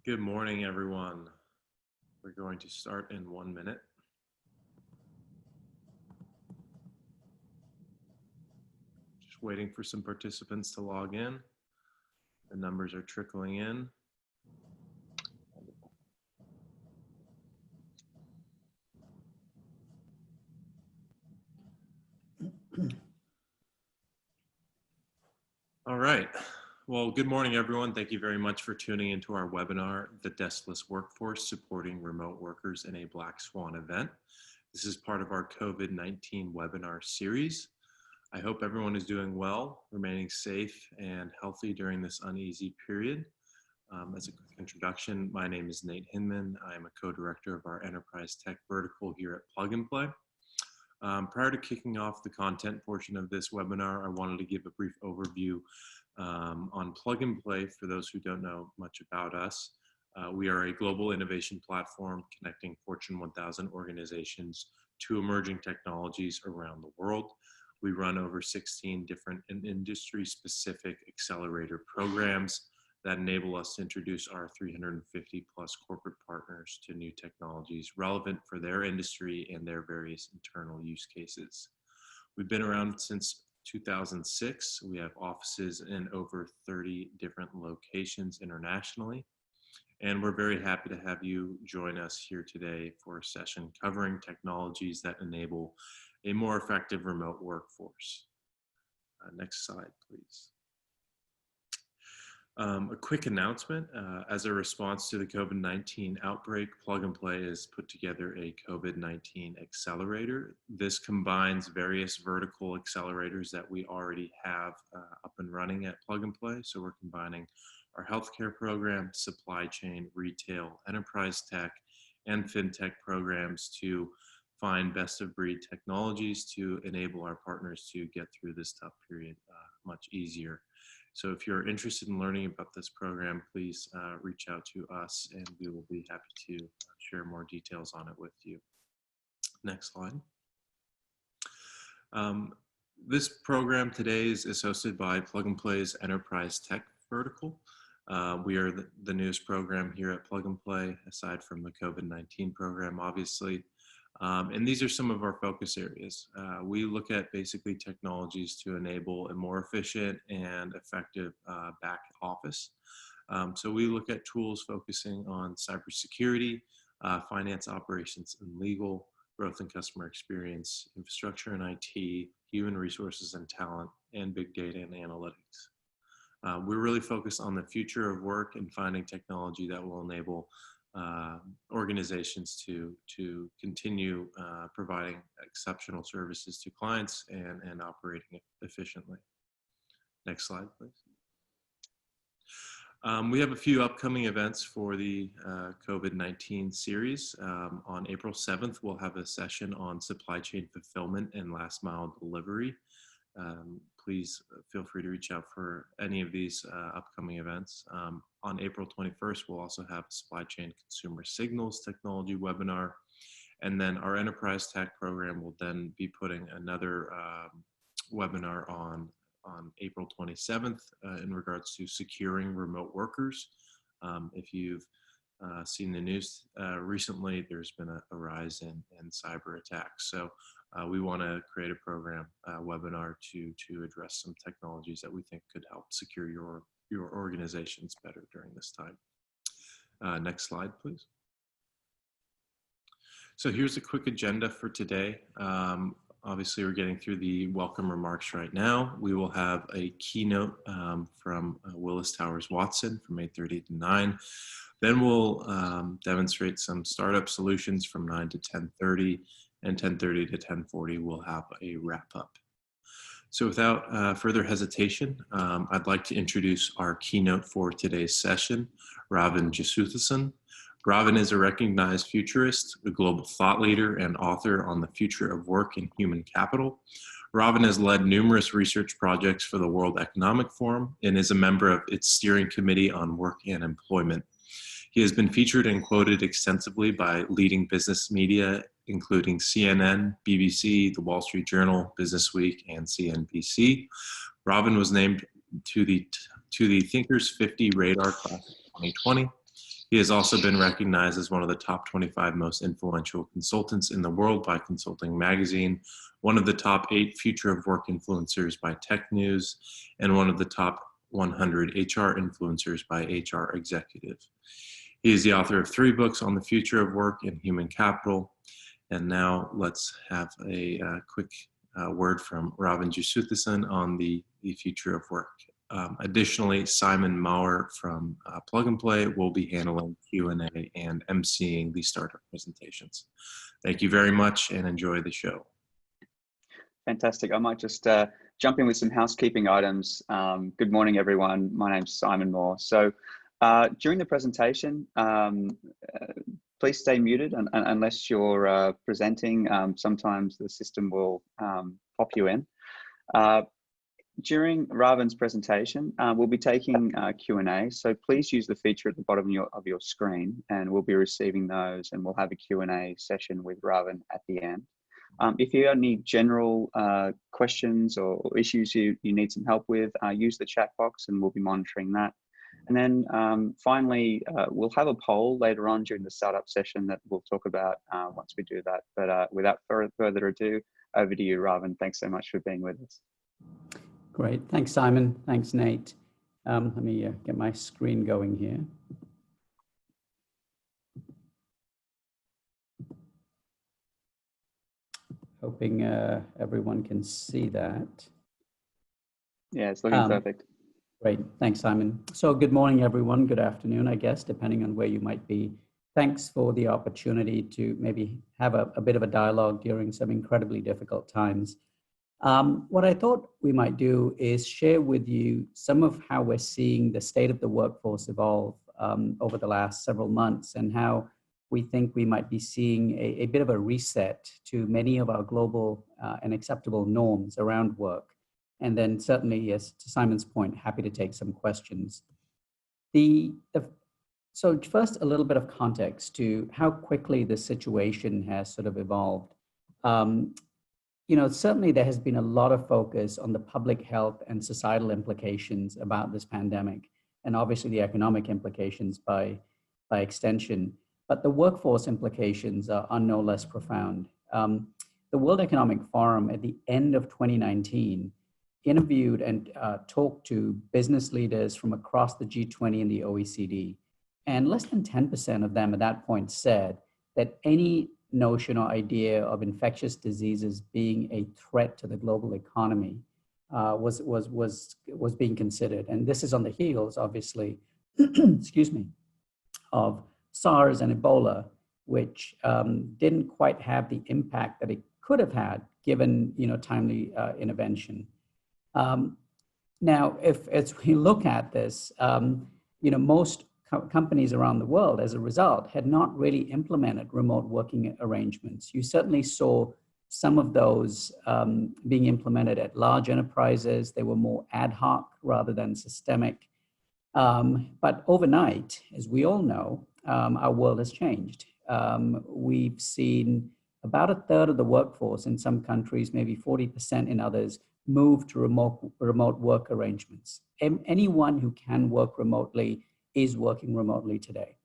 Good morning, everyone. We're going to start in 1 minute. Just waiting for some participants to log in. The numbers are trickling in. All right. Well, good morning, everyone. Thank you very much for tuning into our webinar, The Deskless Workforce Supporting Remote Workers in a Black Swan Event. This is part of our COVID-19 webinar series. I hope everyone is doing well, remaining safe and healthy during this uneasy period. As a quick introduction, my name is Nate Hinman. I am a co-director of our enterprise tech vertical here at Plug and Play. Prior to kicking off the content portion of this webinar, I wanted to give a brief overview on Plug and Play for those who don't know much about us. We are a global innovation platform connecting Fortune 1000 organizations to emerging technologies around the world. We run over 16 different industry-specific accelerator programs that enable us to introduce our 350 plus corporate partners to new technologies relevant for their industry and their various internal use cases. We've been around since 2006. We have offices in over 30 different locations internationally. And we're very happy to have you join us here today for a session covering technologies that enable a more effective remote workforce. Next slide, please. A quick announcement, as a response to the COVID-19 outbreak, Plug and Play has put together a COVID-19 accelerator. This combines various vertical accelerators that we already have up and running at Plug and Play. So we're combining our healthcare program, supply chain, retail, enterprise tech, and fintech programs to find best of breed technologies to enable our partners to get through this tough period much easier. So if you're interested in learning about this program, please reach out to us and we will be happy to share more details on it with you. Next slide. This program today is hosted by Plug and Play's Enterprise Tech vertical. We are the newest program here at Plug and Play, aside from the COVID-19 program, obviously. And these are some of our focus areas. We look at basically technologies to enable a more efficient and effective back office. So we look at tools focusing on cybersecurity, finance operations and legal, growth and customer experience, infrastructure and IT, human resources and talent, and big data and analytics. We're really focused on the future of work and finding technology that will enable organizations to continue providing exceptional services to clients and operating efficiently. Next slide, please. We have a few upcoming events for the COVID-19 series. On April 7th, we'll have a session on supply chain fulfillment and last mile delivery. Please feel free to reach out for any of these upcoming events. On April 21st, we'll also have a supply chain consumer signals technology webinar. And then our enterprise tech program will then be putting another webinar on April 27th in regards to securing remote workers. If you've seen the news recently, there's been a rise in cyber attacks. So we want to create a program webinar to address some technologies that we think could help secure your organizations better during this time. Next slide, please. So here's a quick agenda for today. Obviously, we're getting through the welcome remarks right now. We will have a keynote from Willis Towers Watson from 8:30 to 9. Then we'll demonstrate some startup solutions from 9 to 10:30, and 10:30 to 10:40 we'll have a wrap up. So without further hesitation, I'd like to introduce our keynote for today's session, Ravin Jesuthasan. Ravin is a recognized futurist, a global thought leader, and author on the future of work and human capital. Ravin has led numerous research projects for the World Economic Forum and is a member of its steering committee on work and employment. He has been featured and quoted extensively by leading business media, including CNN, BBC, The Wall Street Journal, Business Week, and CNBC. Ravin was named to the Thinkers 50 Radar Class of 2020. He has also been recognized as one of the top 25 most influential consultants in the world by Consulting Magazine, one of the top 8 future of work influencers by Tech News, and one of the top 100 HR influencers by HR Executive. He is the author of 3 books on the future of work and human capital. And now let's have a quick word from Ravin Jusuthasan on the future of work. Additionally, Simon Maurer from Plug and Play will be handling Q&A and emceeing the startup presentations. Thank you very much and enjoy the show. Fantastic. I might just jump in with some housekeeping items. Good morning, everyone. My name's Simon Moore. So during the presentation, please stay muted unless you're presenting. Sometimes the system will pop you in. During Ravin's presentation, we'll be taking Q&A, so please use the feature at the bottom of your screen, and we'll be receiving those, and we'll have a Q&A session with Ravin at the end. If you have any general questions or issues you need some help with, use the chat box and we'll be monitoring that. And then finally, we'll have a poll later on during the startup session that we'll talk about once we do that. But without further ado, over to you, Ravin. Thanks so much for being with us. Great. Thanks, Simon. Thanks, Nate. Let me get my screen going here. Hoping everyone can see that. Yeah, it's looking perfect. Great. Thanks, Simon. So good morning, everyone. Good afternoon, I guess, depending on where you might be. Thanks for the opportunity to maybe have a bit of a dialogue during some incredibly difficult times. What I thought we might do is share with you some of how we're seeing the state of the workforce evolve over the last several months, and how we think we might be seeing a bit of a reset to many of our global and acceptable norms around work. And then certainly, yes, to Simon's point, happy to take some questions. So first, a little bit of context to how quickly the situation has sort of evolved. Certainly there has been a lot of focus on the public health and societal implications about this pandemic, and obviously the economic implications by extension. But the workforce implications are no less profound. The World Economic Forum at the end of 2019 interviewed and talked to business leaders from across the G20 and the OECD. And less than 10% of them at that point said that any notion or idea of infectious diseases being a threat to the global economy was being considered. And this is on the heels, obviously, excuse me, of SARS and Ebola, which didn't quite have the impact that it could have had given timely intervention. Now, as we look at this, most companies around the world, as a result, had not really implemented remote working arrangements. You certainly saw some of those being implemented at large enterprises. They were more ad hoc rather than systemic. But overnight, as we all know, our world has changed. We've seen about a third of the workforce in some countries, maybe 40% in others, move to remote work arrangements. Anyone who can work remotely is working remotely today.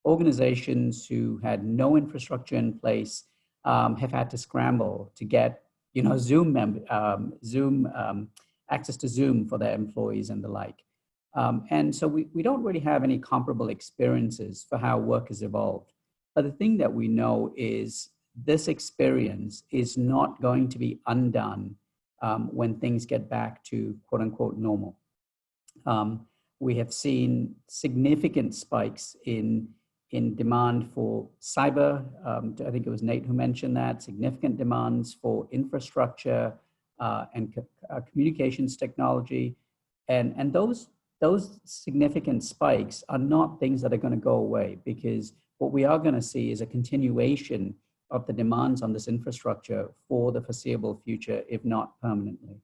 Organizations who had no infrastructure in place have had to scramble to get Zoom access to Zoom for their employees and the like. And so we don't really have any comparable experiences for how work has evolved. But the thing that we know is this experience is not going to be undone when things get back to quote unquote normal. We have seen significant spikes in demand for cyber. I think it was Nate who mentioned that, significant demands for infrastructure and communications technology. And those significant spikes are not things that are going to go away, because what we are going to see is a continuation of the demands on this infrastructure for the foreseeable future, if not permanently.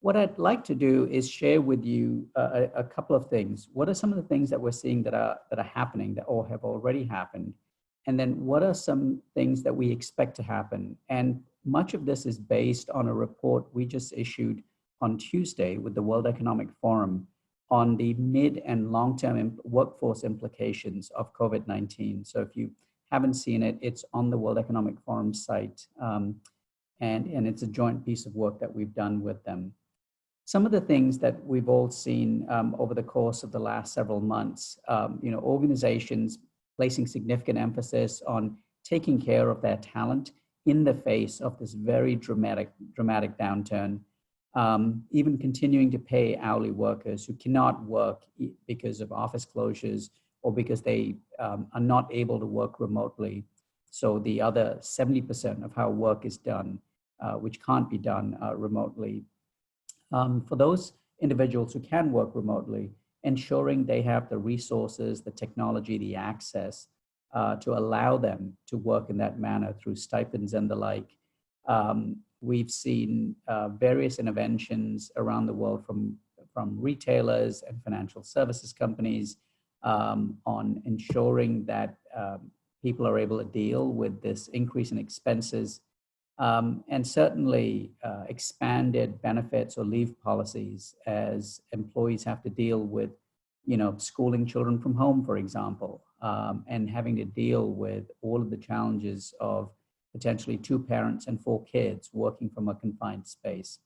What I'd like to do is share with you a couple of things. What are some of the things that we're seeing that are happening, that all have already happened? And then what are some things that we expect to happen? And much of this is based on a report we just issued on Tuesday with the World Economic Forum on the mid and long-term workforce implications of COVID-19. So if you haven't seen it, it's on the World Economic Forum site, and it's a joint piece of work that we've done with them. Some of the things that we've all seen over the course of the last several months, organizations placing significant emphasis on taking care of their talent in the face of this very dramatic downturn, even continuing to pay hourly workers who cannot work because of office closures or because they are not able to work remotely. So the other 70% of how work is done, which can't be done remotely. For those individuals who can work remotely, ensuring they have the resources, the technology, the access to allow them to work in that manner through stipends and the like. We've seen various interventions around the world from retailers and financial services companies on ensuring that people are able to deal with this increase in expenses, and certainly expanded benefits or leave policies as employees have to deal with, schooling children from home, for example, and having to deal with all of the challenges of potentially 2 parents and 4 kids working from a confined space.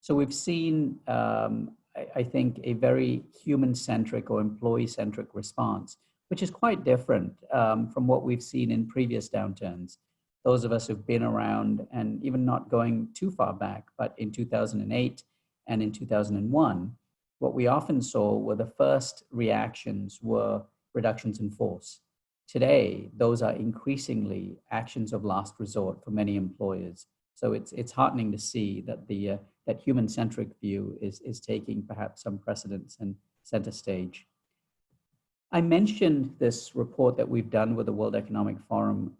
So we've seen, I think, a very human-centric or employee-centric response, which is quite different from what we've seen in previous downturns. Those of us who've been around, and even not going too far back, but in 2008 and in 2001, what we often saw were the first reactions were reductions in force. Today, those are increasingly actions of last resort for many employers. So it's heartening to see that that human-centric view is taking perhaps some precedence and center stage. I mentioned this report that we've done with the World Economic Forum.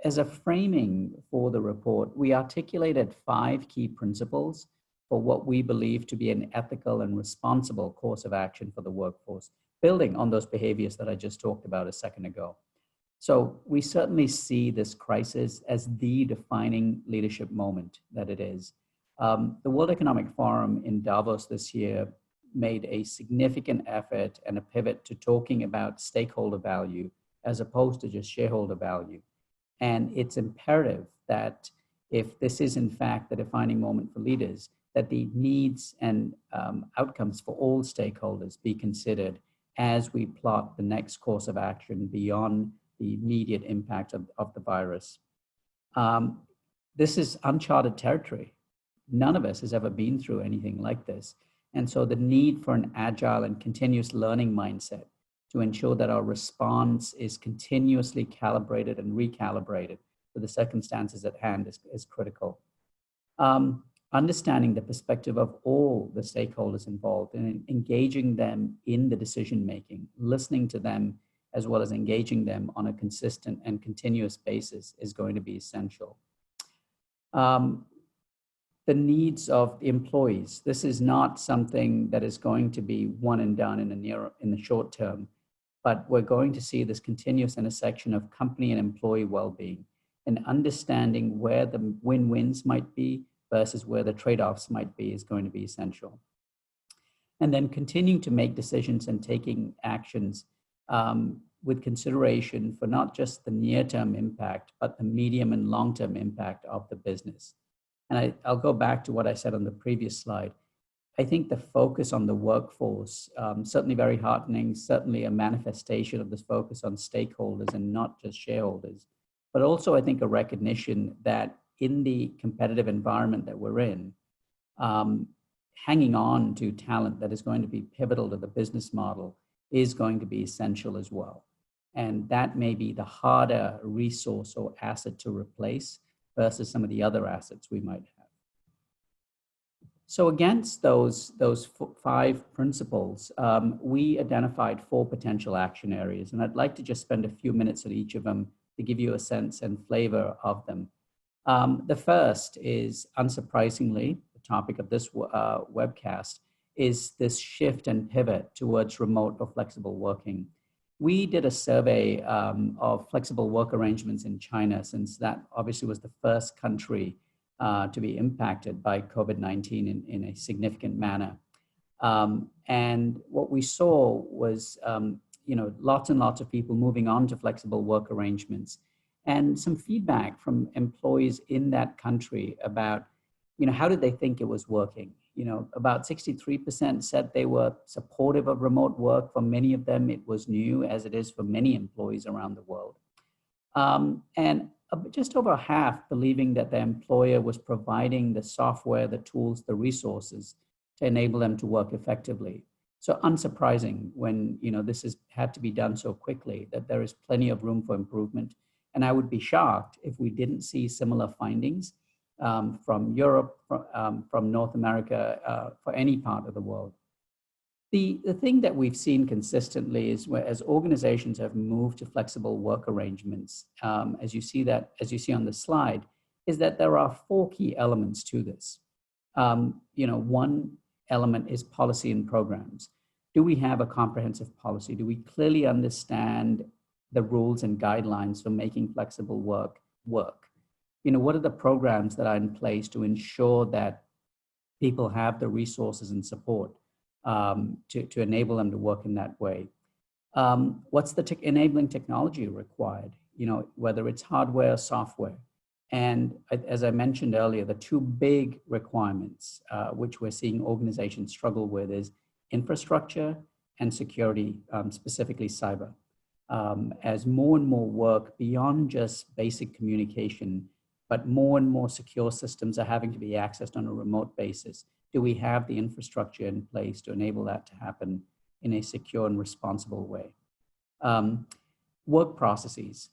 As a framing for the report, we articulated 5 key principles for what we believe to be an ethical and responsible course of action for the workforce, building on those behaviors that I just talked about a second ago. So we certainly see this crisis as the defining leadership moment that it is. The World Economic Forum in Davos this year made a significant effort and a pivot to talking about stakeholder value as opposed to just shareholder value. And it's imperative that if this is in fact the defining moment for leaders, that the needs and outcomes for all stakeholders be considered as we plot the next course of action beyond the immediate impact of the virus. This is uncharted territory. None of us has ever been through anything like this. And so the need for an agile and continuous learning mindset to ensure that our response is continuously calibrated and recalibrated for the circumstances at hand is critical. Understanding the perspective of all the stakeholders involved and engaging them in the decision-making, listening to them, as well as engaging them on a consistent and continuous basis is going to be essential. The needs of the employees. This is not something that is going to be one and done in the short term, but we're going to see this continuous intersection of company and employee well-being, and understanding where the win-wins might be versus where the trade-offs might be is going to be essential. And then continuing to make decisions and taking actions with consideration for not just the near-term impact, but the medium and long-term impact of the business. And I'll go back to what I said on the previous slide. I think the focus on the workforce, certainly very heartening, certainly a manifestation of this focus on stakeholders and not just shareholders, but also I think a recognition that in the competitive environment that we're in, hanging on to talent that is going to be pivotal to the business model is going to be essential as well. And that may be the harder resource or asset to replace versus some of the other assets we might have. So against those 5 principles, we identified 4 potential action areas, and I'd like to just spend a few minutes at each of them to give you a sense and flavor of them. The first is, unsurprisingly, the topic of this webcast, is this shift and pivot towards remote or flexible working. We did a survey of flexible work arrangements in China, since that obviously was the first country to be impacted by COVID-19 in a significant manner. And what we saw was, lots and lots of people moving on to flexible work arrangements, and some feedback from employees in that country about, how did they think it was working? About 63% said they were supportive of remote work. For many of them, it was new, as it is for many employees around the world. And just over half believing that their employer was providing the software, the tools, the resources to enable them to work effectively. So unsurprising when this has had to be done so quickly, that there is plenty of room for improvement. And I would be shocked if we didn't see similar findings from Europe, from North America, for any part of the world. The thing that we've seen consistently is where, as organizations have moved to flexible work arrangements, as you see on the slide, is that there are 4 key elements to this. One element is policy and programs. Do we have a comprehensive policy? Do we clearly understand the rules and guidelines for making flexible work work? What are the programs that are in place to ensure that people have the resources and support to enable them to work in that way? What's the enabling technology required? Whether it's hardware or software. And as I mentioned earlier, the 2 big requirements which we're seeing organizations struggle with is infrastructure and security, specifically cyber. As more and more work beyond just basic communication, but more and more secure systems are having to be accessed on a remote basis, do we have the infrastructure in place to enable that to happen in a secure and responsible way? Work processes.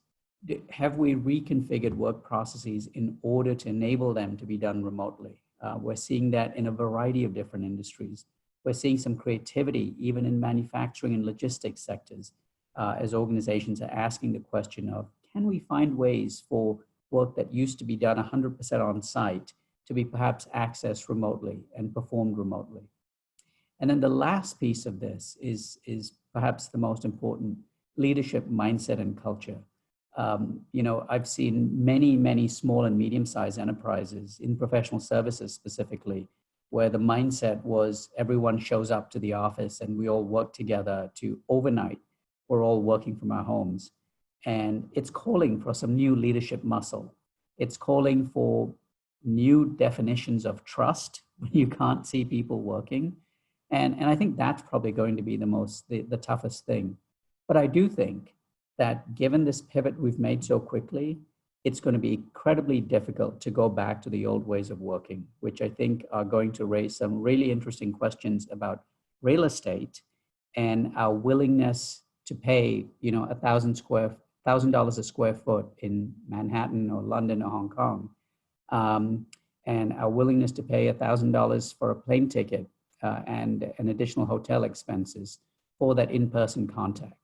Have we reconfigured work processes in order to enable them to be done remotely? We're seeing that in a variety of different industries. We're seeing some creativity even in manufacturing and logistics sectors as organizations are asking the question of, can we find ways for work that used to be done 100% on site to be perhaps accessed remotely and performed remotely? And then the last piece of this is perhaps the most important: leadership mindset and culture. I've seen many small and medium-sized enterprises in professional services specifically, where the mindset was everyone shows up to the office and we all work together to overnight. We're all working from our homes. And it's calling for some new leadership muscle. It's calling for new definitions of trust when you can't see people working. And I think that's probably going to be the toughest thing. But I do think that given this pivot we've made so quickly, it's going to be incredibly difficult to go back to the old ways of working, which I think are going to raise some really interesting questions about real estate and our willingness to pay, $1,000 a square foot in Manhattan or London or Hong Kong, and our willingness to pay $1,000 for a plane ticket and an additional hotel expenses for that in-person contact.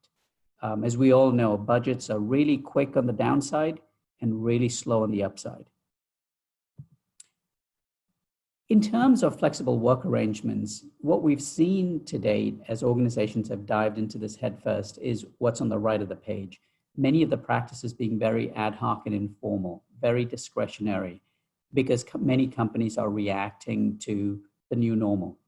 As we all know, budgets are really quick on the downside and really slow on the upside. In terms of flexible work arrangements, what we've seen to date as organizations have dived into this headfirst is what's on the right of the page. Many of the practices being very ad hoc and informal, very discretionary, because many companies are reacting to the new normal.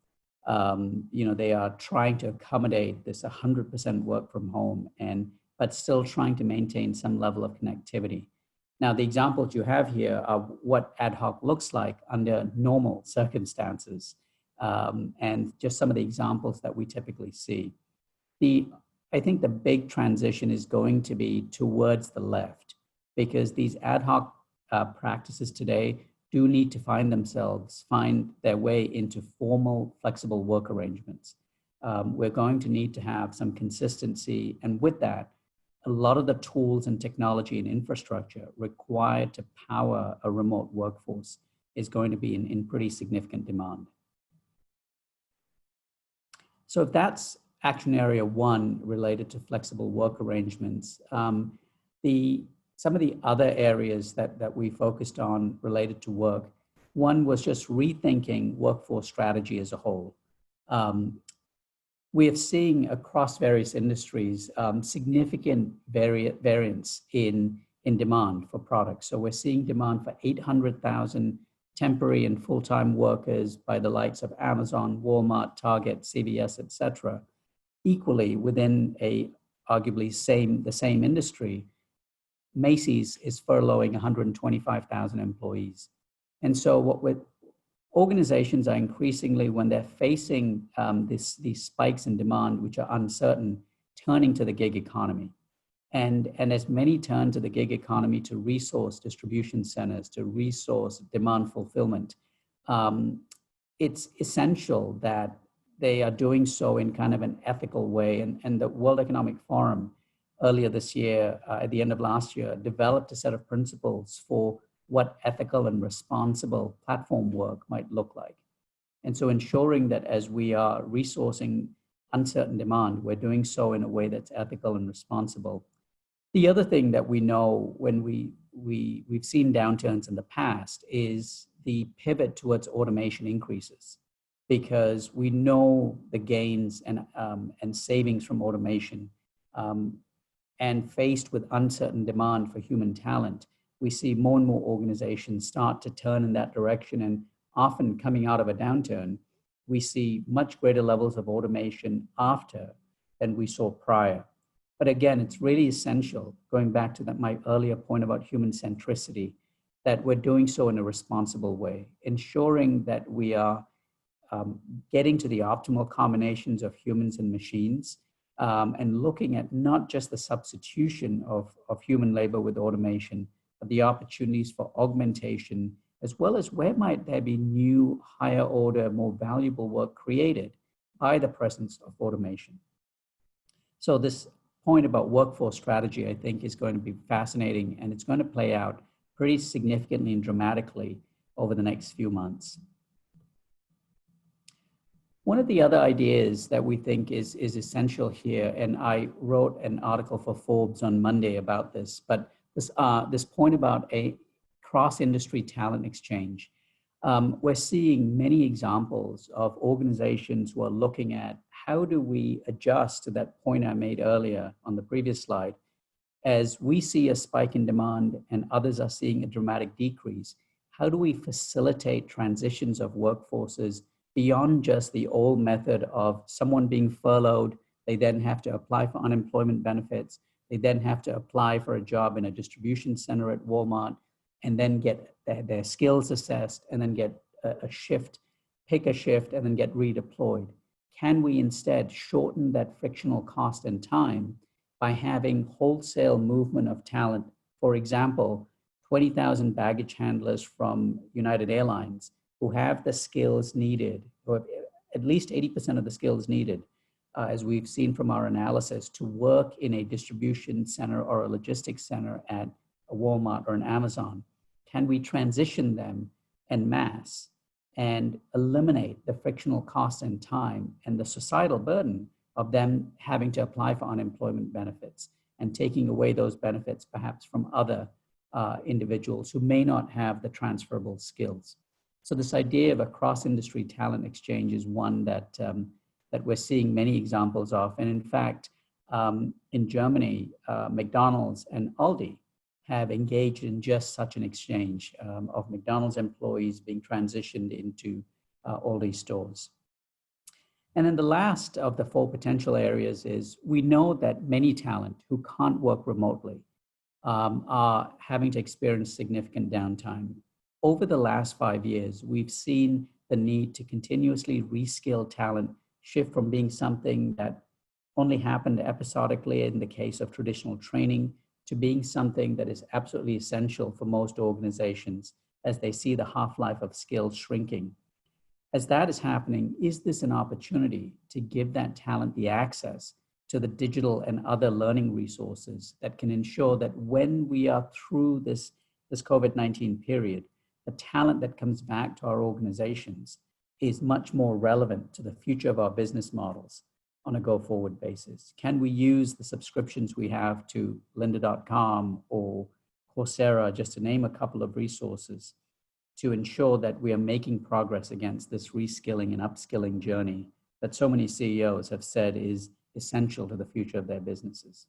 They are trying to accommodate this 100% work from home, but still trying to maintain some level of connectivity. Now, the examples you have here are what ad hoc looks like under normal circumstances, and just some of the examples that we typically see. I think the big transition is going to be towards the left, because these ad hoc practices today do need to find their way into formal, flexible work arrangements. We're going to need to have some consistency, and with that, a lot of the tools and technology and infrastructure required to power a remote workforce is going to be in pretty significant demand. So if that's action area 1 related to flexible work arrangements, some of the other areas that we focused on related to work, one was just rethinking workforce strategy as a whole. We are seeing across various industries significant variance in demand for products. So we're seeing demand for 800,000 temporary and full-time workers by the likes of Amazon, Walmart, Target, CVS, et cetera, equally within arguably the same industry, Macy's is furloughing 125,000 employees. And so organizations are increasingly, when they're facing these spikes in demand, which are uncertain, turning to the gig economy. And as many turn to the gig economy to resource distribution centers, to resource demand fulfillment, it's essential that they are doing so in kind of an ethical way. And the World Economic Forum earlier this year, at the end of last year, developed a set of principles for what ethical and responsible platform work might look like. And so ensuring that as we are resourcing uncertain demand, we're doing so in a way that's ethical and responsible. The other thing that we know when we've seen downturns in the past is the pivot towards automation increases, because we know the gains and savings from automation. And faced with uncertain demand for human talent, we see more and more organizations start to turn in that direction. And often coming out of a downturn, we see much greater levels of automation after than we saw prior. But again, it's really essential, going back to my earlier point about human centricity, that we're doing so in a responsible way, ensuring that we are getting to the optimal combinations of humans and machines, and looking at not just the substitution of human labor with automation, but the opportunities for augmentation, as well as where might there be new, higher order, more valuable work created by the presence of automation. So this point about workforce strategy, I think, is going to be fascinating, and it's going to play out pretty significantly and dramatically over the next few months. One of the other ideas that we think is essential here, and I wrote an article for Forbes on Monday about this, but this point about a cross-industry talent exchange. We're seeing many examples of organizations who are looking at how do we adjust to that point I made earlier on the previous slide. As we see a spike in demand and others are seeing a dramatic decrease, how do we facilitate transitions of workforces beyond just the old method of someone being furloughed, they then have to apply for unemployment benefits, they then have to apply for a job in a distribution center at Walmart, and then get their skills assessed, and then get a shift, pick a shift, and then get redeployed. Can we instead shorten that frictional cost and time by having wholesale movement of talent? For example, 20,000 baggage handlers from United Airlines who have the skills needed, or at least 80% of the skills needed, as we've seen from our analysis, to work in a distribution center or a logistics center at a Walmart or an Amazon. Can we transition them en masse and eliminate the frictional cost and time and the societal burden of them having to apply for unemployment benefits, and taking away those benefits perhaps from other individuals who may not have the transferable skills? So this idea of a cross-industry talent exchange is one that we're seeing many examples of. And in fact, in Germany, McDonald's and Aldi have engaged in just such an exchange of McDonald's employees being transitioned into Aldi stores. And then the last of the four potential areas is, we know that many talent who can't work remotely are having to experience significant downtime. Over the last 5 years, we've seen the need to continuously reskill talent shift from being something that only happened episodically in the case of traditional training to being something that is absolutely essential for most organizations as they see the half-life of skills shrinking. As that is happening, is this an opportunity to give that talent the access to the digital and other learning resources that can ensure that when we are through this COVID-19 period, the talent that comes back to our organizations is much more relevant to the future of our business models on a go-forward basis? Can we use the subscriptions we have to lynda.com or Sorcero, just to name a couple of resources, to ensure that we are making progress against this reskilling and upskilling journey that so many CEOs have said is essential to the future of their businesses?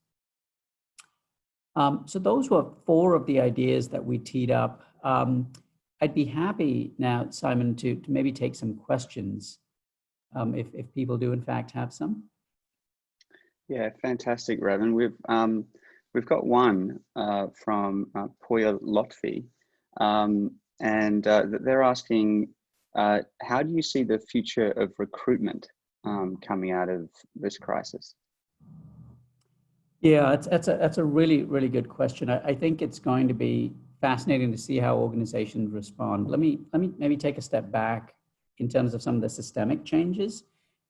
So those were four of the ideas that we teed up. I'd be happy now, Simon, to maybe take some questions if people do in fact have some. Yeah, fantastic, Raven. We've got one from Poya Lotfi, and they're asking, how do you see the future of recruitment coming out of this crisis? Yeah, that's a really, really good question. I think it's going to be fascinating to see how organizations respond. Let me maybe take a step back in terms of some of the systemic changes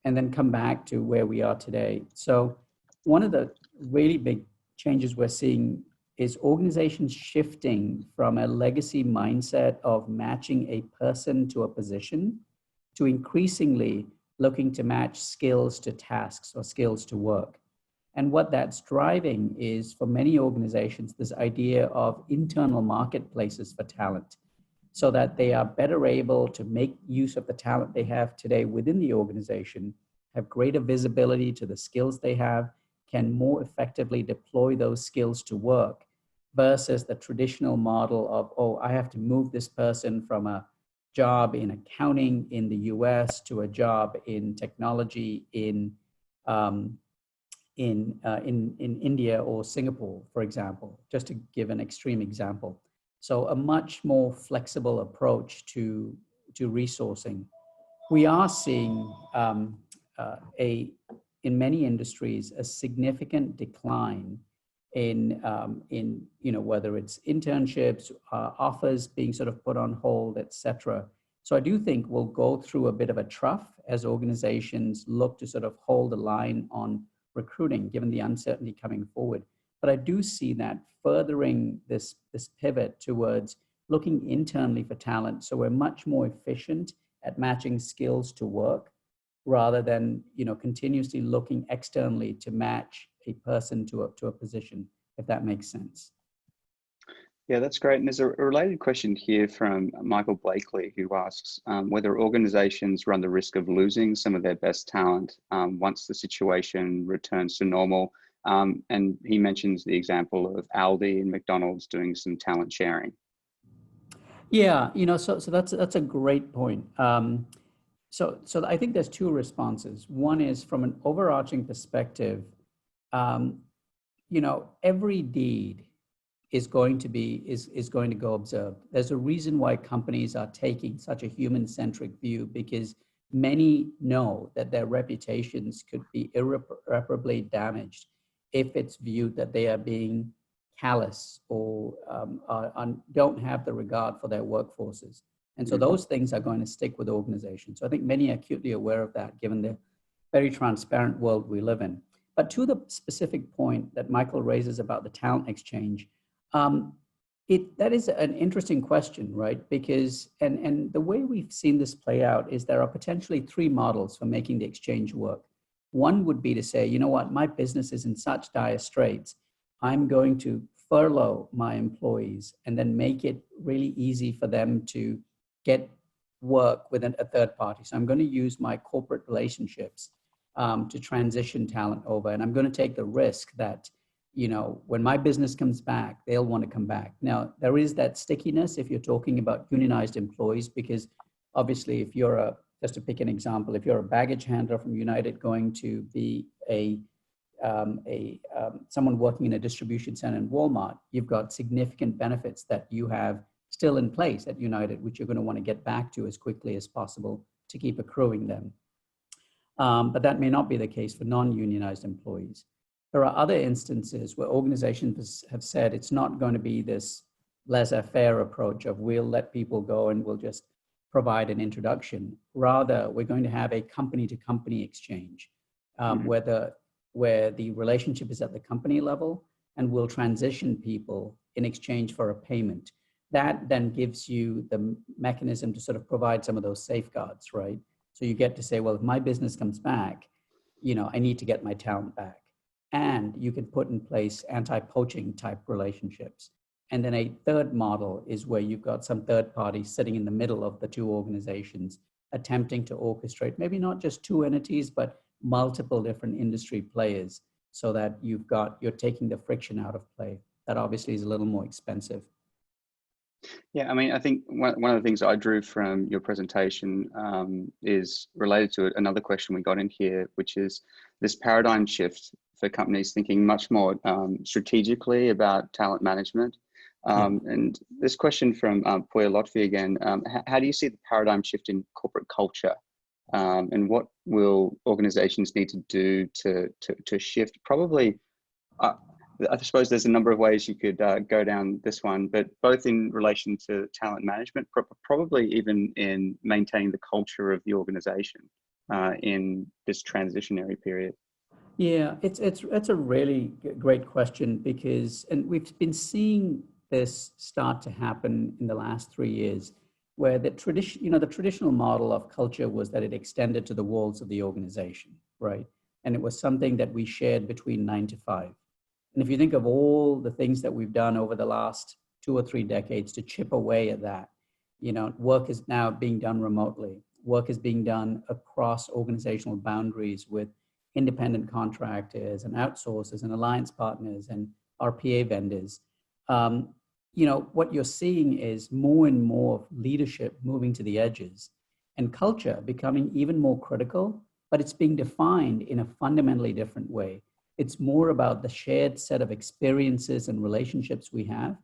and then come back to where we are today. So one of the really big changes we're seeing is organizations shifting from a legacy mindset of matching a person to a position to increasingly looking to match skills to tasks or skills to work. And what that's driving is, for many organizations, this idea of internal marketplaces for talent, so that they are better able to make use of the talent they have today within the organization, have greater visibility to the skills they have, can more effectively deploy those skills to work, versus the traditional model of, oh, I have to move this person from a job in accounting in the US to a job in technology in India or Singapore, for example, just to give an extreme example. So a much more flexible approach to resourcing. We are seeing in many industries a significant decline in whether it's internships, offers being sort of put on hold, etc. So I do think we'll go through a bit of a trough as organizations look to sort of hold the line on recruiting, given the uncertainty coming forward. But I do see that furthering this pivot towards looking internally for talent, so we're much more efficient at matching skills to work, rather than continuously looking externally to match a person to a position, if that makes sense. Yeah, that's great. And there's a related question here from Michael Blakely, who asks whether organizations run the risk of losing some of their best talent once the situation returns to normal. And he mentions the example of Aldi and McDonald's doing some talent sharing. Yeah, so that's a great point. So I think there's two responses. One is from an overarching perspective. Every deed is going to go observed. There's a reason why companies are taking such a human-centric view, because many know that their reputations could be irreparably damaged if it's viewed that they are being callous or don't have the regard for their workforces. And so those things are going to stick with organizations. So I think many are acutely aware of that, given the very transparent world we live in. But to the specific point that Michael raises about the talent exchange, that is an interesting question, right? Because, and the way we've seen this play out is there are potentially three models for making the exchange work. One would be to say, you know what, my business is in such dire straits, I'm going to furlough my employees and then make it really easy for them to get work with a third party. So I'm going to use my corporate relationships to transition talent over. And I'm going to take the risk that, when my business comes back, they'll want to come back. Now, there is that stickiness if you're talking about unionized employees, because obviously if you're just to pick an example, if you're a baggage handler from United going to be someone working in a distribution center in Walmart, you've got significant benefits that you have still in place at United, which you're going to want to get back to as quickly as possible to keep accruing them. But that may not be the case for non-unionized employees. There are other instances where organizations have said it's not going to be this laissez-faire approach of we'll let people go and we'll just provide an introduction. Rather, we're going to have a company-to-company exchange where the relationship is at the company level, and we'll transition people in exchange for a payment. That then gives you the mechanism to sort of provide some of those safeguards, right? So you get to say, well, if my business comes back, I need to get my talent back. And you can put in place anti-poaching type relationships. And then a third model is where you've got some third party sitting in the middle of the two organizations, attempting to orchestrate maybe not just two entities, but multiple different industry players, so that you're taking the friction out of play. That obviously is a little more expensive. Yeah, I mean, I think one of the things I drew from your presentation is related to another question we got in here, which is this paradigm shift for companies thinking much more strategically about talent management. Yeah. And this question from Poya Lotfi again, how do you see the paradigm shift in corporate culture? And what will organizations need to do to shift? Probably, I suppose there's a number of ways you could go down this one, but both in relation to talent management, probably even in maintaining the culture of the organization in this transitionary period. Yeah, it's a really great question because, and we've been seeing this start to happen in the last 3 years, where the traditional model of culture was that it extended to the walls of the organization, right? And it was something that we shared between 9 to 5. And if you think of all the things that we've done over the last 2 or 3 decades to chip away at that, work is now being done remotely. Work is being done across organizational boundaries with independent contractors and outsourcers and alliance partners and RPA vendors. What you're seeing is more and more of leadership moving to the edges and culture becoming even more critical, but it's being defined in a fundamentally different way. It's more about the shared set of experiences and relationships we have,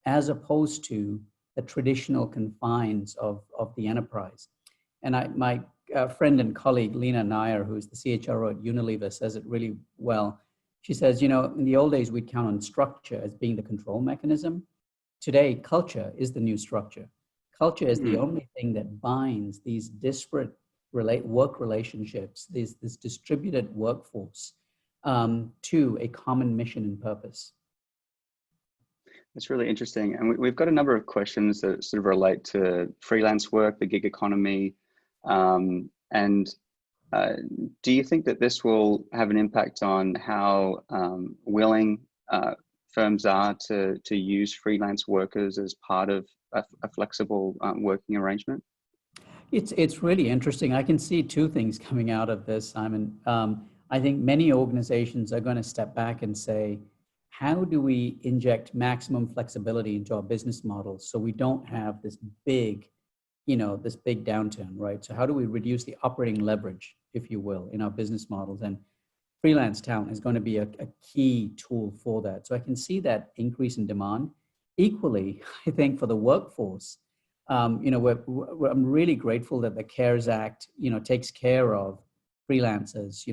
as opposed to the traditional confines of the enterprise. And my friend and colleague, Lena Nair, who's the CHRO at Unilever, says it really well. She says, in the old days, we'd count on structure as being the control mechanism. Today, culture is the new structure. Culture is the only thing that binds these disparate work relationships, this distributed workforce, to a common mission and purpose. That's really interesting. And we've got a number of questions that sort of relate to freelance work, the gig economy. And do you think that this will have an impact on how willing firms are to use freelance workers as part of a flexible working arrangement? It's really interesting. I can see two things coming out of this, Simon. I think many organizations are going to step back and say, how do we inject maximum flexibility into our business models so we don't have this big downturn, right? So how do we reduce the operating leverage, if you will, in our business models? And freelance talent is going to be a key tool for that. So I can see that increase in demand. Equally, I think for the workforce, I'm really grateful that the CARES Act, takes care of freelancers,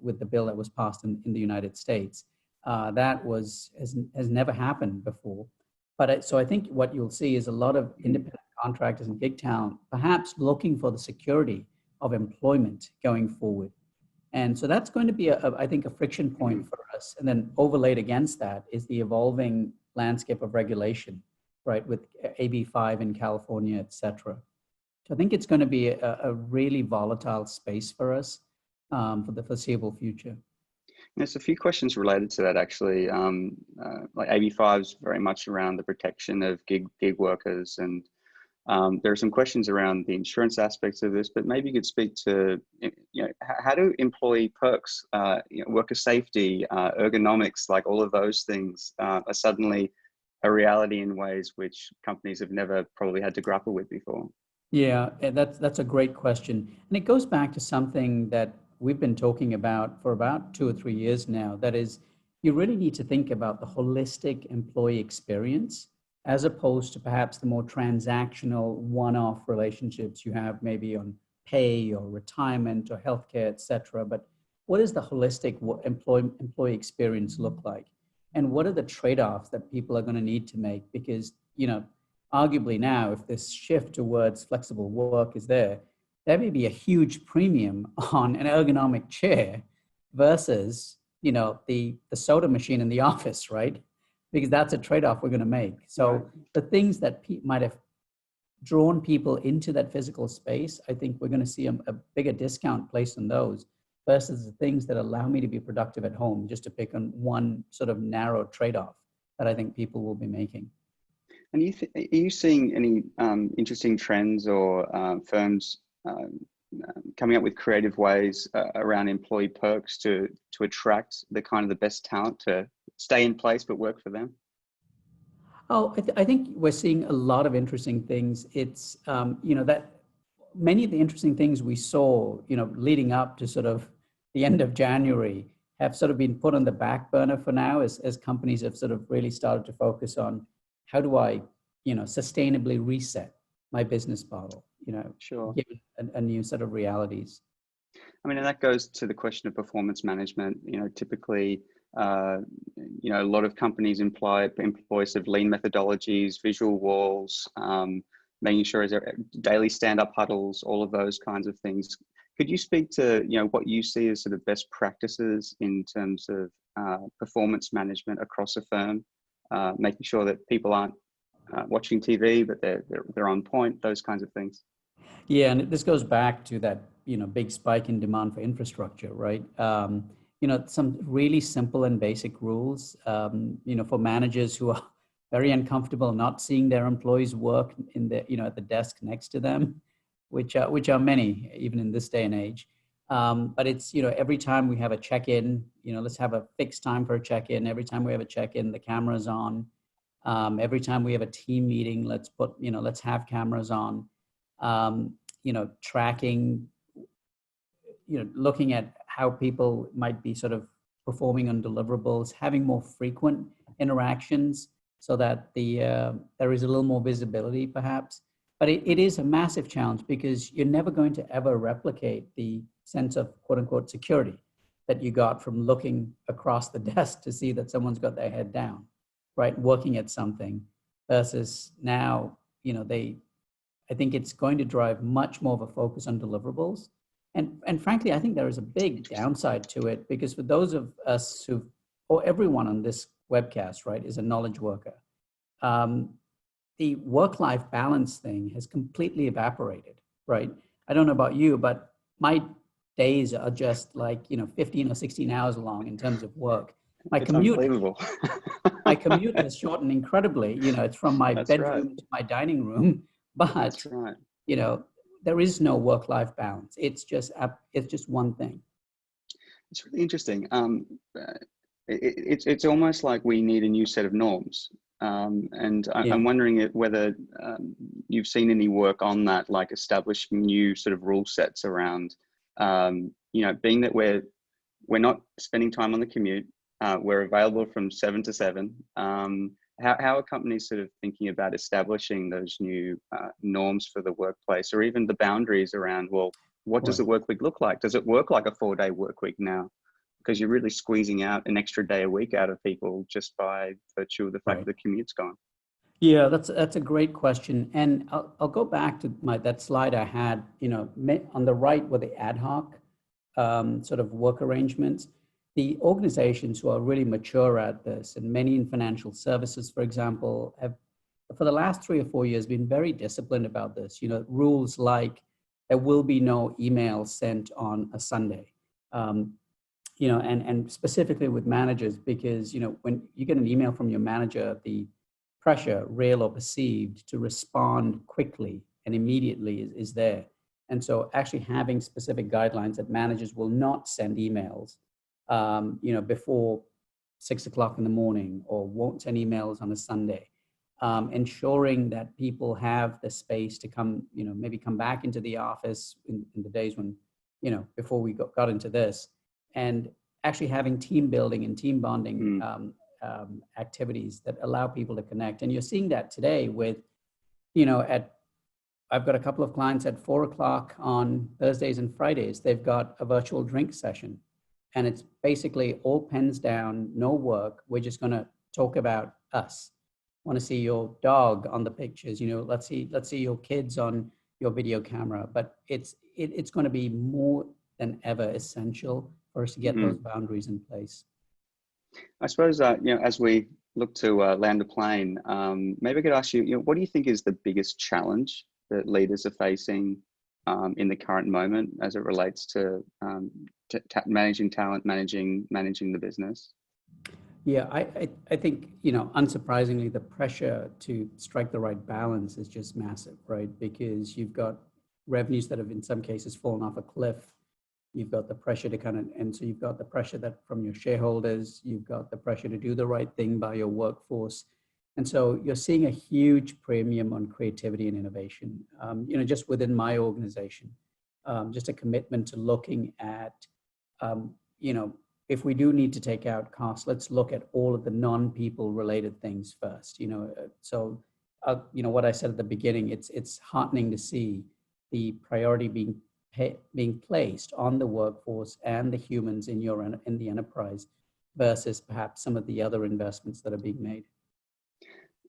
with the bill that was passed in the United States. That has never happened before. So I think what you'll see is a lot of independent contractors and gig talent perhaps looking for the security of employment going forward. And so that's going to be, I think, a friction point for us. And then overlaid against that is the evolving landscape of regulation, right, with AB5 in California, et cetera. So I think it's going to be a really volatile space for us for the foreseeable future. There's a few questions related to that, actually. Like AB5 is very much around the protection of gig workers, and there are some questions around the insurance aspects of this, but maybe you could speak to, how do employee perks, worker safety, ergonomics, like all of those things are suddenly a reality in ways which companies have never probably had to grapple with before? Yeah, that's a great question. And it goes back to something that we've been talking about for about 2 or 3 years now. That is, you really need to think about the holistic employee experience as opposed to perhaps the more transactional one-off relationships you have maybe on pay or retirement or healthcare, et cetera. But what does the holistic employee experience look like? And what are the trade-offs that people are going to need to make? Because, arguably now, if this shift towards flexible work is there may be a huge premium on an ergonomic chair versus, the soda machine in the office, right? Because that's a trade-off we're going to make. So the things that might have drawn people into that physical space, I think we're going to see a bigger discount placed on those versus the things that allow me to be productive at home, just to pick on one sort of narrow trade-off that I think people will be making. And are you seeing any interesting trends or firms coming up with creative ways around employee perks to attract the best talent to stay in place but work for them? Oh, I think we're seeing a lot of interesting things. It's, that many of the interesting things we saw, leading up to sort of the end of January have sort of been put on the back burner for now as companies have sort of really started to focus on how do I, sustainably reset my business model, Sure. given a new set of realities. I mean, and that goes to the question of performance management. Typically, a lot of companies employ sort of lean methodologies, visual walls, making sure there daily stand-up huddles, all of those kinds of things. Could you speak to what you see as sort of best practices in terms of performance management across a firm, making sure that people aren't watching TV, but they're on point, those kinds of things? Yeah, and this goes back to that, big spike in demand for infrastructure, right? Some really simple and basic rules, for managers who are very uncomfortable not seeing their employees work in the, at the desk next to them, which are many, even in this day and age. But it's, every time we have a check-in, let's have a fixed time for a check-in. Every time we have a check-in, the camera's on. Every time we have a team meeting, let's have cameras on. Tracking, looking at how people might be sort of performing on deliverables, having more frequent interactions so that there is a little more visibility perhaps. But it is a massive challenge because you're never going to ever replicate the sense of quote unquote security that you got from looking across the desk to see that someone's got their head down, right, working at something, versus now, I think it's going to drive much more of a focus on deliverables. And frankly, I think there is a big downside to it because for those of us or everyone on this webcast, right, is a knowledge worker. The work-life balance thing has completely evaporated, right? I don't know about you, but my days are just like, 15 or 16 hours long in terms of work. It's unbelievable. My commute has shortened incredibly. It's from my That's bedroom right. to my dining room, but That's right. there is no work-life balance. It's just one thing. It's really interesting. It's almost like we need a new set of norms. And I'm wondering whether you've seen any work on that, like establishing new sort of rule sets around, being that we're not spending time on the commute, we're available from 7 to 7. How are companies sort of thinking about establishing those new norms for the workplace, or even the boundaries around, well, what does the work week look like? Does it work like a 4-day work week now? Because you're really squeezing out an extra day a week out of people just by virtue of the fact that the commute's gone. Yeah, that's a great question. And I'll go back to that slide I had, on the right were the ad hoc sort of work arrangements. The organizations who are really mature at this, and many in financial services, for example, have for the last 3 or 4 years been very disciplined about this. Rules like there will be no email sent on a Sunday. And specifically with managers, because, when you get an email from your manager, the pressure, real or perceived, to respond quickly and immediately is there. And so actually having specific guidelines that managers will not send emails, before 6 o'clock in the morning, or won't send emails on a Sunday, ensuring that people have the space to come, maybe come back into the office in the days when, before we got into this, and actually having team building and team bonding activities that allow people to connect. And you're seeing that today with, I've got a couple of clients at 4 o'clock on Thursdays and Fridays. They've got a virtual drink session, and it's basically all pens down, no work. We're just going to talk about us. Want to see your dog on the pictures? Let's see your kids on your video camera. But it's going to be more than ever essential for us to get those boundaries in place. I suppose as we look to land a plane, maybe I could ask you, what do you think is the biggest challenge that leaders are facing in the current moment as it relates to managing talent, managing the business? Yeah, I think, unsurprisingly, the pressure to strike the right balance is just massive, right? Because you've got revenues that have in some cases fallen off a cliff. You've got the pressure so you've got the pressure that from your shareholders, you've got the pressure to do the right thing by your workforce. And so you're seeing a huge premium on creativity and innovation. Just within my organization, just a commitment to looking at, if we do need to take out costs, let's look at all of the non-people related things first. What I said at the beginning, it's heartening to see the priority being placed on the workforce and the humans in the enterprise versus perhaps some of the other investments that are being made.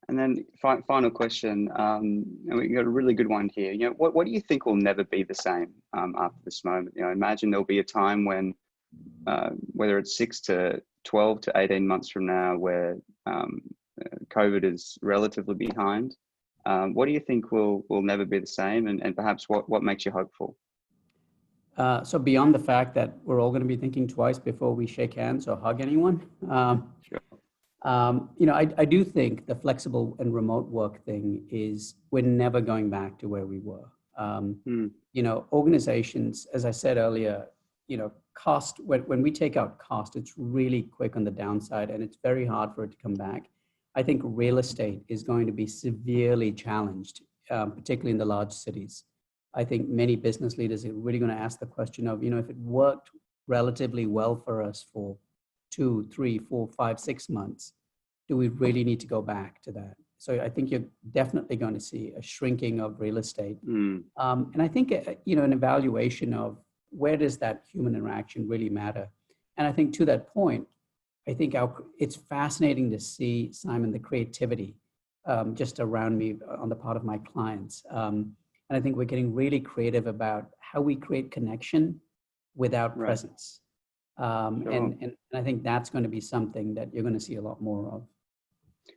And then final question, and we got a really good one here. What do you think will never be the same after this moment? Imagine there'll be a time when, whether it's 6 to 12 to 18 months from now, where COVID is relatively behind. What do you think will never be the same, and perhaps what makes you hopeful? So beyond the fact that we're all going to be thinking twice before we shake hands or hug anyone, Sure. I do think the flexible and remote work thing is we're never going back to where we were. Organizations, as I said earlier, cost, when we take out cost, it's really quick on the downside and it's very hard for it to come back. I think real estate is going to be severely challenged, particularly in the large cities. I think many business leaders are really going to ask the question of, if it worked relatively well for us for 2, 3, 4, 5, 6 months, do we really need to go back to that? So I think you're definitely going to see a shrinking of real estate. And I think, an evaluation of where does that human interaction really matter? And I think to that point, I think it's fascinating to see, Simon, the creativity just around me on the part of my clients. And I think we're getting really creative about how we create connection without presence. And I think that's going to be something that you're going to see a lot more of.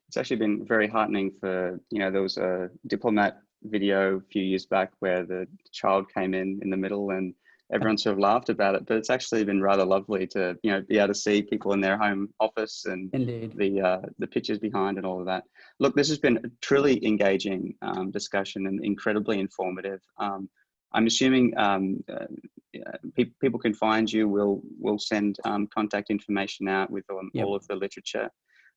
It's actually been very heartening for, there was a Diplomat video a few years back where the child came in the middle and everyone sort of laughed about it, but it's actually been rather lovely to, be able to see people in their home office and Indeed. the pictures behind and all of that. Look, this has been a truly engaging discussion and incredibly informative. I'm assuming people can find you. We'll send contact information out with all of the literature.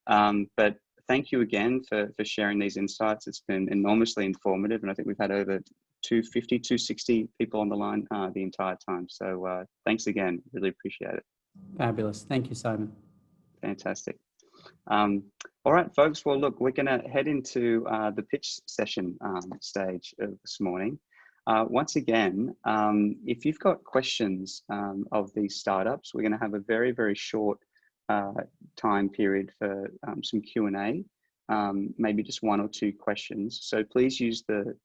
But thank you again for sharing these insights. It's been enormously informative, and I think we've had over 250, 260 people on the line the entire time. So thanks again. Really appreciate it. Fabulous. Thank you, Simon. Fantastic. All right, folks. Well, look, we're going to head into the pitch session stage of this morning. Once again, if you've got questions of these startups, we're going to have a very, very short time period for some Q&A, maybe just 1 or 2 questions. So please use the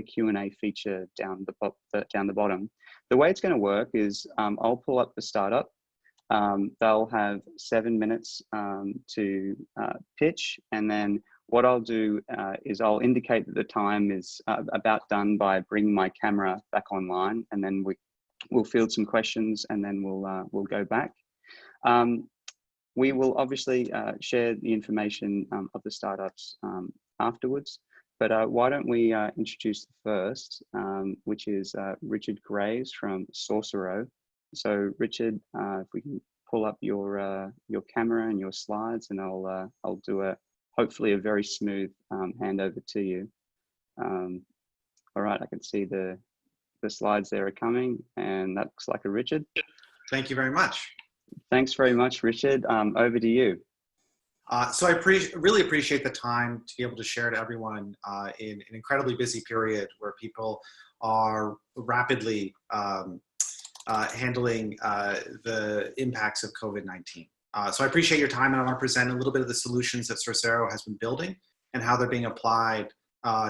Q&A feature down the bottom. The way it's going to work is I'll pull up the startup. They'll have 7 minutes to pitch, and then what I'll do is I'll indicate that the time is about done by bringing my camera back online, and then we'll field some questions, and then we'll go back. We will obviously share the information of the startups afterwards, but why don't we introduce the first, which is Richard Graves from Sorcero. So Richard, if we can pull up your camera and your slides, and I'll do hopefully a very smooth handover to you. All right, I can see the slides there are coming, and that looks like a Richard. Thank you very much. Thanks very much, Richard. Over to you. So I really appreciate the time to be able to share to everyone in an incredibly busy period where people are rapidly handling the impacts of COVID-19. So I appreciate your time, and I want to present a little bit of the solutions that Sorcero has been building and how they're being applied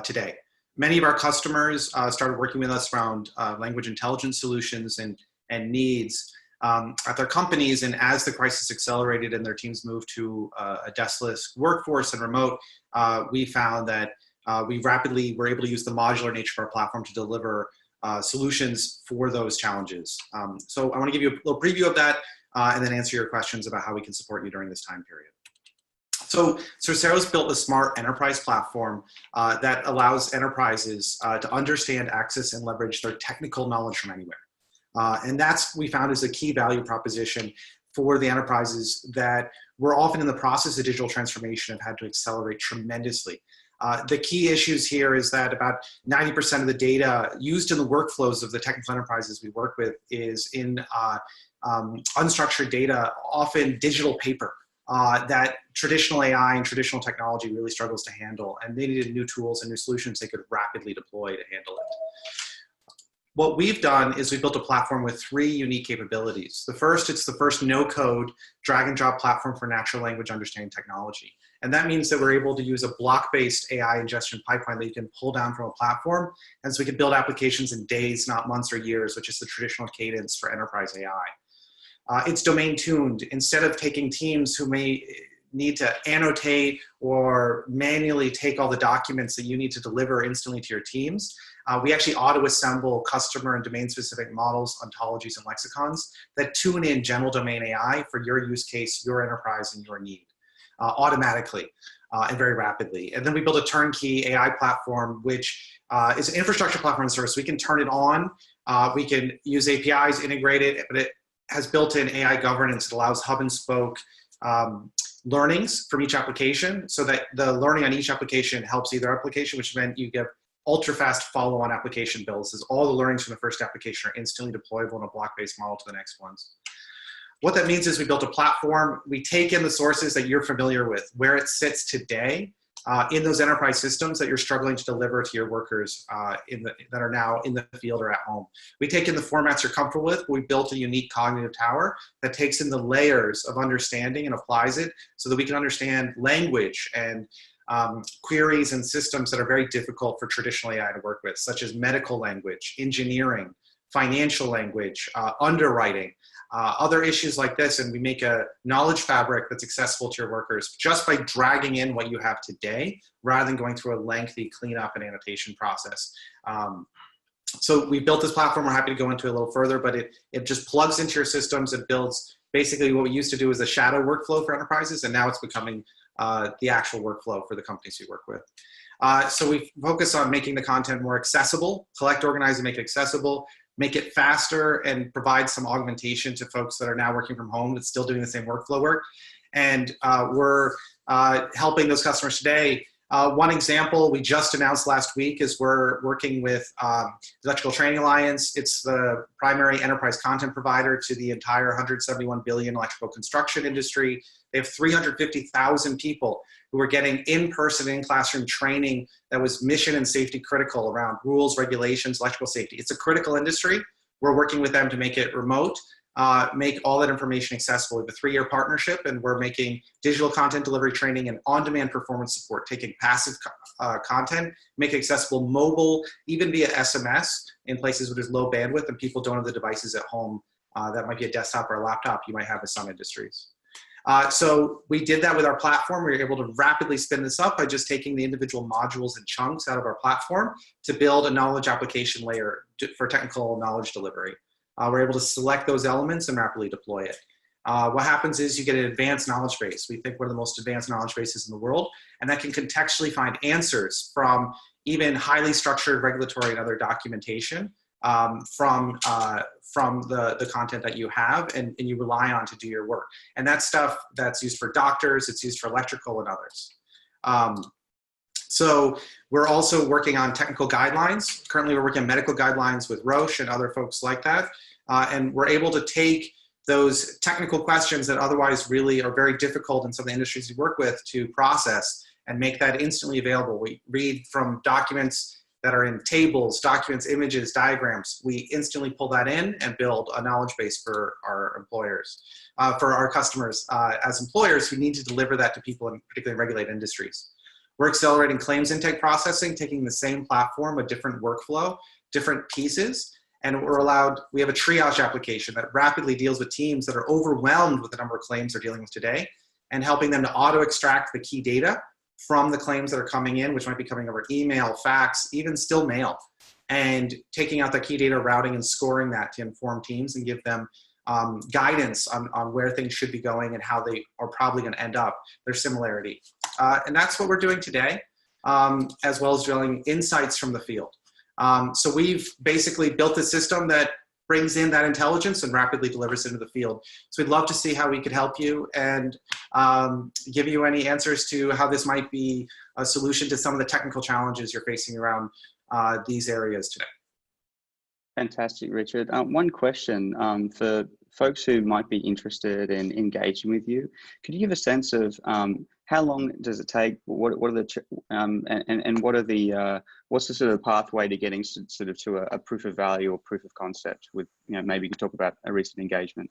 today. Many of our customers started working with us around language intelligence solutions and needs at their companies, and as the crisis accelerated and their teams moved to a deskless workforce and remote, we found that we rapidly were able to use the modular nature of our platform to deliver solutions for those challenges. So I want to give you a little preview of that and then answer your questions about how we can support you during this time period. So Sorcero's built a smart enterprise platform that allows enterprises to understand, access, and leverage their technical knowledge from anywhere. And that's, we found, is a key value proposition for the enterprises that we're often in the process of digital transformation and had to accelerate tremendously. The key issues here is that about 90% of the data used in the workflows of the technical enterprises we work with is in unstructured data, often digital paper, that traditional AI and traditional technology really struggles to handle, and they needed new tools and new solutions they could rapidly deploy to handle it. What we've done is we built a platform with 3 unique capabilities. The first, it's the first no-code drag and drop platform for natural language understanding technology. And that means that we're able to use a block-based AI ingestion pipeline that you can pull down from a platform. And so we can build applications in days, not months or years, which is the traditional cadence for enterprise AI. It's domain tuned. Instead of taking teams who may need to annotate or manually take all the documents that you need to deliver instantly to your teams, we actually auto-assemble customer and domain-specific models, ontologies, and lexicons that tune in general domain AI for your use case, your enterprise, and your need automatically and very rapidly. And then we build a turnkey AI platform, which is an infrastructure platform service. We can turn it on. We can use APIs, integrate it, but it has built-in AI governance that allows hub and spoke learnings from each application, so that the learning on each application helps either application, which meant you get ultra-fast follow-on application builds, as all the learnings from the first application are instantly deployable in a block-based model to the next ones. What that means is we built a platform. We take in the sources that you're familiar with, where it sits today in those enterprise systems that you're struggling to deliver to your workers that are now in the field or at home. We take in the formats you're comfortable with. We built a unique cognitive tower that takes in the layers of understanding and applies it so that we can understand language and queries and systems that are very difficult for traditional AI to work with, such as medical language, engineering, financial language, underwriting, other issues like this. And we make a knowledge fabric that's accessible to your workers just by dragging in what you have today, rather than going through a lengthy cleanup and annotation process. So we built this platform. We're happy to go into it a little further, but it just plugs into your systems. It builds basically what we used to do as a shadow workflow for enterprises, and now it's becoming the actual workflow for the companies we work with. So we focus on making the content more accessible, collect, organize, and make it accessible, make it faster, and provide some augmentation to folks that are now working from home that's still doing the same workflow work. And we're helping those customers today. One example we just announced last week is we're working with the Electrical Training Alliance. It's the primary enterprise content provider to the entire 171 billion electrical construction industry. They have 350,000 people who are getting in-person, in-classroom training that was mission and safety critical around rules, regulations, electrical safety. It's a critical industry. We're working with them to make it remote, make all that information accessible. We have a 3-year partnership, and we're making digital content delivery training and on-demand performance support, taking passive content, make it accessible mobile, even via SMS in places where there's low bandwidth and people don't have the devices at home. That might be a desktop or a laptop you might have in some industries. So we did that with our platform. We were able to rapidly spin this up by just taking the individual modules and chunks out of our platform to build a knowledge application layer for technical knowledge delivery. We're able to select those elements and rapidly deploy it. What happens is you get an advanced knowledge base. We think we're the most advanced knowledge bases in the world, and that can contextually find answers from even highly structured regulatory and other documentation from the content that you have and you rely on to do your work. And that's stuff that's used for doctors, it's used for electrical and others. So we're also working on technical guidelines. Currently, we're working on medical guidelines with Roche and other folks like that. And we're able to take those technical questions that otherwise really are very difficult in some of the industries we work with to process and make that instantly available. We read from documents that are in tables, documents, images, diagrams. We instantly pull that in and build a knowledge base for our employers, for our customers as employers who need to deliver that to people in particularly regulated industries. We're accelerating claims intake processing, taking the same platform, a different workflow, different pieces, and we have a triage application that rapidly deals with teams that are overwhelmed with the number of claims they're dealing with today, and helping them to auto-extract the key data from the claims that are coming in, which might be coming over email, fax, even still mail, and taking out the key data, routing and scoring that to inform teams and give them guidance on where things should be going and how they are probably going to end up, their similarity. And that's what we're doing today, as well as drilling insights from the field. So we've basically built a system that brings in that intelligence and rapidly delivers it into the field. So we'd love to see how we could help you and give you any answers to how this might be a solution to some of the technical challenges you're facing around these areas today. Fantastic, Richard. One question for folks who might be interested in engaging with you. Could you give a sense of how long does it take? What are the and what are the what's the sort of pathway to getting sort of to a proof of value or proof of concept? With maybe you could talk about a recent engagement.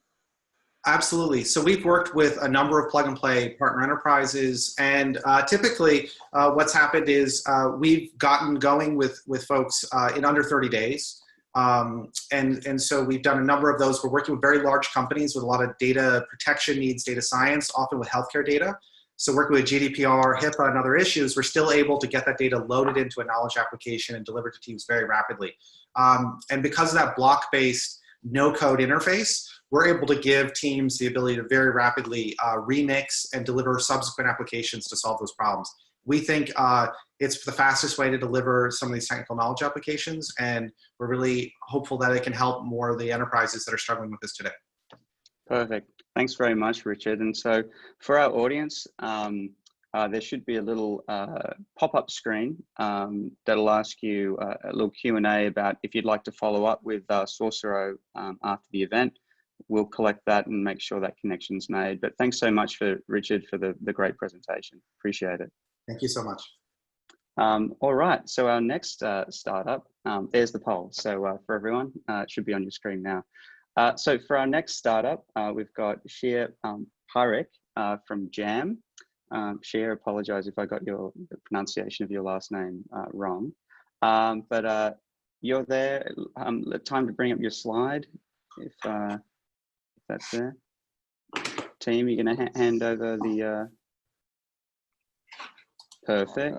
Absolutely. So we've worked with a number of plug and play partner enterprises, and typically what's happened is we've gotten going with folks in under 30 days. And so we've done a number of those. We're working with very large companies with a lot of data protection needs, data science, often with healthcare data. So working with GDPR, HIPAA, and other issues, we're still able to get that data loaded into a knowledge application and delivered to teams very rapidly. And because of that block-based no-code interface, we're able to give teams the ability to very rapidly remix and deliver subsequent applications to solve those problems. We think it's the fastest way to deliver some of these technical knowledge applications, and we're really hopeful that it can help more of the enterprises that are struggling with this today. Perfect. Thanks very much, Richard. And so for our audience, there should be a little pop-up screen that'll ask you a little Q&A about if you'd like to follow up with Sorcero after the event. We'll collect that and make sure that connection's made. But thanks so much, Richard, for the great presentation. Appreciate it. Thank you so much. All right, so our next startup, there's the poll. So for everyone, it should be on your screen now. So for our next startup, we've got Shir Parekh from Jam. Shir, apologize if I got the pronunciation of your last name wrong. But you're there. Time to bring up your slide, if that's there. Team, you're going to hand over the... Perfect.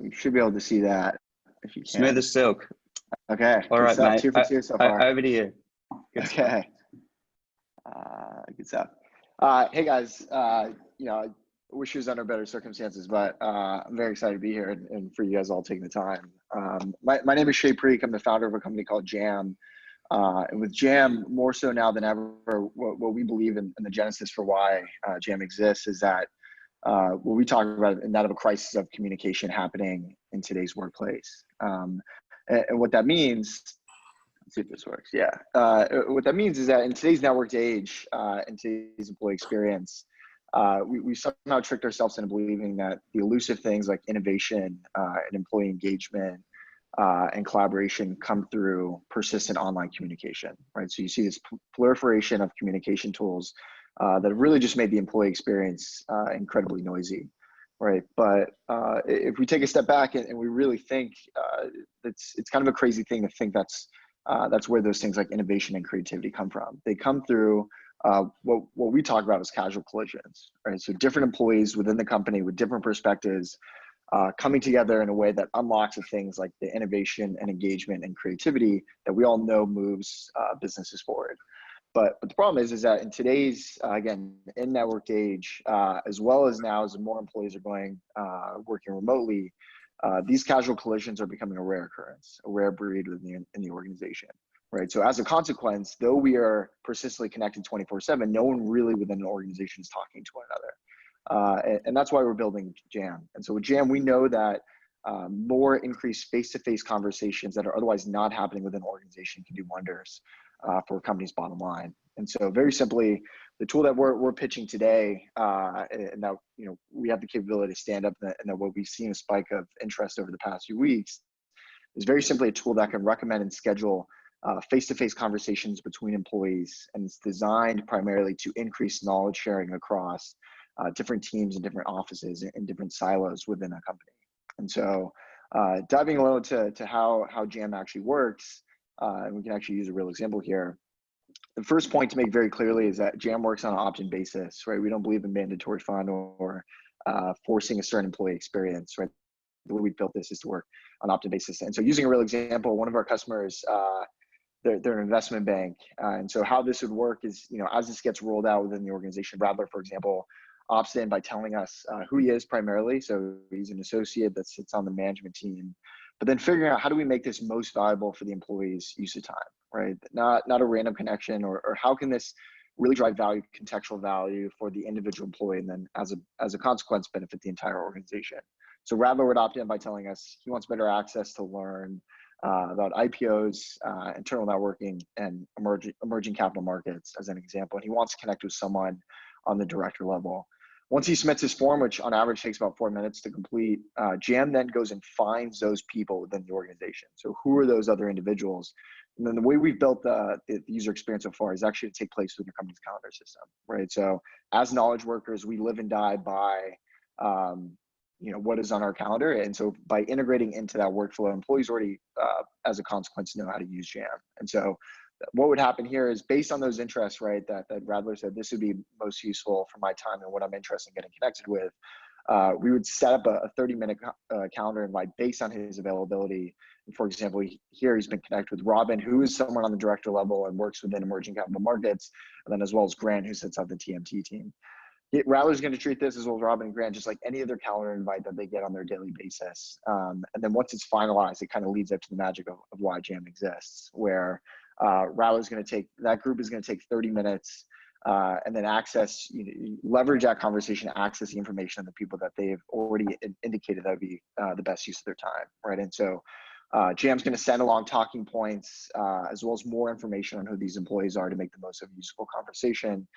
You should be able to see that if you can. Smooth as silk. Okay. All right, mate. 2 for 2 so far. Over to you. Good okay. Good stuff. Hey guys, I wish you was under better circumstances, but I'm very excited to be here and for you guys all taking the time. My name is Shir Parekh. I'm the founder of a company called Jam. And with Jam, more so now than ever, what we believe in the genesis for why Jam exists is that what we talk about in that of a crisis of communication happening in today's workplace. And what that means, let's see if this works. Yeah. What that means is that in today's networked age, in today's employee experience, we somehow tricked ourselves into believing that the elusive things like innovation and employee engagement and collaboration come through persistent online communication, right? So you see this proliferation of communication tools that have really just made the employee experience incredibly noisy, right? But if we take a step back and we really think, it's kind of a crazy thing to think that's where those things like innovation and creativity come from. They come through what we talk about as casual collisions, right? So different employees within the company with different perspectives coming together in a way that unlocks the things like the innovation and engagement and creativity that we all know moves businesses forward. But the problem is that in today's, again, in networked age, as well as now as more employees are going working remotely, these casual collisions are becoming a rare occurrence, a rare breed in the organization, right? So as a consequence, though we are persistently connected 24/7, no one really within an organization is talking to one another. And that's why we're building Jam. And so with Jam, we know that more increased face-to-face conversations that are otherwise not happening within an organization can do wonders for a company's bottom line. And so very simply, the tool that we're pitching today, and that we have the capability to stand up and that what we've seen a spike of interest over the past few weeks, is very simply a tool that can recommend and schedule face-to-face conversations between employees. And it's designed primarily to increase knowledge sharing across different teams and different offices and different silos within a company. And so diving a little to how Jam actually works, and we can actually use a real example here. The first point to make very clearly is that Jam works on an opt-in basis, right? We don't believe in mandatory fun or forcing a certain employee experience, right? The way we built this is to work on opt-in basis. And so using a real example, one of our customers, they're an investment bank. And so how this would work is, as this gets rolled out within the organization, Radler, for example, opts in by telling us who he is primarily. So he's an associate that sits on the management team. but then figuring out how do we make this most valuable for the employee's use of time, right? Not a random connection, or how can this really drive value, contextual value for the individual employee, and then as a consequence, benefit the entire organization. So Rattler would opt in by telling us he wants better access to learn about IPOs, internal networking, and emerging capital markets, as an example. And he wants to connect with someone on the director level. Once he submits his form, which on average takes about 4 minutes to complete, JAM then goes and finds those people within the organization. So who are those other individuals? And then the way we've built the user experience so far is actually to take place within your company's calendar system, right? So as knowledge workers, we live and die by what is on our calendar. And so by integrating into that workflow, employees already, as a consequence, know how to use JAM. And so what would happen here is, based on those interests, right, that Rattler said this would be most useful for my time and what I'm interested in getting connected with, we would set up a 30-minute calendar invite based on his availability. For example, here he's been connected with Robin, who is someone on the director level and works within emerging capital markets, and then as well as Grant, who sits on the TMT team. Rattler's going to treat this, as well as Robin and Grant, just like any other calendar invite that they get on their daily basis. And then once it's finalized, it kind of leads up to the magic of why JAM exists, where Rattler's going to take, that group is going to take 30 minutes and then leverage that conversation to access the information of the people that they've already indicated that would be the best use of their time, right? And so JAM's going to send along talking points, as well as more information on who these employees are to make the most of a useful conversation.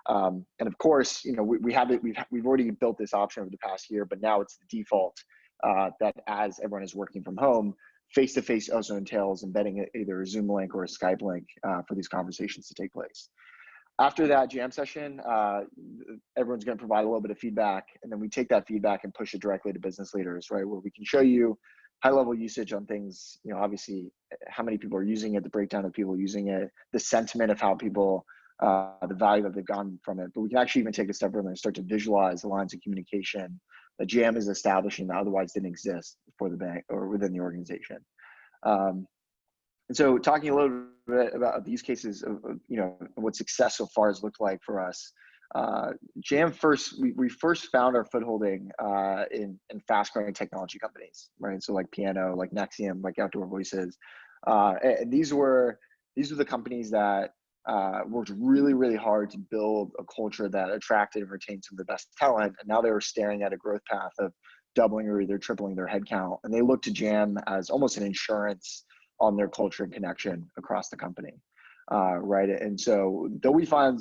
And of course, we've already built this option over the past year, but now it's the default that as everyone is working from home, face-to-face also entails embedding either a Zoom link or a Skype link for these conversations to take place. After that JAM session, everyone's going to provide a little bit of feedback, and then we take that feedback and push it directly to business leaders, right, where we can show you high-level usage on things, obviously how many people are using it, the breakdown of people using it, the sentiment of how people, the value that they've gotten from it. But we can actually even take a step further and start to visualize the lines of communication that JAM is establishing that otherwise didn't exist for the bank or within the organization. And so talking a little bit about these cases of what success so far has looked like for us. JAM we first found our footholding in fast-growing technology companies, right? So like Piano, like Nexium, like Outdoor Voices. And these were the companies that worked really, really hard to build a culture that attracted and retained some of the best talent. And now they were staring at a growth path of doubling or either tripling their headcount. And they looked to JAM as almost an insurance on their culture and connection across the company, right? And so though we found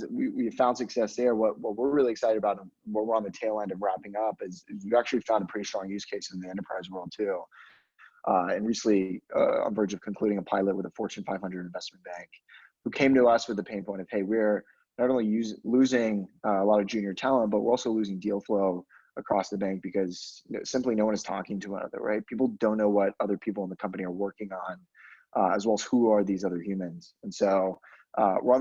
success there, what we're really excited about and what we're on the tail end of wrapping up is we've actually found a pretty strong use case in the enterprise world too. And recently on verge of concluding a pilot with a Fortune 500 investment bank who came to us with the pain point of, hey, we're not only losing a lot of junior talent, but we're also losing deal flow across the bank because simply no one is talking to one another, right? People don't know what other people in the company are working on, as well as who are these other humans. And so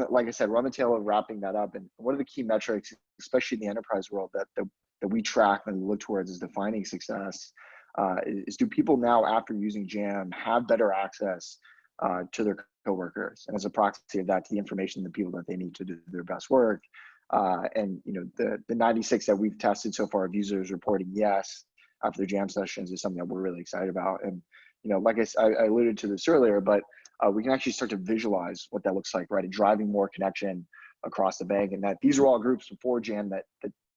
like I said, we're on the tail of wrapping that up. And one of the key metrics, especially in the enterprise world that we track and we look towards as defining success, is do people now, after using JAM, have better access to their coworkers, and as a proxy of that, to the information, the people that they need to do their best work. And the 96 that we've tested so far of users reporting yes after their JAM sessions is something that we're really excited about. And like I alluded to this earlier, but we can actually start to visualize what that looks like, right? And driving more connection across the bank, and that these are all groups before JAM that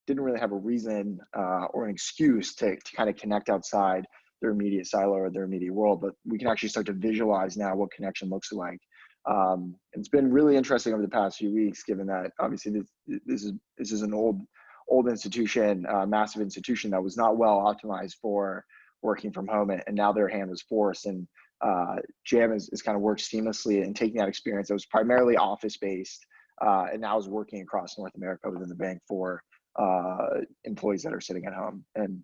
didn't really have a reason or an excuse to kind of connect outside their immediate silo or their immediate world, but we can actually start to visualize now what connection looks like. It's been really interesting over the past few weeks, given that obviously this is an old institution, massive institution that was not well optimized for working from home, and now their hand was forced, and JAM is kind of worked seamlessly in taking that experience that was primarily office-based, and now is working across North America within the bank for employees that are sitting at home. And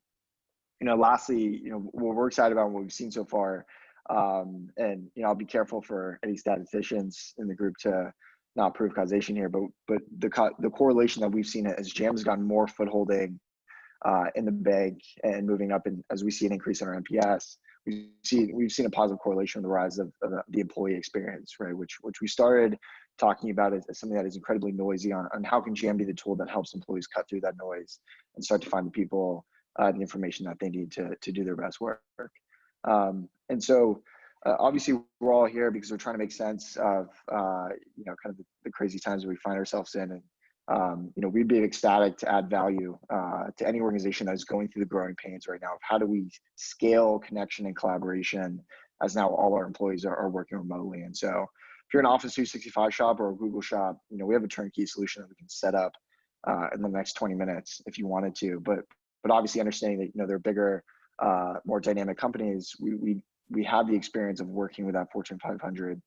lastly, what we're excited about and what we've seen so far, and I'll be careful for any statisticians in the group to not prove causation here, but the correlation that we've seen as JAM has gotten more footholding in the bank and moving up, and as we see an increase in our NPS, we've seen a positive correlation with the rise of the employee experience, right? Which we started talking about as something that is incredibly noisy on how can JAM be the tool that helps employees cut through that noise and start to find the people, the information that they need to do their best work. And so obviously we're all here because we're trying to make sense of, kind of the crazy times that we find ourselves in. And, we'd be ecstatic to add value to any organization that is going through the growing pains right now of how do we scale connection and collaboration as now all our employees are working remotely. And so if you're an Office 365 shop or a Google shop, we have a turnkey solution that we can set up in the next 20 minutes if you wanted to. But obviously understanding that, they're bigger, more dynamic companies, we have the experience of working with that Fortune 500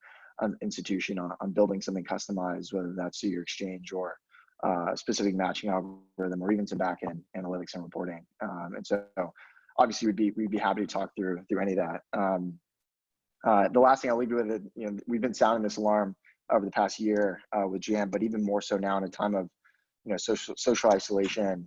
institution on building something customized, whether that's to your exchange or specific matching algorithm, or even to backend analytics and reporting. And so obviously we'd be happy to talk through any of that. The last thing I'll leave you with, we've been sounding this alarm over the past year with GM, but even more so now in a time of social isolation,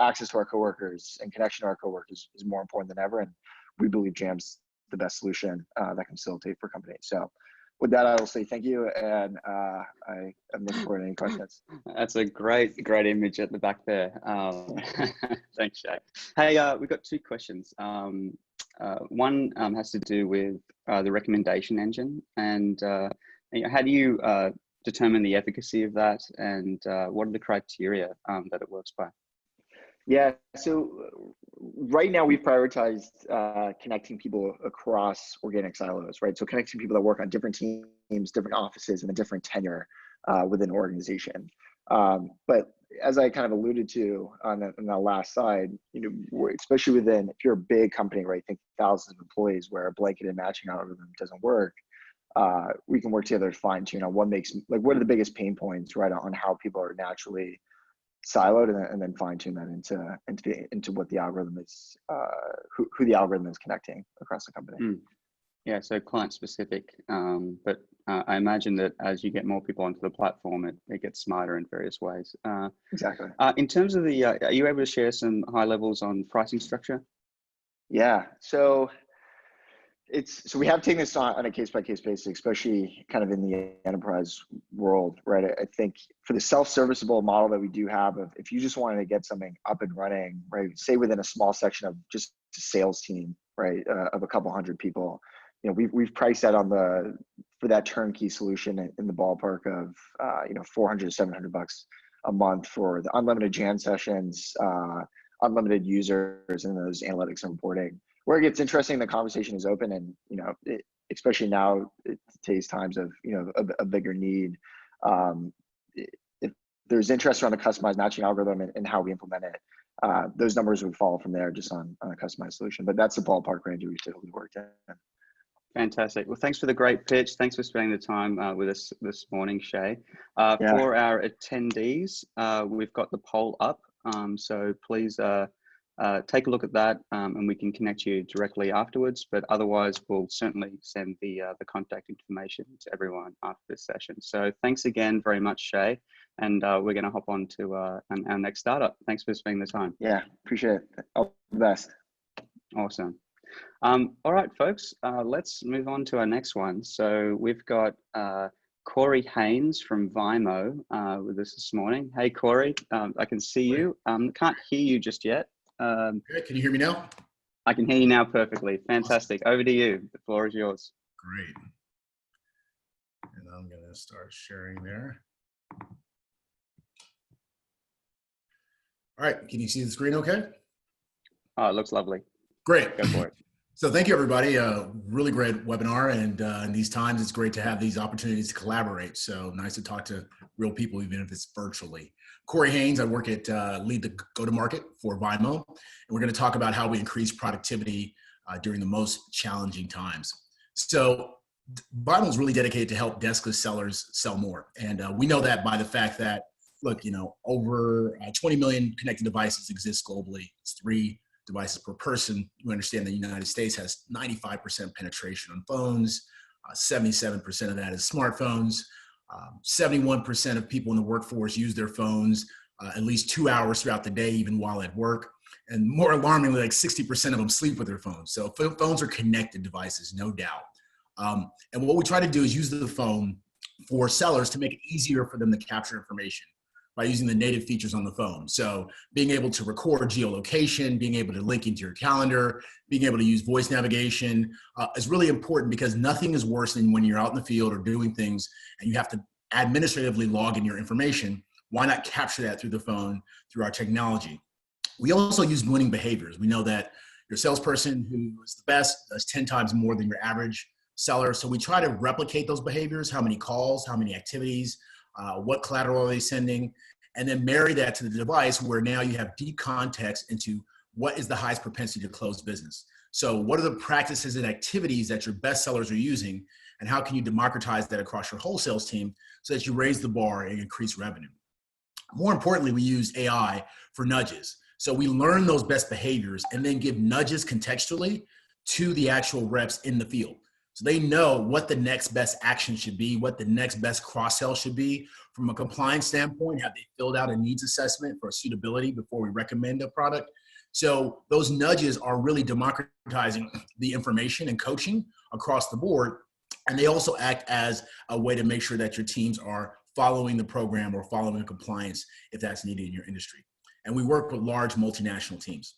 access to our coworkers and connection to our coworkers is more important than ever. And we believe GM's the best solution that can facilitate for companies. So with that, I will say thank you, and I'm looking forward to any questions. That's a great image at the back there. Thanks, Shay. Hey, we've got two questions. One has to do with the recommendation engine, and how do you determine the efficacy of that, and what are the criteria that it works by? Yeah, so right now we've prioritized connecting people across organic silos, right? So connecting people that work on different teams, different offices, and a different tenure within an organization. But as I kind of alluded to on the last slide, especially if you're a big company, right, think thousands of employees where a blanketed matching algorithm doesn't work, we can work together to fine tune on what are the biggest pain points, right, on how people are naturally siloed, and then fine tune that into what the algorithm is, who the algorithm is connecting across the company. Yeah, so client specific, but I imagine that as you get more people onto the platform, it gets smarter in various ways. Exactly. In terms of are you able to share some high levels on pricing structure? Yeah, so we have taken this on a case-by-case basis, especially kind of in the enterprise world, right? I think for the self-serviceable model that we do have, if you just wanted to get something up and running, right, say within a small section of just a sales team, right, of a couple hundred people, we've priced that for that turnkey solution in the ballpark of $400 to $700 a month for the unlimited Jan sessions, unlimited users, and those analytics and reporting. Where it gets interesting, the conversation is open, and especially now, today's times of a bigger need. If there's interest around a customized matching algorithm and how we implement it, those numbers would fall from there just on a customized solution. But that's the ballpark range we typically worked in. Fantastic. Well, thanks for the great pitch. Thanks for spending the time with us this morning, Shay. For our attendees, we've got the poll up, so please take a look at that, and we can connect you directly afterwards. But otherwise, we'll certainly send the contact information to everyone after this session. So thanks again very much, Shay, and we're going to hop on to our next startup. Thanks for spending the time. Yeah, appreciate it. All the best. Awesome. All right, folks, let's move on to our next one. So we've got Corey Haynes from Vimo with us this morning. Hey, Corey, I can see you. Can't hear you just yet. Good. Can you hear me now? I can hear you now perfectly. Fantastic. Awesome. Over to you. The floor is yours. Great. And I'm going to start sharing there. All right. Can you see the screen okay? Oh, it looks lovely. Great. Go for it. So thank you, everybody. Really great webinar. And in these times, it's great to have these opportunities to collaborate. So nice to talk to real people, even if it's virtually. Corey Haynes, I work at lead the go-to-market for Vimo. And we're going to talk about how we increase productivity during the most challenging times. So Vimo is really dedicated to help deskless sellers sell more. And we know that by the fact that, look, over 20 million connected devices exist globally. It's 3 devices per person. We understand the United States has 95% penetration on phones. 77% of that is smartphones. 71% of people in the workforce use their phones at least 2 hours throughout the day, even while at work. And more alarmingly, like 60% of them sleep with their phones. So phones are connected devices, no doubt. And what we try to do is use the phone for sellers to make it easier for them to capture information. by using the native features on the phone. So being able to record geolocation, being able to link into your calendar, being able to use voice navigation is really important, because nothing is worse than when you're out in the field or doing things and you have to administratively log in your information. Why not capture that through the phone, through our technology? We also use winning behaviors. We know that your salesperson who is the best does 10 times more than your average seller. So we try to replicate those behaviors: how many calls, how many activities, what collateral are they sending, and then marry that to the device where now you have deep context into what is the highest propensity to close business. So what are the practices and activities that your best sellers are using, and how can you democratize that across your whole sales team so that you raise the bar and increase revenue? More importantly, we use AI for nudges. So we learn those best behaviors and then give nudges contextually to the actual reps in the field. So they know what the next best action should be, what the next best cross-sell should be. From a compliance standpoint, have they filled out a needs assessment for suitability before we recommend a product? So those nudges are really democratizing the information and coaching across the board. And they also act as a way to make sure that your teams are following the program or following compliance if that's needed in your industry. And we work with large multinational teams.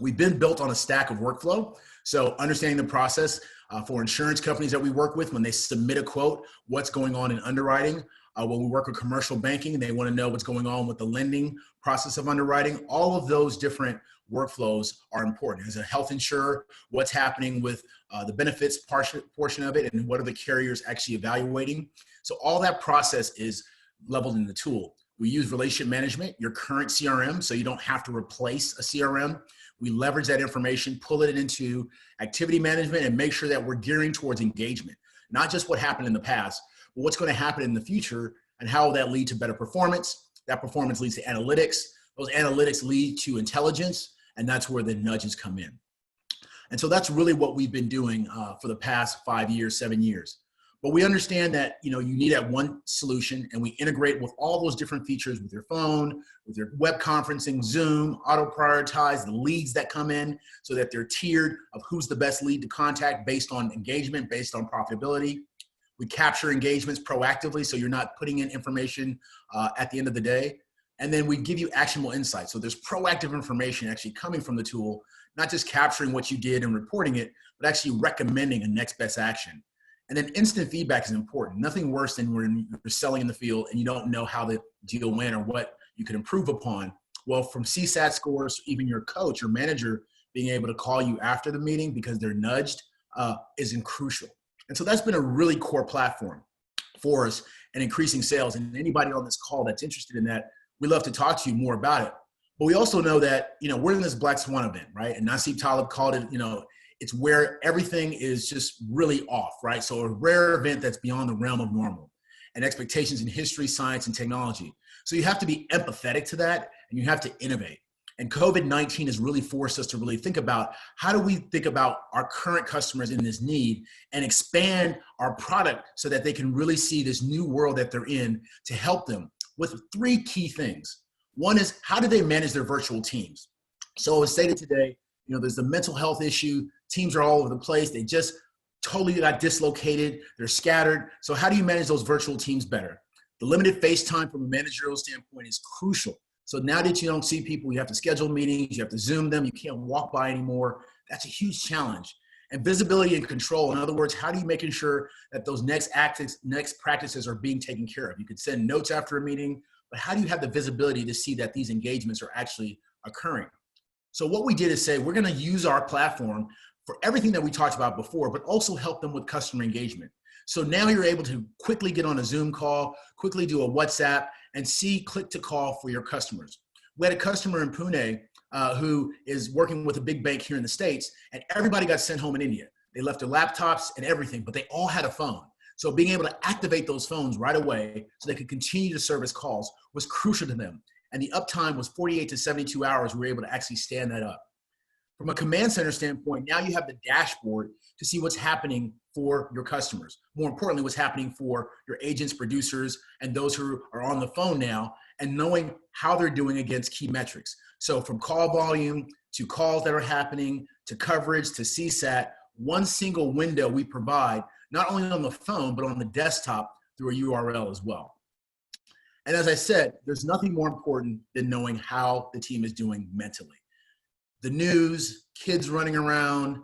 We've been built on a stack of workflow. So understanding the process for insurance companies that we work with, when they submit a quote, what's going on in underwriting. When we work with commercial banking and they want to know what's going on with the lending process of underwriting, all of those different workflows are important. As a health insurer, what's happening with the benefits portion of it, and what are the carriers actually evaluating? So all that process is leveled in the tool. We use relationship management, your current CRM, so you don't have to replace a CRM. We leverage that information, pull it into activity management, and make sure that we're gearing towards engagement. Not just what happened in the past, but what's going to happen in the future, and how will that lead to better performance? That performance leads to analytics. Those analytics lead to intelligence, and that's where the nudges come in. And so that's really what we've been doing for the past 5 years, 7 years. But we understand that you need that one solution, and we integrate with all those different features with your phone, with your web conferencing, Zoom, auto prioritize the leads that come in so that they're tiered of who's the best lead to contact based on engagement, based on profitability. We capture engagements proactively so you're not putting in information at the end of the day. And then we give you actionable insights. So there's proactive information actually coming from the tool, not just capturing what you did and reporting it, but actually recommending a next best action. And then instant feedback is important. Nothing worse than when you're selling in the field and you don't know how the deal went or what you could improve upon. Well, from CSAT scores, even your coach, your manager being able to call you after the meeting because they're nudged is crucial. And so that's been a really core platform for us and increasing sales. And anybody on this call that's interested in that, we'd love to talk to you more about it. But we also know that, we're in this Black Swan event, right? And Nasib Taleb called it, it's where everything is just really off, right? So a rare event that's beyond the realm of normal and expectations in history, science, and technology. So you have to be empathetic to that, and you have to innovate. And COVID-19 has really forced us to really think about how do we think about our current customers in this need and expand our product so that they can really see this new world that they're in to help them with 3 key things. One is, how do they manage their virtual teams? So as stated today, there's the mental health issue. Teams are all over the place. They just totally got dislocated. They're scattered. So how do you manage those virtual teams better? The limited face time from a managerial standpoint is crucial. So now that you don't see people, you have to schedule meetings, you have to Zoom them, you can't walk by anymore. That's a huge challenge. And visibility and control. In other words, how do you making sure that those next practices are being taken care of? You could send notes after a meeting, but how do you have the visibility to see that these engagements are actually occurring? So what we did is say, we're going to use our platform for everything that we talked about before, but also help them with customer engagement. So now you're able to quickly get on a Zoom call, quickly do a WhatsApp, and see click to call for your customers. We had a customer in Pune who is working with a big bank here in the States, and everybody got sent home in India. They left their laptops and everything, but they all had a phone. So being able to activate those phones right away so they could continue to service calls was crucial to them. And the uptime was 48 to 72 hours. We were able to actually stand that up. From a command center standpoint, now you have the dashboard to see what's happening for your customers. More importantly, what's happening for your agents, producers, and those who are on the phone now, and knowing how they're doing against key metrics. So from call volume to calls that are happening to coverage to CSAT, one single window we provide, not only on the phone, but on the desktop through a URL as well. And as I said, there's nothing more important than knowing how the team is doing mentally. The news, kids running around,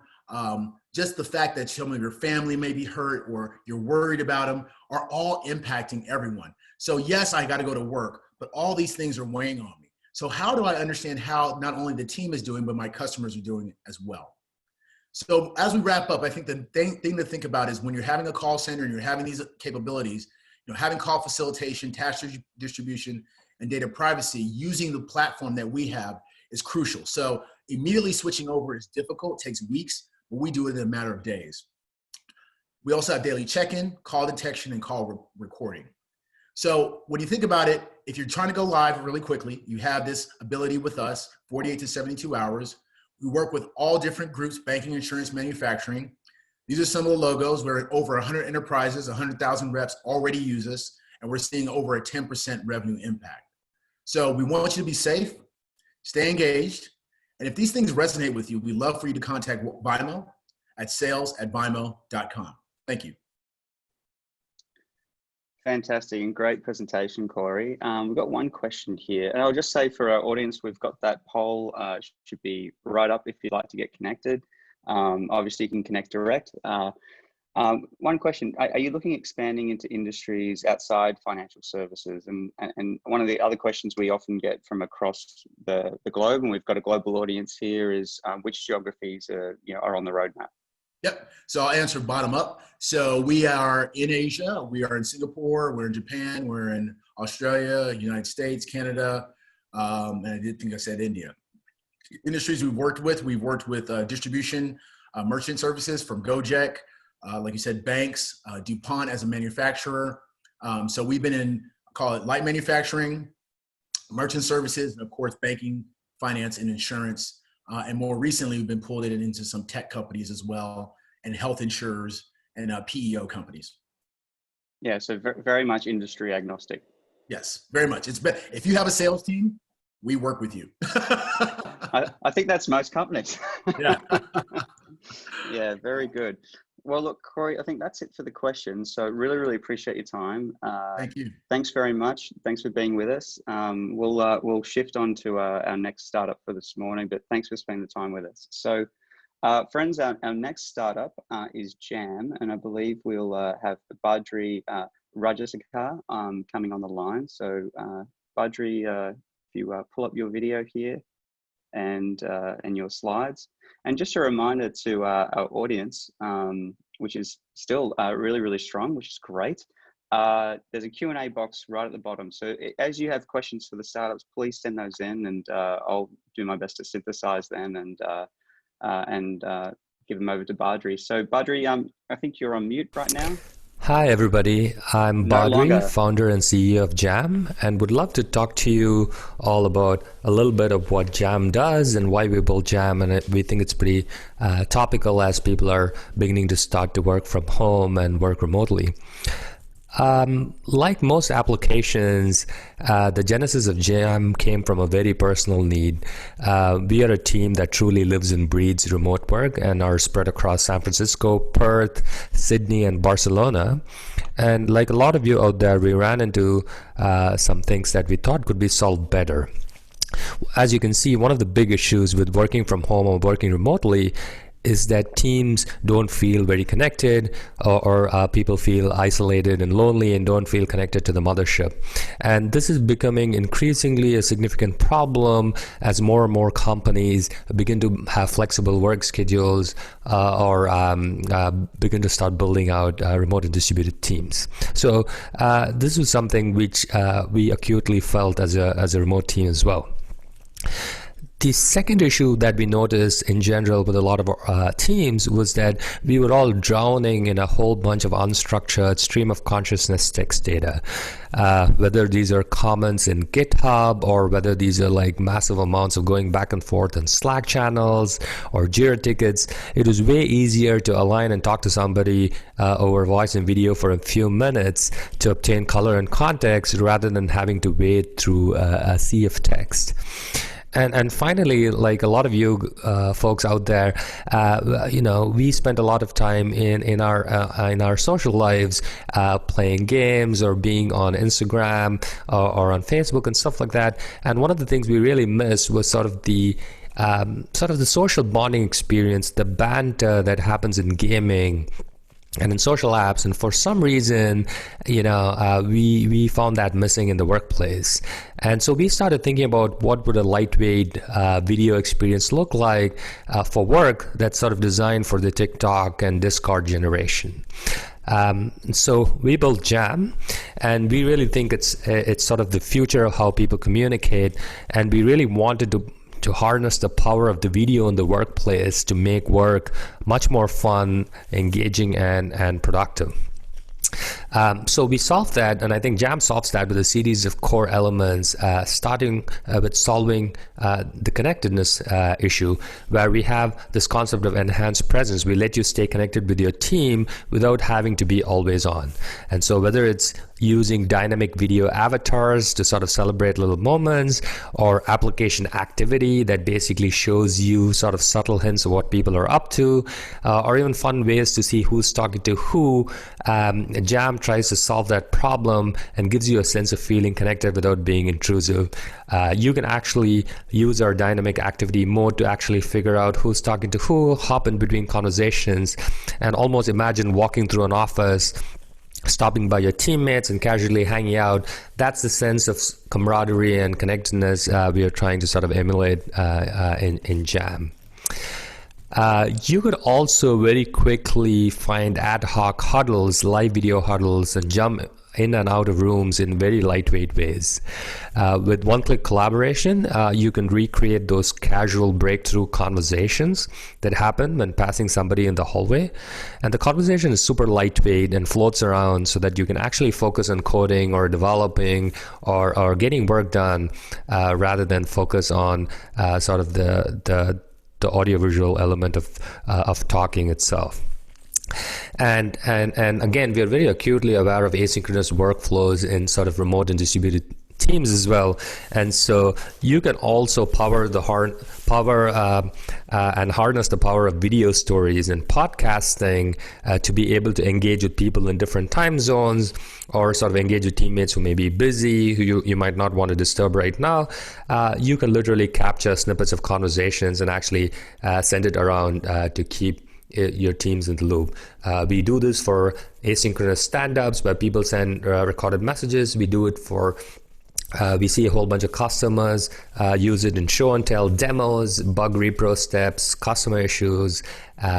just the fact that some of your family may be hurt or you're worried about them are all impacting everyone. So yes, I got to go to work, but all these things are weighing on me. So how do I understand how not only the team is doing, but my customers are doing as well? So as we wrap up, I think the thing to think about is when you're having a call center and you're having these capabilities, having call facilitation, task distribution, and data privacy, using the platform that we have is crucial. So immediately switching over is difficult, takes weeks, but we do it in a matter of days. We also have daily check-in, call detection, and call recording. So when you think about it, if you're trying to go live really quickly, you have this ability with us, 48 to 72 hours. We work with all different groups, banking, insurance, manufacturing. These are some of the logos where over 100 enterprises, 100,000 reps already use us, and we're seeing over a 10% revenue impact. So we want you to be safe, stay engaged, and if these things resonate with you, we'd love for you to contact Vimo at sales@vimo.com. Thank you. Fantastic and great presentation, Corey. We've got one question here, and I'll just say for our audience, we've got that poll should be right up if you'd like to get connected. Obviously, you can connect direct. One question, are you looking at expanding into industries outside financial services? And one of the other questions we often get from across the globe, and we've got a global audience here, is which geographies are on the roadmap? Yep. So I'll answer bottom up. So we are in Asia, we are in Singapore, we're in Japan, we're in Australia, United States, Canada, and I did think I said India. Industries we've worked with distribution, merchant services from Gojek, like you said, banks, DuPont as a manufacturer. So we've been in, call it light manufacturing, merchant services, and of course, banking, finance, and insurance. And more recently, we've been pulled into some tech companies as well, and health insurers and PEO companies. Yeah, so very much industry agnostic. Yes, very much. If you have a sales team, we work with you. I think that's most companies. Yeah. Yeah, very good. Well, look, Corey, I think that's it for the questions. So really, really appreciate your time. Thank you. Thanks very much. Thanks for being with us. We'll shift on to our next startup for this morning, but thanks for spending the time with us. So friends, our next startup is Jam, and I believe we'll have Badri Rajasekar coming on the line. So Badri, if you pull up your video here and your slides. And just a reminder to our audience, which is still really, really strong, which is great. There's a Q&A box right at the bottom. So as you have questions for the startups, please send those in, and I'll do my best to synthesize them and give them over to Badri. So Badri, I think you're on mute right now. Hi, everybody. I'm Badri, founder and CEO of Jam, and would love to talk to you all about a little bit of what Jam does and why we built Jam. And we think it's pretty topical as people are beginning to start to work from home and work remotely. Like most applications, the genesis of Jam came from a very personal need. We are a team that truly lives and breathes remote work and are spread across San Francisco, Perth, Sydney, and Barcelona. And like a lot of you out there, we ran into some things that we thought could be solved better. As you can see, one of the big issues with working from home or working remotely is that teams don't feel very connected, or people feel isolated and lonely and don't feel connected to the mothership. And this is becoming increasingly a significant problem as more and more companies begin to have flexible work schedules or begin to start building out remote and distributed teams. So this was something which we acutely felt as a remote team as well. The second issue that we noticed in general with a lot of our teams was that we were all drowning in a whole bunch of unstructured stream of consciousness text data. Whether these are comments in GitHub or whether these are like massive amounts of going back and forth in Slack channels or Jira tickets, it was way easier to align and talk to somebody over voice and video for a few minutes to obtain color and context rather than having to wade through a sea of text. And finally, like a lot of you folks out there, we spend a lot of time in our social lives playing games or being on Instagram or on Facebook and stuff like that. And one of the things we really missed was sort of the social bonding experience, the banter that happens in gaming and in social apps. And for some reason, we found that missing in the workplace. And so we started thinking about what would a lightweight video experience look like for work that's sort of designed for the TikTok and Discord generation. So we built Jam, and we really think it's sort of the future of how people communicate. And we really wanted to harness the power of the video in the workplace to make work much more fun, engaging, and productive. So we solved that, and I think Jam solves that with a series of core elements, starting with solving the connectedness issue, where we have this concept of enhanced presence. We let you stay connected with your team without having to be always on. And so whether it's using dynamic video avatars to sort of celebrate little moments, or application activity that basically shows you sort of subtle hints of what people are up to, or even fun ways to see who's talking to who, Jam tries to solve that problem and gives you a sense of feeling connected without being intrusive. You can actually use our dynamic activity mode to actually figure out who's talking to who, hop in between conversations, and almost imagine walking through an office, stopping by your teammates and casually hanging out. That's the sense of camaraderie and connectedness we are trying to sort of emulate in Jam. You could also very quickly find ad hoc huddles, live video huddles, and jump in and out of rooms in very lightweight ways. With one-click collaboration, you can recreate those casual breakthrough conversations that happen when passing somebody in the hallway. And the conversation is super lightweight and floats around so that you can actually focus on coding or developing or getting work done rather than focus on sort of the audiovisual element of talking itself. And again, we are very acutely aware of asynchronous workflows in sort of remote and distributed teams as well. And so you can also and harness the power of video stories and podcasting to be able to engage with people in different time zones, or sort of engage with teammates who may be busy, who you might not want to disturb right now. You can literally capture snippets of conversations and actually send it around to keep your teams in the loop. We do this for asynchronous stand-ups where people send recorded messages. We do it for we see a whole bunch of customers use it in show and tell demos, bug repro steps, customer issues,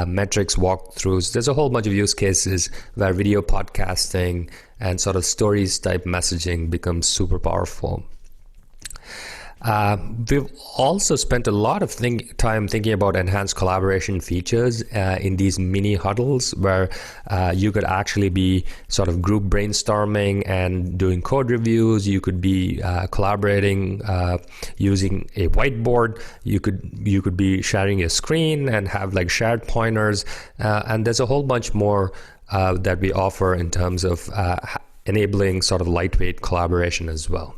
metrics walkthroughs. There's a whole bunch of use cases where video podcasting and sort of stories type messaging becomes super powerful. We've also spent a lot of time thinking about enhanced collaboration features in these mini huddles where you could actually be sort of group brainstorming and doing code reviews. You could be collaborating using a whiteboard. You could be sharing your screen and have like shared pointers. And there's a whole bunch more that we offer in terms of enabling sort of lightweight collaboration as well.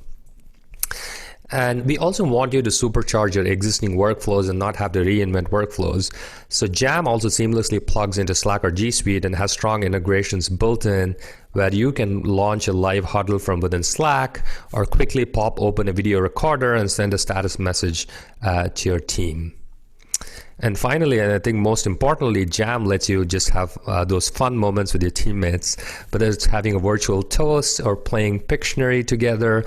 And we also want you to supercharge your existing workflows and not have to reinvent workflows. So Jam also seamlessly plugs into Slack or G Suite and has strong integrations built in where you can launch a live huddle from within Slack or quickly pop open a video recorder and send a status message to your team. And finally, and I think most importantly, Jam lets you just have those fun moments with your teammates, whether it's having a virtual toast or playing Pictionary together.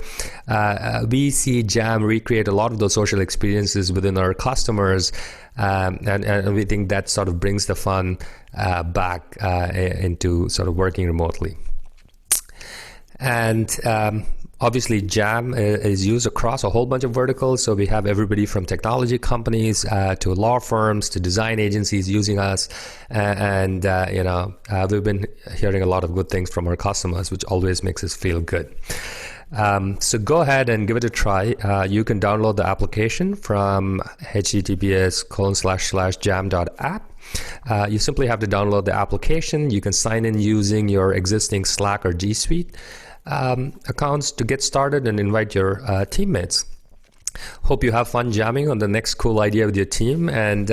We see Jam recreate a lot of those social experiences within our customers, and we think that sort of brings the fun back into sort of working remotely. And obviously, Jam is used across a whole bunch of verticals. So we have everybody from technology companies to law firms to design agencies using us. And we've been hearing a lot of good things from our customers, which always makes us feel good. So go ahead and give it a try. You can download the application from https://jam.app. You simply have to download the application. You can sign in using your existing Slack or G Suite accounts to get started and invite your teammates. Hope you have fun jamming on the next cool idea with your team. And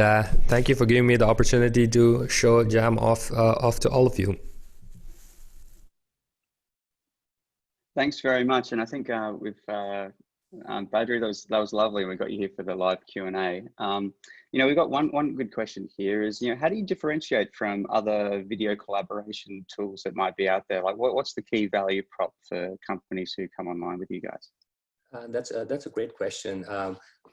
thank you for giving me the opportunity to show Jam off to all of you. Thanks very much. And I think Badri, that was lovely. We got you here for the live Q&A. We've got one good question here is, how do you differentiate from other video collaboration tools that might be out there? Like what's the key value prop for companies who come online with you guys? That's a great question.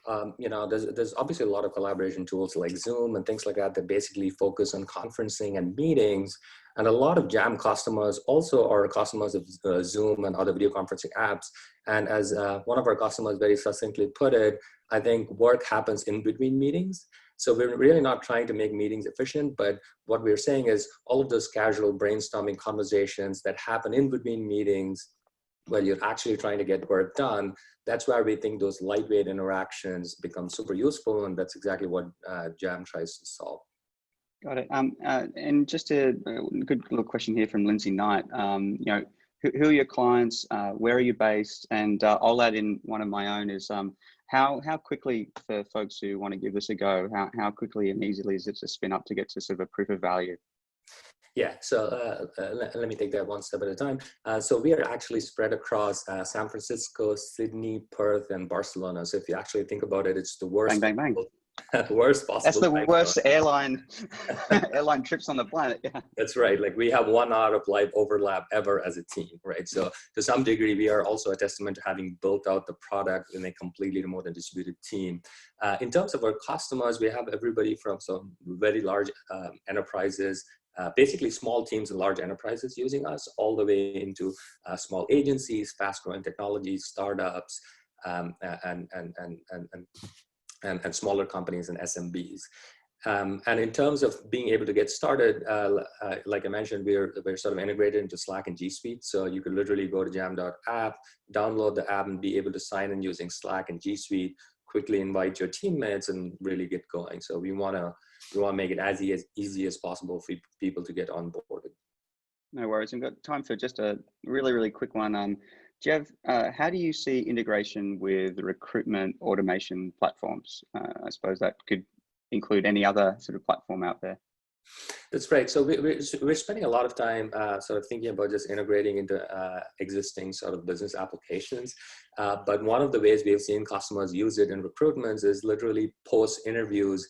There's obviously a lot of collaboration tools like Zoom and things like that that basically focus on conferencing and meetings. And a lot of Jam customers also are customers of Zoom and other video conferencing apps. And as one of our customers very succinctly put it, I think work happens in between meetings. So we're really not trying to make meetings efficient, but what we're saying is all of those casual brainstorming conversations that happen in between meetings where you're actually trying to get work done, that's where we think those lightweight interactions become super useful, and that's exactly what Jam tries to solve. Got it. And just a good little question here from Lindsay Knight. Who are your clients? Where are you based? And I'll add in one of my own is how quickly, for folks who want to give this a go, how quickly and easily is it to spin up to get to sort of a proof of value? Yeah, so let me take that one step at a time. So we are actually spread across San Francisco, Sydney, Perth, and Barcelona. So if you actually think about it, it's the worst. Bang, bang, bang. Worst possible. That's the worst airline trips on the planet. Yeah. That's right. Like we have 1 hour of live overlap ever as a team, right? So to some degree, we are also a testament to having built out the product in a completely remote and distributed team. In terms of our customers, we have everybody from some very large enterprises, basically small teams and large enterprises using us, all the way into small agencies, fast-growing technologies, startups, and smaller companies and SMBs. And in terms of being able to get started, like I mentioned, we're sort of integrated into Slack and G Suite. So you could literally go to jam.app, download the app, and be able to sign in using Slack and G Suite, quickly invite your teammates, and really get going. So we want to make it as easy as possible for people to get onboarded. No worries. We've got time for just a really quick one. Jeff, how do you see integration with recruitment automation platforms? I suppose that could include any other sort of platform out there. That's right. So we're spending a lot of time sort of thinking about just integrating into existing sort of business applications. But one of the ways we've seen customers use it in recruitments is literally post interviews.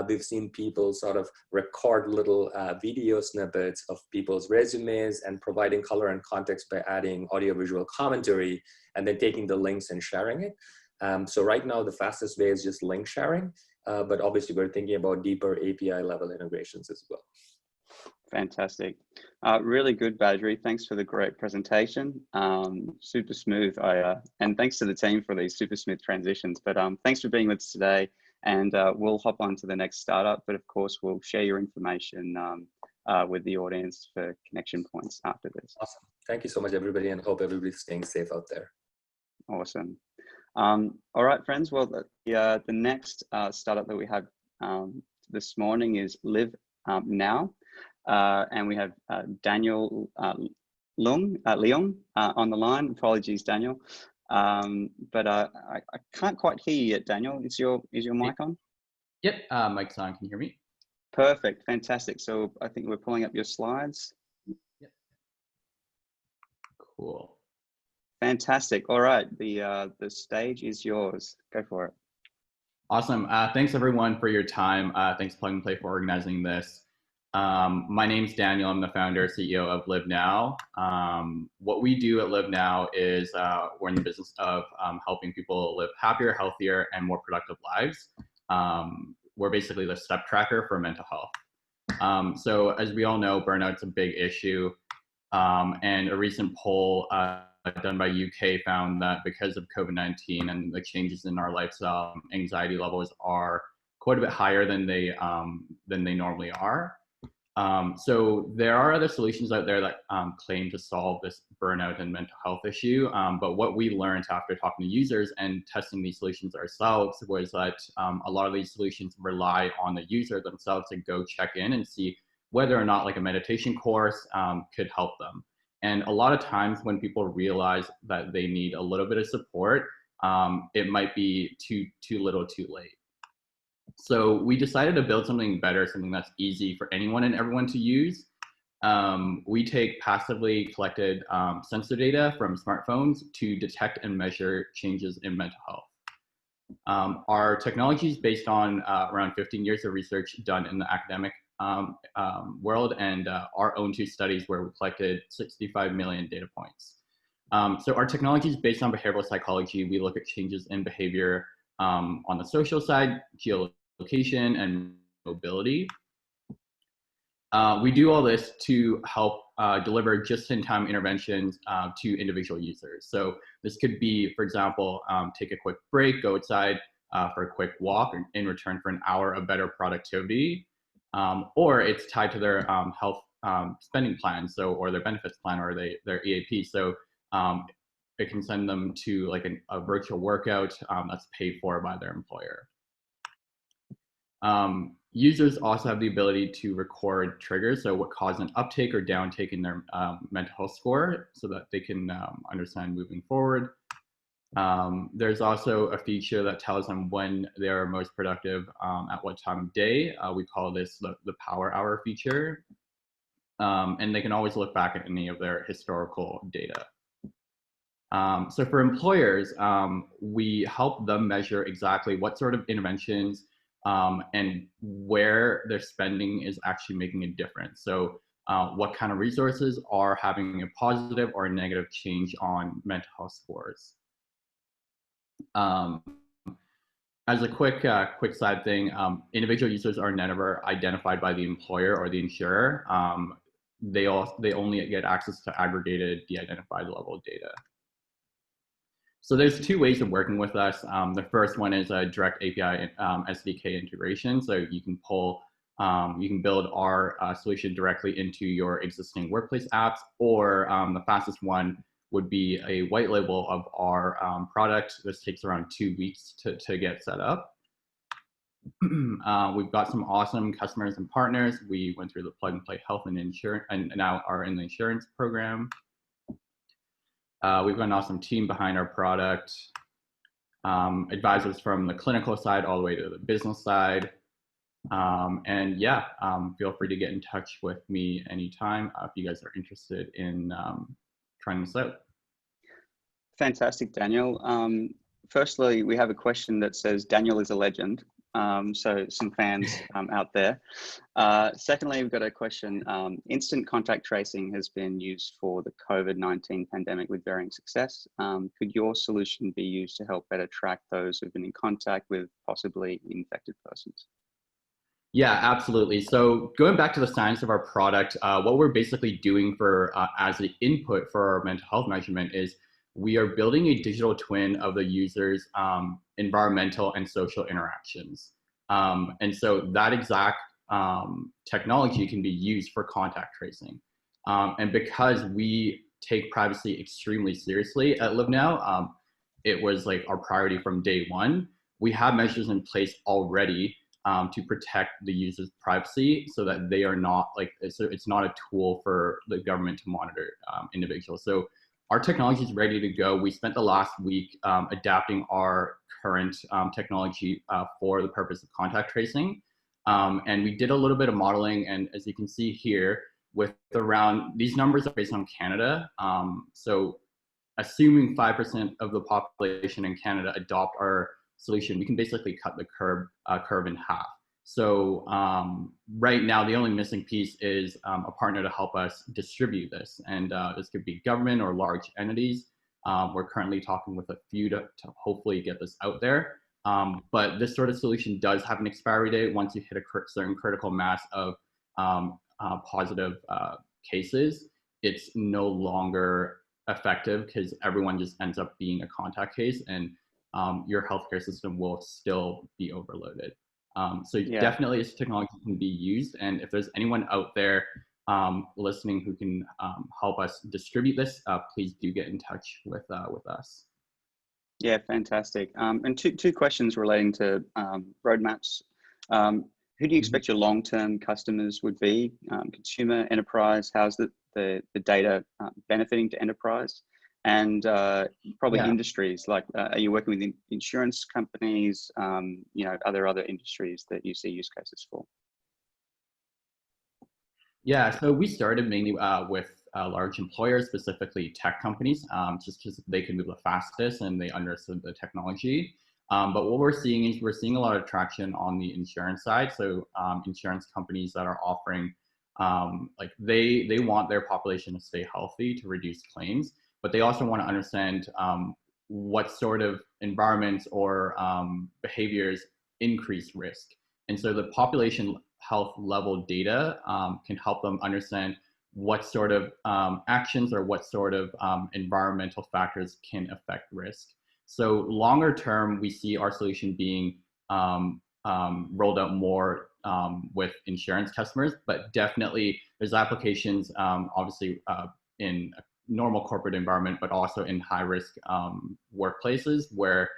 We've seen people sort of record little video snippets of people's resumes and providing color and context by adding audiovisual commentary and then taking the links and sharing it. So right now, the fastest way is just link sharing. But obviously, we're thinking about deeper API level integrations as well. Fantastic. Really good, Badri. Thanks for the great presentation. Super smooth. And thanks to the team for these super smooth transitions. But thanks for being with us today. And we'll hop on to the next startup. But of course, we'll share your information with the audience for connection points after this. Awesome. Thank you so much, everybody, and hope everybody's staying safe out there. Awesome. All right, friends. Well, the next startup that we have this morning is Live Now. And we have Daniel Leung on the line. Apologies, Daniel. But I can't quite hear you yet, Daniel. Is your mic on? Yep, mic's on. Can you hear me? Perfect, fantastic. So I think we're pulling up your slides. Yep. Cool. Fantastic. All right, the stage is yours. Go for it. Awesome. Thanks everyone for your time. Thanks Plug and Play for organizing this. My name's Daniel. I'm the founder, CEO of Live Now. What we do at Live Now is we're in the business of helping people live happier, healthier, and more productive lives. We're basically the step tracker for mental health. So as we all know, burnout's a big issue. And a recent poll done by UK found that because of COVID-19 and the changes in our lifestyle, anxiety levels are quite a bit higher than they normally are. So there are other solutions out there that claim to solve this burnout and mental health issue. But what we learned after talking to users and testing these solutions ourselves was that a lot of these solutions rely on the user themselves to go check in and see whether or not like a meditation course could help them. And a lot of times when people realize that they need a little bit of support, it might be too little too late. So we decided to build something better, something that's easy for anyone and everyone to use. We take passively collected sensor data from smartphones to detect and measure changes in mental health. Our technology is based on around 15 years of research done in the academic world, and our own 2 studies where we collected 65 million data points. So our technology is based on behavioral psychology. We look at changes in behavior on the social side, geolocation, and mobility. We do all this to help deliver just-in-time interventions to individual users. So this could be, for example, take a quick break, go outside for a quick walk in return for an hour of better productivity, or it's tied to their health spending plan, or their benefits plan, or their EAP. So it can send them to like a virtual workout that's paid for by their employer. Users also have the ability to record triggers, so what caused an uptake or downtake in their mental health score, so that they can understand moving forward. There's also a feature that tells them when they're most productive at what time of day. We call this the power hour feature. And they can always look back at any of their historical data. So for employers, we help them measure exactly what sort of interventions and where their spending is actually making a difference. So what kind of resources are having a positive or a negative change on mental health scores. As a quick side thing, individual users are never identified by the employer or the insurer. They only get access to aggregated de-identified level data. So there's 2 ways of working with us. The first one is a direct API SDK integration. So you can you can build our solution directly into your existing workplace apps, or the fastest one would be a white label of our product. This takes around 2 weeks to get set up. We've got some awesome customers and partners. We went through the plug and play health and insurance, and now are in the insurance program. We've got an awesome team behind our product, advisors from the clinical side all the way to the business side. And yeah, feel free to get in touch with me anytime if you guys are interested in trying this out. Fantastic, Daniel. Firstly, we have a question that says Daniel is a legend. So some fans out there. Secondly, we've got a question. Instant contact tracing has been used for the COVID-19 pandemic with varying success. Could your solution be used to help better track those who've been in contact with possibly infected persons? Yeah, absolutely. So going back to the science of our product, what we're basically doing for as the input for our mental health measurement is we are building a digital twin of the user's environmental and social interactions. And so that exact technology can be used for contact tracing. And because we take privacy extremely seriously at LiveNow, it was like our priority from day one. We have measures in place already to protect the user's privacy, so that they are not like, so it's not a tool for the government to monitor individuals. So our technology is ready to go. We spent the last week adapting our current technology for the purpose of contact tracing. And we did a little bit of modeling, and as you can see here, with around, these numbers are based on Canada. So assuming 5% of the population in Canada adopt our solution, we can basically cut the curve in half. So right now, the only missing piece is a partner to help us distribute this. And this could be government or large entities. We're currently talking with a few to hopefully get this out there. But this sort of solution does have an expiry date. Once you hit a certain critical mass of positive cases, it's no longer effective, because everyone just ends up being a contact case, and your healthcare system will still be overloaded. So yeah, definitely this technology can be used. And if there's anyone out there listening who can help us distribute this, please do get in touch with us. Yeah, fantastic. And two questions relating to roadmaps. Who do you expect your long-term customers would be? Consumer, enterprise? How's the data benefiting to enterprise? and probably Yeah. industries like, are you working with insurance companies? You know, are there other industries that you see use cases for? Yeah, so we started mainly with large employers, specifically tech companies, just because they can move the fastest and they understood the technology. But what we're seeing is we're seeing a lot of traction on the insurance side. So insurance companies that are offering, like they want their population to stay healthy to reduce claims, but they also want to understand what sort of environments or behaviors increase risk. And so the population health level data can help them understand what sort of actions or what sort of environmental factors can affect risk. So longer term, we see our solution being rolled out more with insurance customers, but definitely there's applications obviously in a normal corporate environment, but also in high risk workplaces where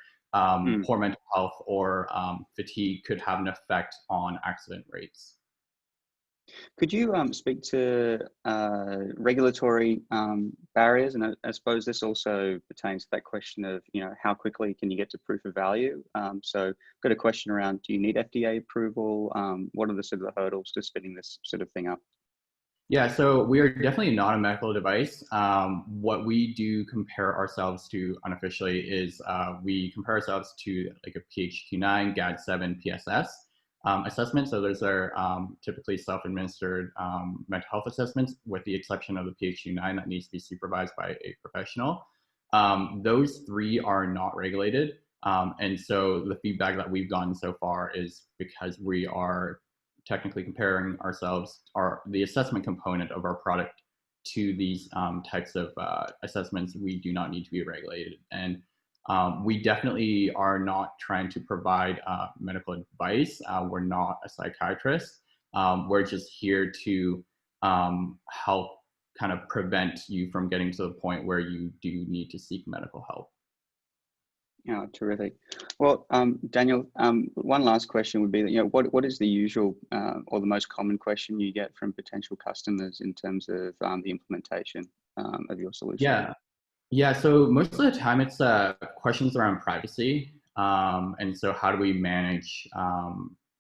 poor mental health or fatigue could have an effect on accident rates. Could you speak to regulatory barriers? And I suppose this also pertains to that question of, you know, how quickly can you get to proof of value? So got a question around, do you need FDA approval? What are the sort of the hurdles to spinning this sort of thing up? Yeah, so we are definitely not a medical device. What we do compare ourselves to unofficially is we compare ourselves to like a PHQ-9, GAD-7, PSS assessment. So those are typically self-administered mental health assessments, with the exception of the PHQ-9 that needs to be supervised by a professional. Those three are not regulated. And so the feedback that we've gotten so far is because we are technically comparing ourselves, the assessment component of our product to these types of assessments, we do not need to be regulated. And we definitely are not trying to provide medical advice. We're not a psychiatrist. We're just here to help kind of prevent you from getting to the point where you do need to seek medical help. Yeah, terrific. Well, Daniel, one last question would be that, you know, what is the usual or the most common question you get from potential customers in terms of the implementation of your solution? Yeah. So most of the time it's questions around privacy. And so how do we manage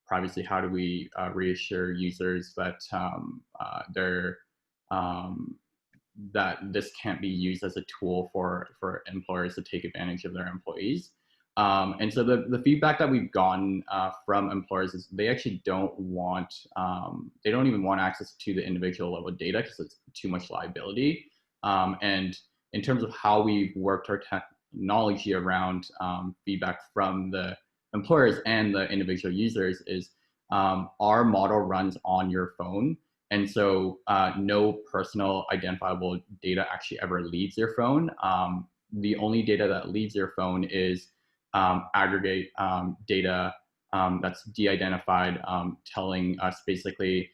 privacy? How do we reassure users that that this can't be used as a tool for employers to take advantage of their employees. And so the feedback that we've gotten from employers is they actually don't want, they don't even want access to the individual level data because it's too much liability. And in terms of how we've worked our technology around feedback from the employers and the individual users is our model runs on your phone. And so no personal identifiable data actually ever leaves your phone. The only data that leaves your phone is aggregate data that's de-identified, telling us basically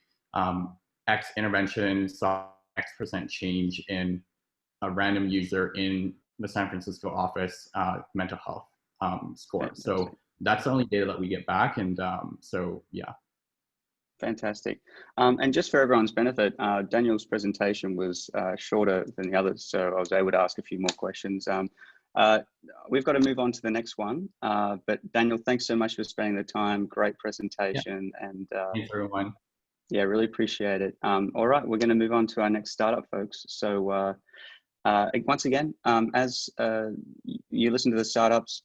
X intervention saw X% change in a random user in the San Francisco office mental health score. So that's the only data that we get back. And so, yeah. Fantastic. And just for everyone's benefit, Daniel's presentation was shorter than the others, so I was able to ask a few more questions. We've got to move on to the next one. But Daniel, thanks so much for spending the time. Great presentation. Yeah. And thanks, everyone. Yeah, really appreciate it. All right, we're going to move on to our next startup, folks. So once again, as you listen to the startups,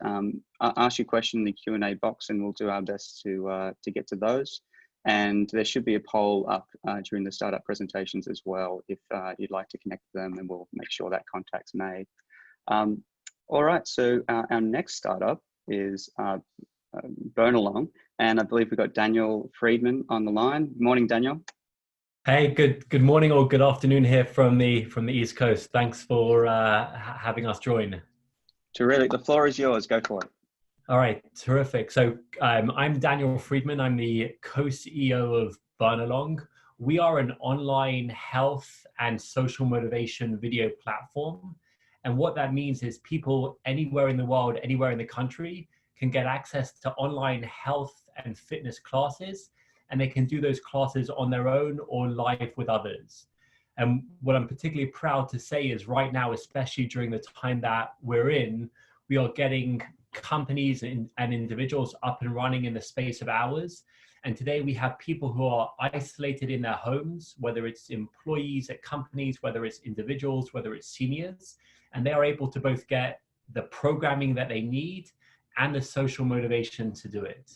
ask your question in the Q&A box, and we'll do our best to get to those. And there should be a poll up during the startup presentations as well. If you'd like to connect to them, and we'll make sure that contact's made. All right, so our next startup is Burn Along, and I believe we've got Daniel Friedman on the line. Morning, Daniel. Hey, good morning or good afternoon here from the East Coast. Thanks for having us join. Terrific. The floor is yours. Go for it. All right, terrific. So I'm Daniel Friedman. I'm the co-CEO of Burn Along. We are an online health and social motivation video platform. And what that means is people anywhere in the world, anywhere in the country can get access to online health and fitness classes, and they can do those classes on their own or live with others. And what I'm particularly proud to say is right now, especially during the time that we're in, we are getting companies and individuals up and running in the space of hours. And today we have people who are isolated in their homes, whether it's employees at companies, whether it's individuals, whether it's seniors, and they are able to both get the programming that they need and the social motivation to do it.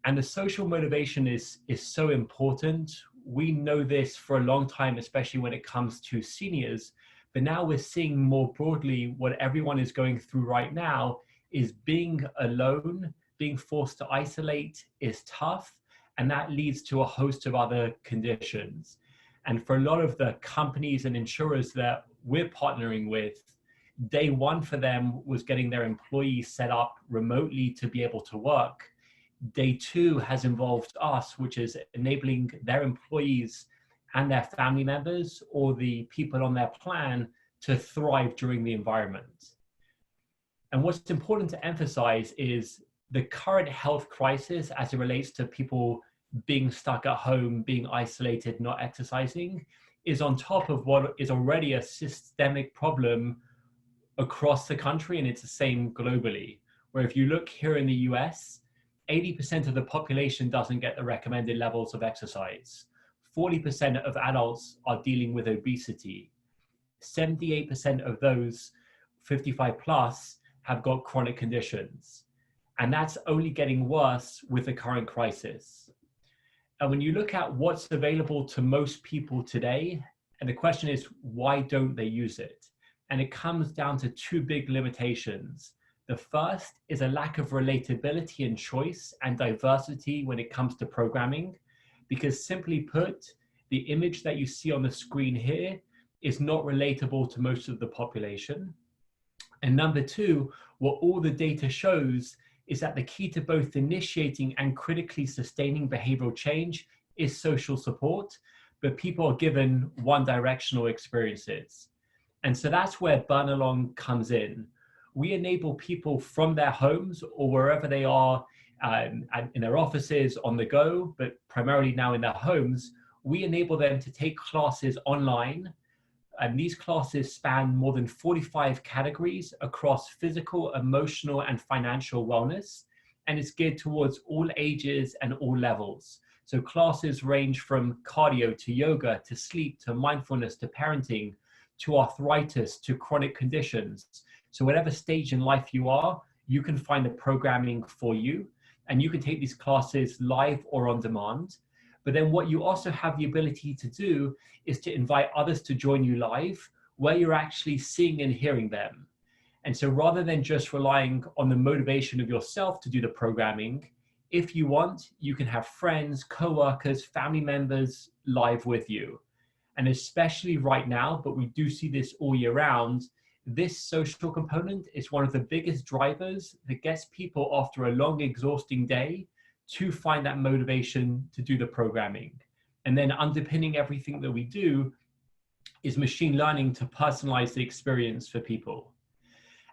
And the social motivation is so important. We know this for a long time, especially when it comes to seniors, but now we're seeing more broadly what everyone is going through right now is being alone, being forced to isolate is tough, and that leads to a host of other conditions. And for a lot of the companies and insurers that we're partnering with, day one for them was getting their employees set up remotely to be able to work. Day two has involved us, which is enabling their employees and their family members or the people on their plan to thrive during the environment. And what's important to emphasize is the current health crisis as it relates to people being stuck at home, being isolated, not exercising, is on top of what is already a systemic problem across the country, and it's the same globally. Where if you look here in the US, 80% of the population doesn't get the recommended levels of exercise. 40% of adults are dealing with obesity. 78% of those 55 plus have got chronic conditions. And that's only getting worse with the current crisis. And when you look at what's available to most people today, and the question is, why don't they use it? And it comes down to two big limitations. The first is a lack of relatability and choice and diversity when it comes to programming, because simply put, the image that you see on the screen here is not relatable to most of the population. And number two, what all the data shows is that the key to both initiating and critically sustaining behavioral change is social support, but people are given one-directional experiences. And so that's where Burn Along comes in. We enable people from their homes or wherever they are, in their offices, on the go, but primarily now in their homes, we enable them to take classes online. And these classes span more than 45 categories across physical, emotional, and financial wellness. And it's geared towards all ages and all levels. So classes range from cardio to yoga, to sleep, to mindfulness, to parenting, to arthritis, to chronic conditions. So whatever stage in life you are, you can find the programming for you, and you can take these classes live or on demand. But then what you also have the ability to do is to invite others to join you live, where you're actually seeing and hearing them. And so rather than just relying on the motivation of yourself to do the programming, if you want, you can have friends, coworkers, family members live with you. And especially right now, but we do see this all year round, this social component is one of the biggest drivers that gets people after a long, exhausting day to find that motivation to do the programming. And then underpinning everything that we do is machine learning to personalize the experience for people.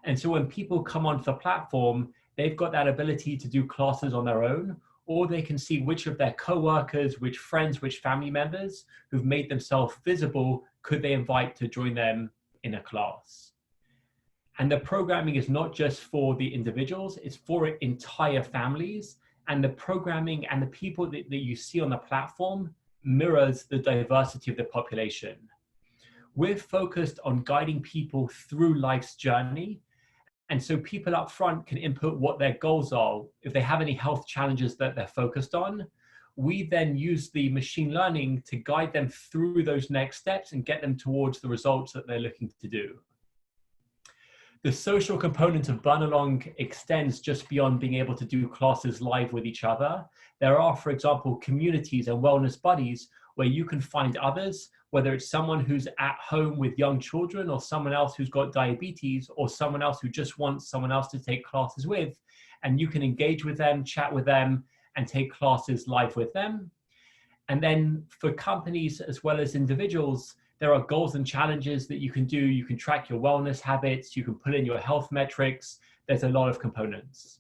And so when people come onto the platform, they've got that ability to do classes on their own, or they can see which of their coworkers, which friends, which family members who've made themselves visible, could they invite to join them in a class. And the programming is not just for the individuals, it's for entire families. And the programming and the people that you see on the platform mirrors the diversity of the population. We're focused on guiding people through life's journey. And so people up front can input what their goals are. If they have any health challenges that they're focused on, we then use the machine learning to guide them through those next steps and get them towards the results that they're looking to do. The social component of Burn Along extends just beyond being able to do classes live with each other. There are, for example, communities and wellness buddies where you can find others, whether it's someone who's at home with young children or someone else who's got diabetes or someone else who just wants someone else to take classes with, and you can engage with them, chat with them, and take classes live with them. And then for companies as well as individuals, there are goals and challenges that you can do. You can track your wellness habits. You can put in your health metrics. There's a lot of components.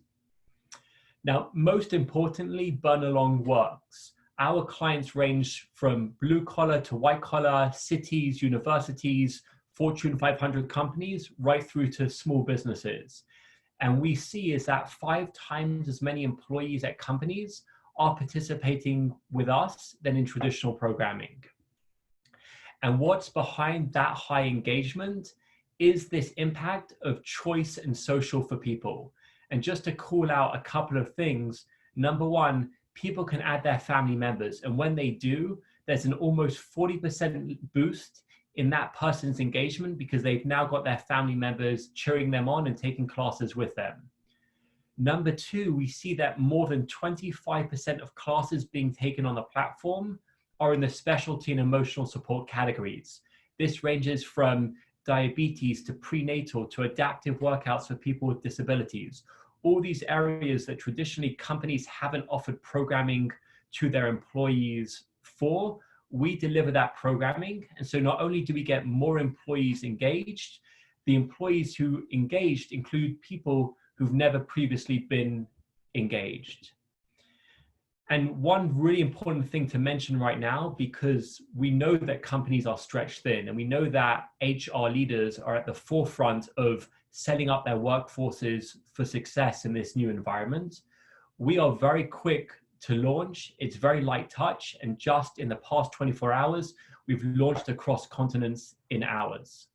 Now, most importantly, Burn Along works. our clients range from blue collar to white collar, cities, universities, Fortune 500 companies, right through to small businesses. And we see is that 5 times as many employees at companies are participating with us than in traditional programming. And what's behind that high engagement is this impact of choice and social for people. And just to call out a couple of things, number one, people can add their family members. And when they do, there's an almost 40% boost in that person's engagement because they've now got their family members cheering them on and taking classes with them. Number two, we see that more than 25% of classes being taken on the platform are in the specialty and emotional support categories. This ranges from diabetes to prenatal to adaptive workouts for people with disabilities. All these areas that traditionally companies haven't offered programming to their employees for, we deliver that programming. And so not only do we get more employees engaged, the employees who engaged include people who've never previously been engaged. And one really important thing to mention right now, because we know that companies are stretched thin and we know that HR leaders are at the forefront of setting up their workforces for success in this new environment. We are very quick to launch. It's very light touch. And just in the past 24 hours, we've launched across continents in hours.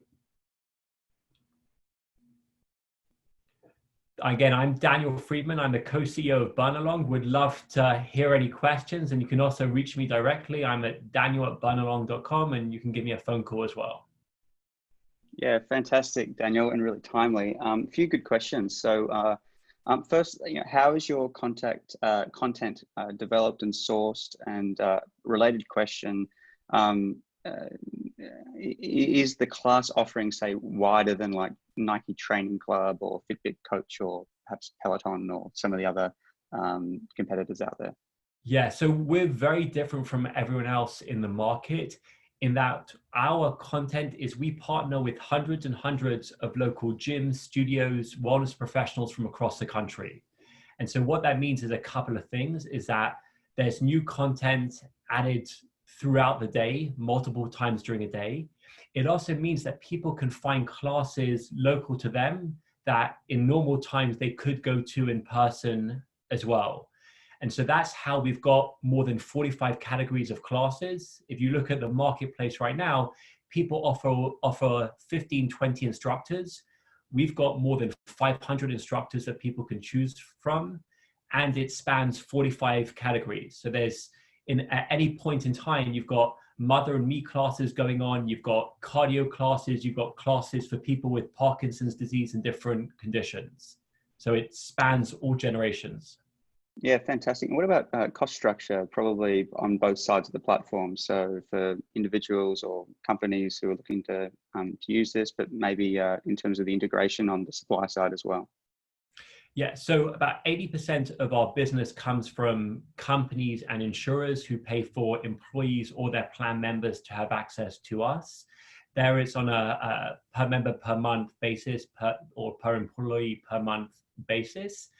Again, I'm Daniel Friedman. I'm the co-CEO of Burnalong. Would love to hear any questions, and you can also reach me directly. I'm at daniel@burnalong.com, and you can give me a phone call as well. Yeah, fantastic, Daniel, and really timely. A few good questions. So first, how is your content developed and sourced? And related question, is the class offering, say, wider than like Nike Training Club or Fitbit Coach or perhaps Peloton or some of the other competitors out there? Yeah, so we're very different from everyone else in the market in that our content is we partner with hundreds and hundreds of local gyms, studios, wellness professionals from across the country. And so what that means is a couple of things, is that there's new content added throughout the day, multiple times during a day. It also means that people can find classes local to them that in normal times they could go to in person as well. And so that's how we've got more than 45 categories of classes. If you look at the marketplace right now, people offer 15, 20 instructors. We've got more than 500 instructors that people can choose from, and it spans 45 categories. So there's, at any point in time, you've got mother and me classes going on, you've got cardio classes, you've got classes for people with Parkinson's disease and different conditions. So it spans all generations. Yeah, fantastic. And what about cost structure, probably on both sides of the platform? So for individuals or companies who are looking to use this, but maybe in terms of the integration on the supply side as well. Yeah, so about 80% of our business comes from companies and insurers who pay for employees or their plan members to have access to us. There it's on a per member per month basis or per employee per month basis.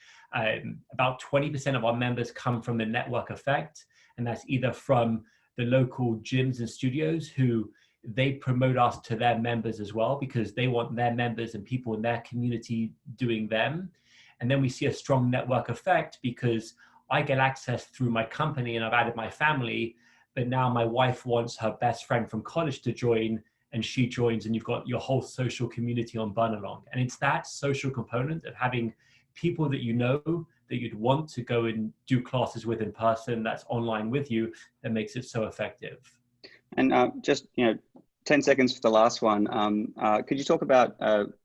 About 20% of our members come from the network effect, and that's either from the local gyms and studios who they promote us to their members as well because they want their members and people in their community doing them. And then we see a strong network effect because I get access through my company and I've added my family, but now my wife wants her best friend from college to join and she joins, and you've got your whole social community on Burnalong. And it's that social component of having people that you know that you'd want to go and do classes with in person that's online with you that makes it so effective. And just 10 seconds for the last one. Could you talk about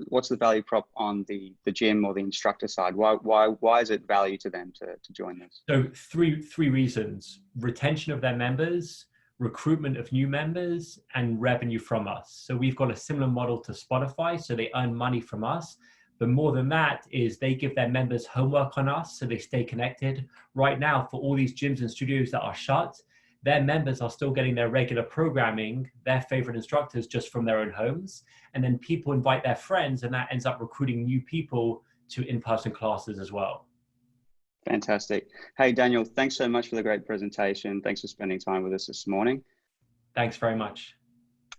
what's the value prop on the gym or the instructor side? Why is it value to them to join this? So three reasons: retention of their members, recruitment of new members, and revenue from us. So we've got a similar model to Spotify, so they earn money from us. But more than that is they give their members homework on us so they stay connected. Right now, for all these gyms and studios that are shut, their members are still getting their regular programming, their favorite instructors just from their own homes. And then people invite their friends and that ends up recruiting new people to in-person classes as well. Fantastic. Hey, Daniel, thanks so much for the great presentation. Thanks for spending time with us this morning. Thanks very much.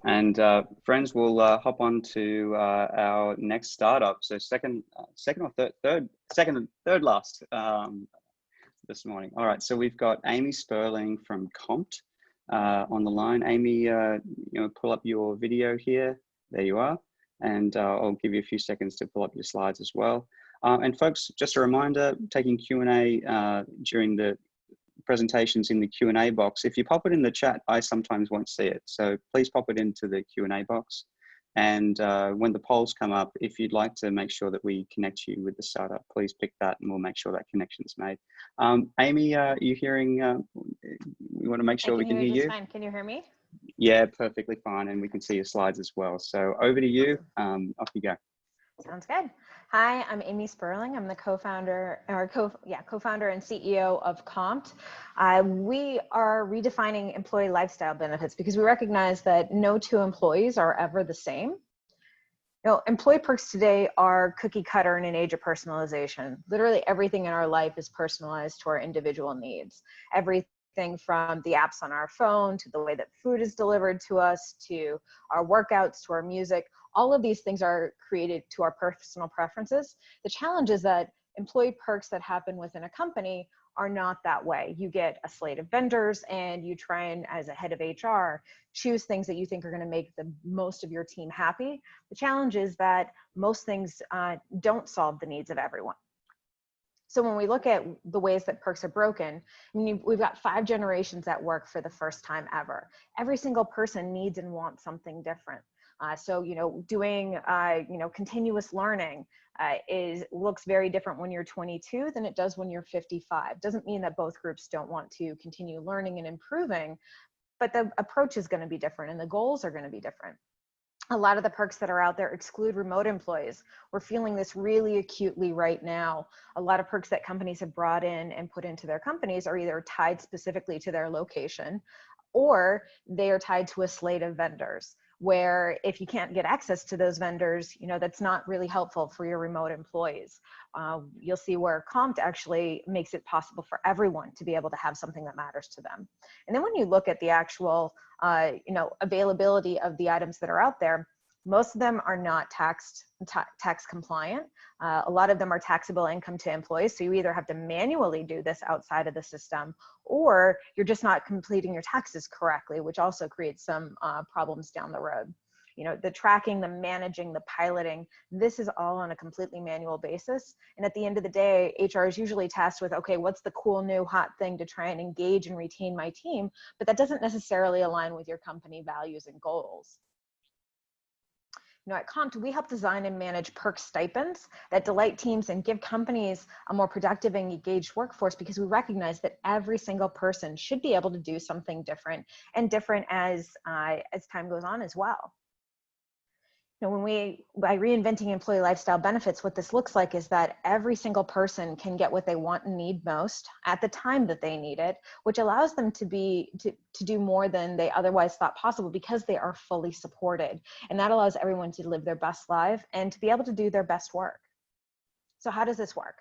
And friends, we'll hop on to our next startup. So second or third last this morning. All right, so we've got Amy Sperling from Compt on the line. Amy, pull up your video here. There you are. And I'll give you a few seconds to pull up your slides as well. And folks, just a reminder, taking Q&A during the presentations in the Q&A box. If you pop it in the chat, I sometimes won't see it. So please pop it into the Q&A box. And when the polls come up, if you'd like to make sure that we connect you with the startup, please pick that and we'll make sure that connection's made. Amy, are you hearing, we want to make sure we can hear you? Fine. Can you hear me? Yeah, perfectly fine. And we can see your slides as well. So over to you, off you go. Sounds good. Hi, I'm Amy Sperling. I'm the co-founder and CEO of Compt. We are redefining employee lifestyle benefits because we recognize that no two employees are ever the same. Employee perks today are cookie cutter in an age of personalization. Literally everything in our life is personalized to our individual needs. Everything from the apps on our phone, to the way that food is delivered to us, to our workouts, to our music. All of these things are created to our personal preferences. The challenge is that employee perks that happen within a company are not that way. You get a slate of vendors and you try and, as a head of HR, choose things that you think are going to make the most of your team happy. The challenge is that most things don't solve the needs of everyone. So when we look at the ways that perks are broken, I mean, we've got 5 generations at work for the first time ever. Every single person needs and wants something different. So, doing, continuous learning looks very different when you're 22 than it does when you're 55. Doesn't mean that both groups don't want to continue learning and improving, but the approach is going to be different and the goals are going to be different. A lot of the perks that are out there exclude remote employees. We're feeling this really acutely right now. A lot of perks that companies have brought in and put into their companies are either tied specifically to their location or they are tied to a slate of vendors, where if you can't get access to those vendors, that's not really helpful for your remote employees. You'll see where Compt actually makes it possible for everyone to be able to have something that matters to them. And then when you look at the actual, availability of the items that are out there, most of them are not tax compliant. A lot of them are taxable income to employees. So you either have to manually do this outside of the system, or you're just not completing your taxes correctly, which also creates some problems down the road. The tracking, the managing, the piloting, this is all on a completely manual basis. And at the end of the day, HR is usually tasked with, okay, what's the cool new hot thing to try and engage and retain my team? But that doesn't necessarily align with your company values and goals. At Compt, we help design and manage perk stipends that delight teams and give companies a more productive and engaged workforce, because we recognize that every single person should be able to do something different, and different as time goes on as well. By reinventing employee lifestyle benefits, what this looks like is that every single person can get what they want and need most at the time that they need it, which allows them to do more than they otherwise thought possible because they are fully supported. And that allows everyone to live their best life and to be able to do their best work. So how does this work?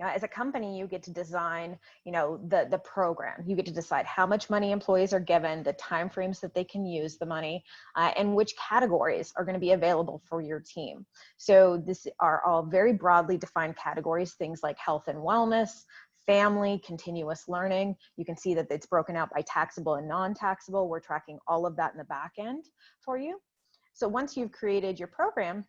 As a company, you get to design, the program. You get to decide how much money employees are given, the timeframes that they can use the money, and which categories are going to be available for your team. So these are all very broadly defined categories, things like health and wellness, family, continuous learning. You can see that it's broken out by taxable and non-taxable. We're tracking all of that in the back end for you. So once you've created your program,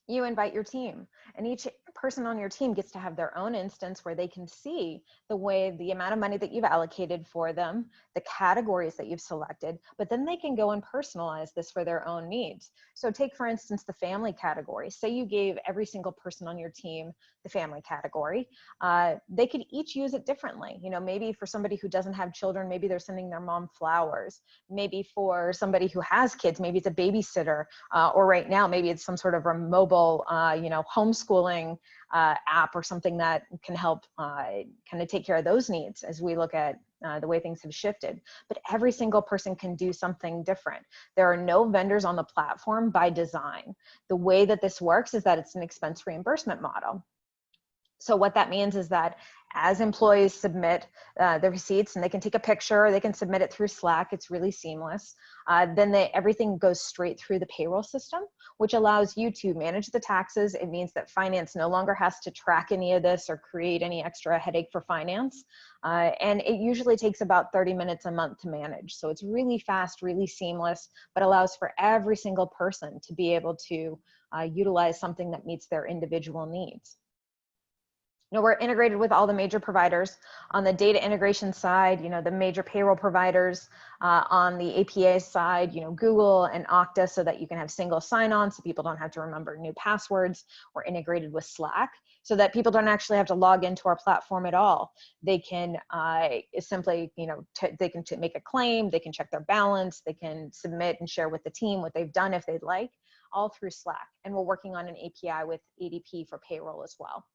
you invite your team, and each person on your team gets to have their own instance where they can see the amount of money that you've allocated for them, the categories that you've selected, but then they can go and personalize this for their own needs. So take, for instance, the family category. Say you gave every single person on your team the family category. They could each use it differently. Maybe for somebody who doesn't have children, maybe they're sending their mom flowers. Maybe for somebody who has kids, maybe it's a babysitter, or right now, maybe it's some sort of a mobile, homeschooling app or something that can help kind of take care of those needs as we look at the way things have shifted. But every single person can do something different. There are no vendors on the platform by design. The way that this works is that it's an expense reimbursement model. So what that means is that as employees submit the receipts, and they can take a picture, or they can submit it through Slack. It's really seamless. Then everything goes straight through the payroll system, which allows you to manage the taxes. It means that finance no longer has to track any of this or create any extra headache for finance. And it usually takes about 30 minutes a month to manage. So it's really fast, really seamless, but allows for every single person to be able to utilize something that meets their individual needs. You know, we're integrated with all the major providers. On the data integration side, you know, the major payroll providers. On the APA side, you know, Google and Okta, so that you can have single sign-on, so people don't have to remember new passwords. We're integrated with Slack, so that people don't actually have to log into our platform at all. They can simply, you know, they can make a claim, they can check their balance, they can submit and share with the team what they've done if they'd like, all through Slack. And we're working on an API with ADP for payroll as well.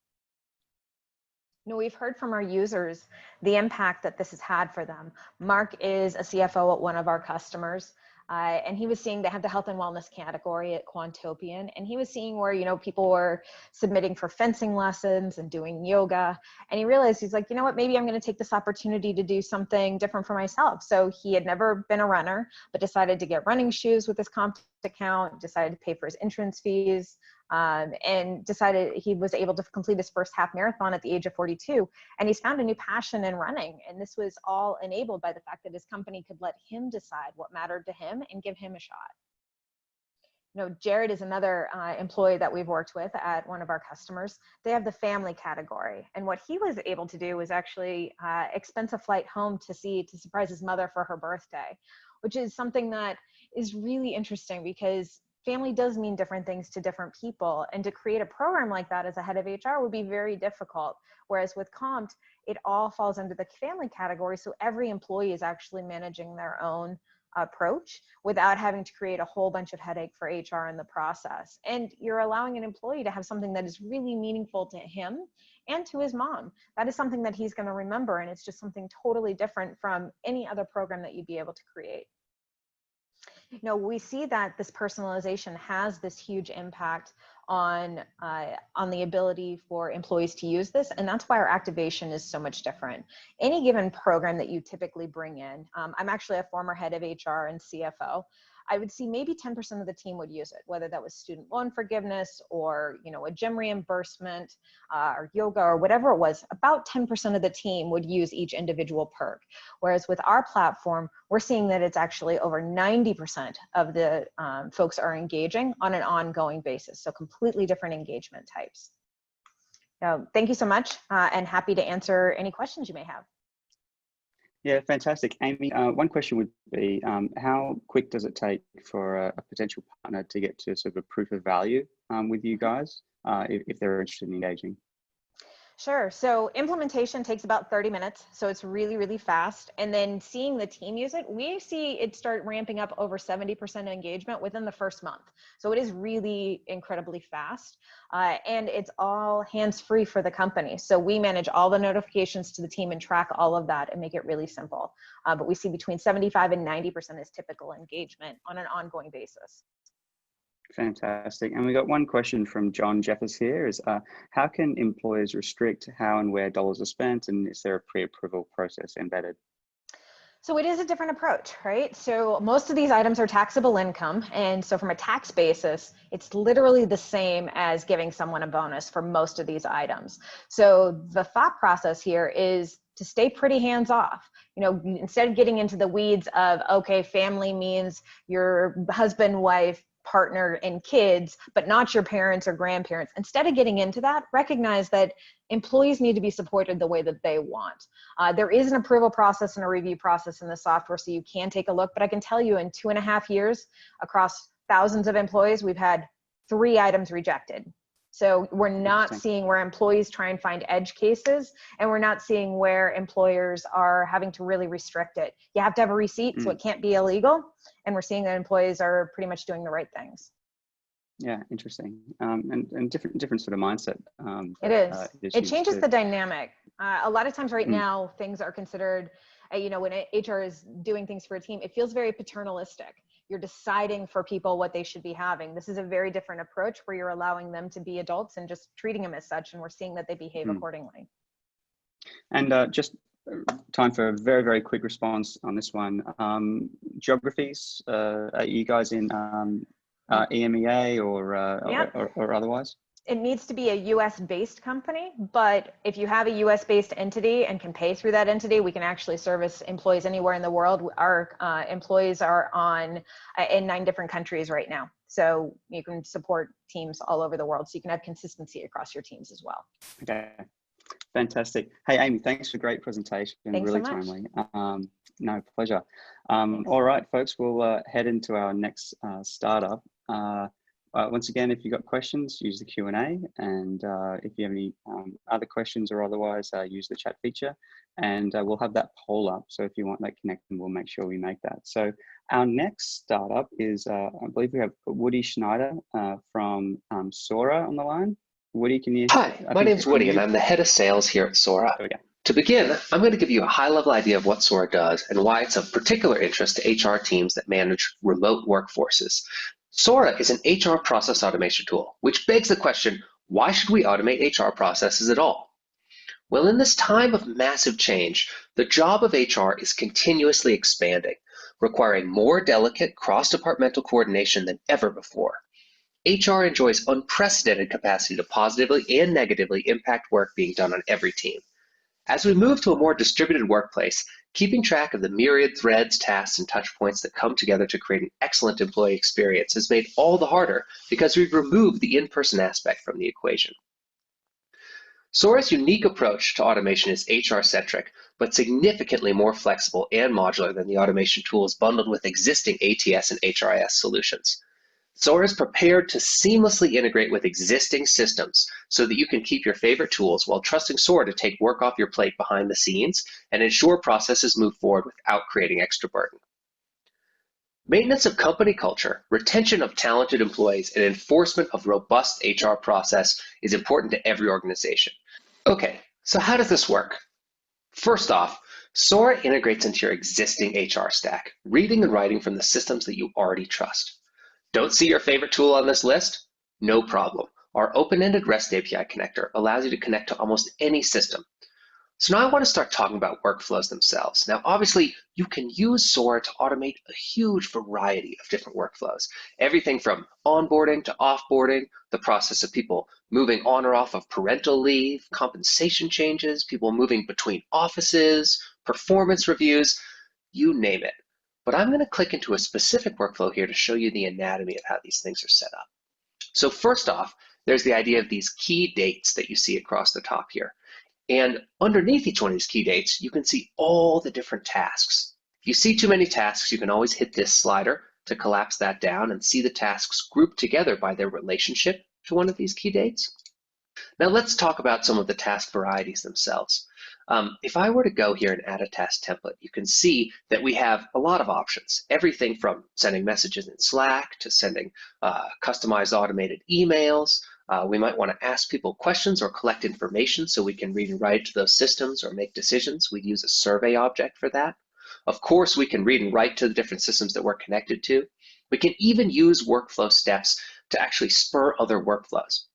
You know, we've heard from our users the impact that this has had for them. Mark is a CFO at one of our customers, and he was seeing they have the health and wellness category at Quantopian, and he was seeing where, you know, people were submitting for fencing lessons and doing yoga, and he realized, he's like, you know what, maybe I'm going to take this opportunity to do something different for myself. So he had never been a runner, but decided to get running shoes with his Compt account, decided to pay for his entrance fees, and decided he was able to complete his first half marathon at the age of 42. And he's found a new passion in running. And this was all enabled by the fact that his company could let him decide what mattered to him and give him a shot. You know, Jared is another employee that we've worked with at one of our customers. They have the family category. And what he was able to do was actually expense a flight home to surprise his mother for her birthday, which is something that is really interesting, because family does mean different things to different people. And to create a program like that as a head of HR would be very difficult. Whereas with Compt, it all falls under the family category. So every employee is actually managing their own approach without having to create a whole bunch of headache for HR in the process. And you're allowing an employee to have something that is really meaningful to him and to his mom. That is something that he's going to remember. And it's just something totally different from any other program that you'd be able to create. You know, we see that this personalization has this huge impact on the ability for employees to use this, and that's why our activation is so much different. Any given program that you typically bring in, I'm actually a former head of HR and CFO. I would see maybe 10% of the team would use it, whether that was student loan forgiveness or, you know, a gym reimbursement or yoga or whatever it was. About 10% of the team would use each individual perk. Whereas with our platform, we're seeing that it's actually over 90% of the folks are engaging on an ongoing basis. So completely different engagement types. Now, thank you so much, and happy to answer any questions you may have. Yeah, fantastic. Amy, one question would be, how quick does it take for a potential partner to get to sort of a proof of value with you guys, if they're interested in engaging? Sure. So implementation takes about 30 minutes. So it's really, really fast. And then seeing the team use it, we see it start ramping up over 70% engagement within the first month. So it is really incredibly fast. And it's all hands-free for the company. So we manage all the notifications to the team and track all of that and make it really simple. But we see between 75 and 90% is typical engagement on an ongoing basis. Fantastic. And we got one question from John Jeffers here is, how can employers restrict how and where dollars are spent, and is there a pre-approval process embedded? So it is a different approach, right? So most of these items are taxable income. And so from a tax basis, it's literally the same as giving someone a bonus for most of these items. So the thought process here is to stay pretty hands off. You know, instead of getting into the weeds of, okay, family means your husband, wife, partner, and kids, but not your parents or grandparents. Instead of getting into that, recognize that employees need to be supported the way that they want. There is an approval process and a review process in the software, so you can take a look, but I can tell you in 2.5 years, across thousands of employees, we've had 3 items rejected. So we're not seeing where employees try and find edge cases, and we're not seeing where employers are having to really restrict it. You have to have a receipt, so it can't be illegal. And we're seeing that employees are pretty much doing the right things. Yeah, interesting. And different sort of mindset. It is. It changes the dynamic. A lot of times right now, things are considered, you know, when HR is doing things for a team, it feels very paternalistic. You're deciding for people what they should be having. This is a very different approach where you're allowing them to be adults and just treating them as such. And we're seeing that they behave accordingly. And just time for a very, very quick response on this one. Geographies, are you guys in EMEA or otherwise? It needs to be a US-based company, but if you have a US-based entity and can pay through that entity, we can actually service employees anywhere in the world. Our employees are in 9 different countries right now. So you can support teams all over the world. So you can have consistency across your teams as well. Okay, fantastic. Hey, Amy, thanks for a great presentation. Thanks really so much. timely. No, pleasure. All right, folks, we'll head into our next startup. Once again, if you've got questions, use the Q&A, and if you have any other questions or otherwise, use the chat feature, and we'll have that poll up. So if you want that connection, we'll make sure we make that. So our next startup is, I believe we have Woody Schneider from Sora on the line. Woody, can you? Hi, my name's Woody, and I'm the head of sales here at Sora. There we go. To begin, I'm going to give you a high-level idea of what Sora does and why it's of particular interest to HR teams that manage remote workforces. Sora is an HR process automation tool, which begs the question, why should we automate HR processes at all? Well, in this time of massive change, the job of HR is continuously expanding, requiring more delicate cross-departmental coordination than ever before. HR enjoys unprecedented capacity to positively and negatively impact work being done on every team. As we move to a more distributed workplace, keeping track of the myriad threads, tasks, and touch points that come together to create an excellent employee experience is made all the harder because we've removed the in-person aspect from the equation. Sora's unique approach to automation is HR-centric, but significantly more flexible and modular than the automation tools bundled with existing ATS and HRIS solutions. Sora is prepared to seamlessly integrate with existing systems so that you can keep your favorite tools while trusting Sora to take work off your plate behind the scenes and ensure processes move forward without creating extra burden. Maintenance of company culture, retention of talented employees, and enforcement of robust HR process is important to every organization. Okay, so how does this work? First off, Sora integrates into your existing HR stack, reading and writing from the systems that you already trust. Don't see your favorite tool on this list? No problem. Our open-ended REST API connector allows you to connect to almost any system. So now I want to start talking about workflows themselves. Now, obviously, you can use Sora to automate a huge variety of different workflows. Everything from onboarding to offboarding, the process of people moving on or off of parental leave, compensation changes, people moving between offices, performance reviews, you name it. But I'm going to click into a specific workflow here to show you the anatomy of how these things are set up. So first off, there's the idea of these key dates that you see across the top here. And underneath each one of these key dates, you can see all the different tasks. If you see too many tasks, you can always hit this slider to collapse that down and see the tasks grouped together by their relationship to one of these key dates. Now let's talk about some of the task varieties themselves. If I were to go here and add a task template, you can see that we have a lot of options. Everything from sending messages in Slack to sending customized automated emails. We might want to ask people questions or collect information so we can read and write to those systems or make decisions. We'd use a survey object for that. Of course, we can read and write to the different systems that we're connected to. We can even use workflow steps to actually spur other workflows.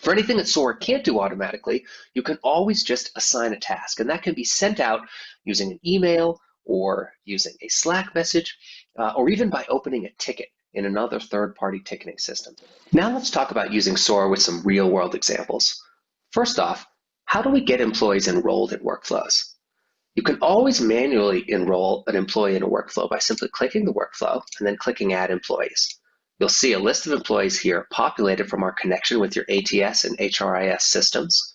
For anything that Sora can't do automatically, you can always just assign a task, and that can be sent out using an email or using a Slack message, or even by opening a ticket in another third-party ticketing system. Now let's talk about using Sora with some real-world examples. First off, how do we get employees enrolled in workflows? You can always manually enroll an employee in a workflow by simply clicking the workflow and then clicking Add Employees. You'll see a list of employees here populated from our connection with your ATS and HRIS systems.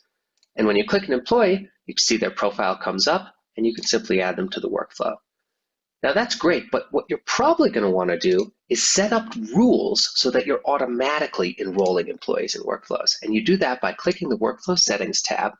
And when you click an employee, you can see their profile comes up and you can simply add them to the workflow. Now that's great, but what you're probably going to want to do is set up rules so that you're automatically enrolling employees in workflows. And you do that by clicking the Workflow Settings tab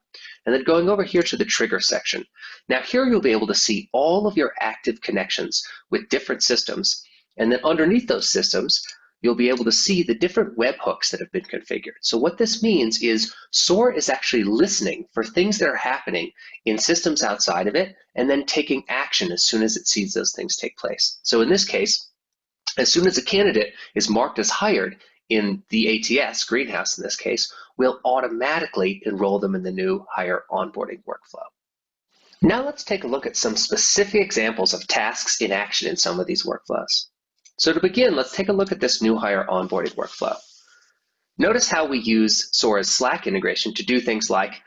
and then going over here to the Trigger section. Now here you'll be able to see all of your active connections with different systems. And then underneath those systems, you'll be able to see the different webhooks that have been configured. So what this means is Sora is actually listening for things that are happening in systems outside of it and then taking action as soon as it sees those things take place. So in this case, as soon as a candidate is marked as hired in the ATS, Greenhouse in this case, we'll automatically enroll them in the new hire onboarding workflow. Now let's take a look at some specific examples of tasks in action in some of these workflows. So to begin, let's take a look at this new hire onboarding workflow. Notice how we use Sora's Slack integration to do things like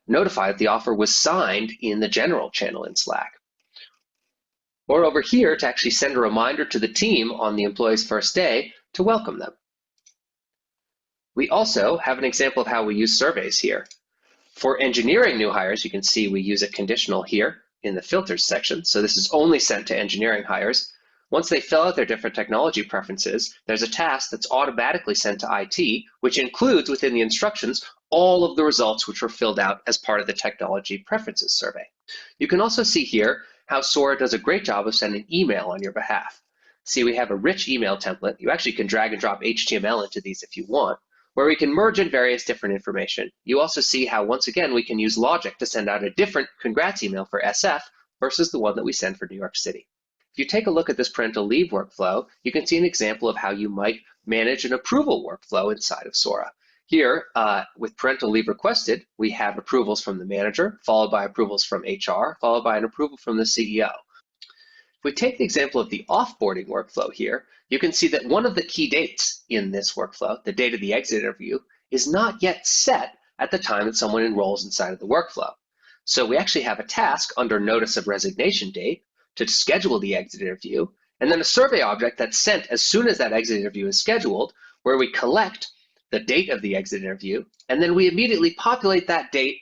notify that the offer was signed in the general channel in Slack. Or over here to actually send a reminder to the team on the employee's first day to welcome them. We also have an example of how we use surveys here. For engineering new hires, you can see we use a conditional here in the filters section. So this is only sent to engineering hires. Once they fill out their different technology preferences, there's a task that's automatically sent to IT, which includes within the instructions all of the results which were filled out as part of the technology preferences survey. You can also see here how Sora does a great job of sending email on your behalf. See, we have a rich email template. You actually can drag and drop HTML into these if you want, where we can merge in various different information. You also see how, once again, we can use logic to send out a different congrats email for SF versus the one that we send for New York City. If you take a look at this parental leave workflow, you can see an example of how you might manage an approval workflow inside of Sora. Here, with parental leave requested, we have approvals from the manager, followed by approvals from HR, followed by an approval from the CEO. If we take the example of the offboarding workflow here, you can see that one of the key dates in this workflow, the date of the exit interview, is not yet set at the time that someone enrolls inside of the workflow. So we actually have a task under notice of resignation date to schedule the exit interview, and then a survey object that's sent as soon as that exit interview is scheduled, where we collect the date of the exit interview, and then we immediately populate that date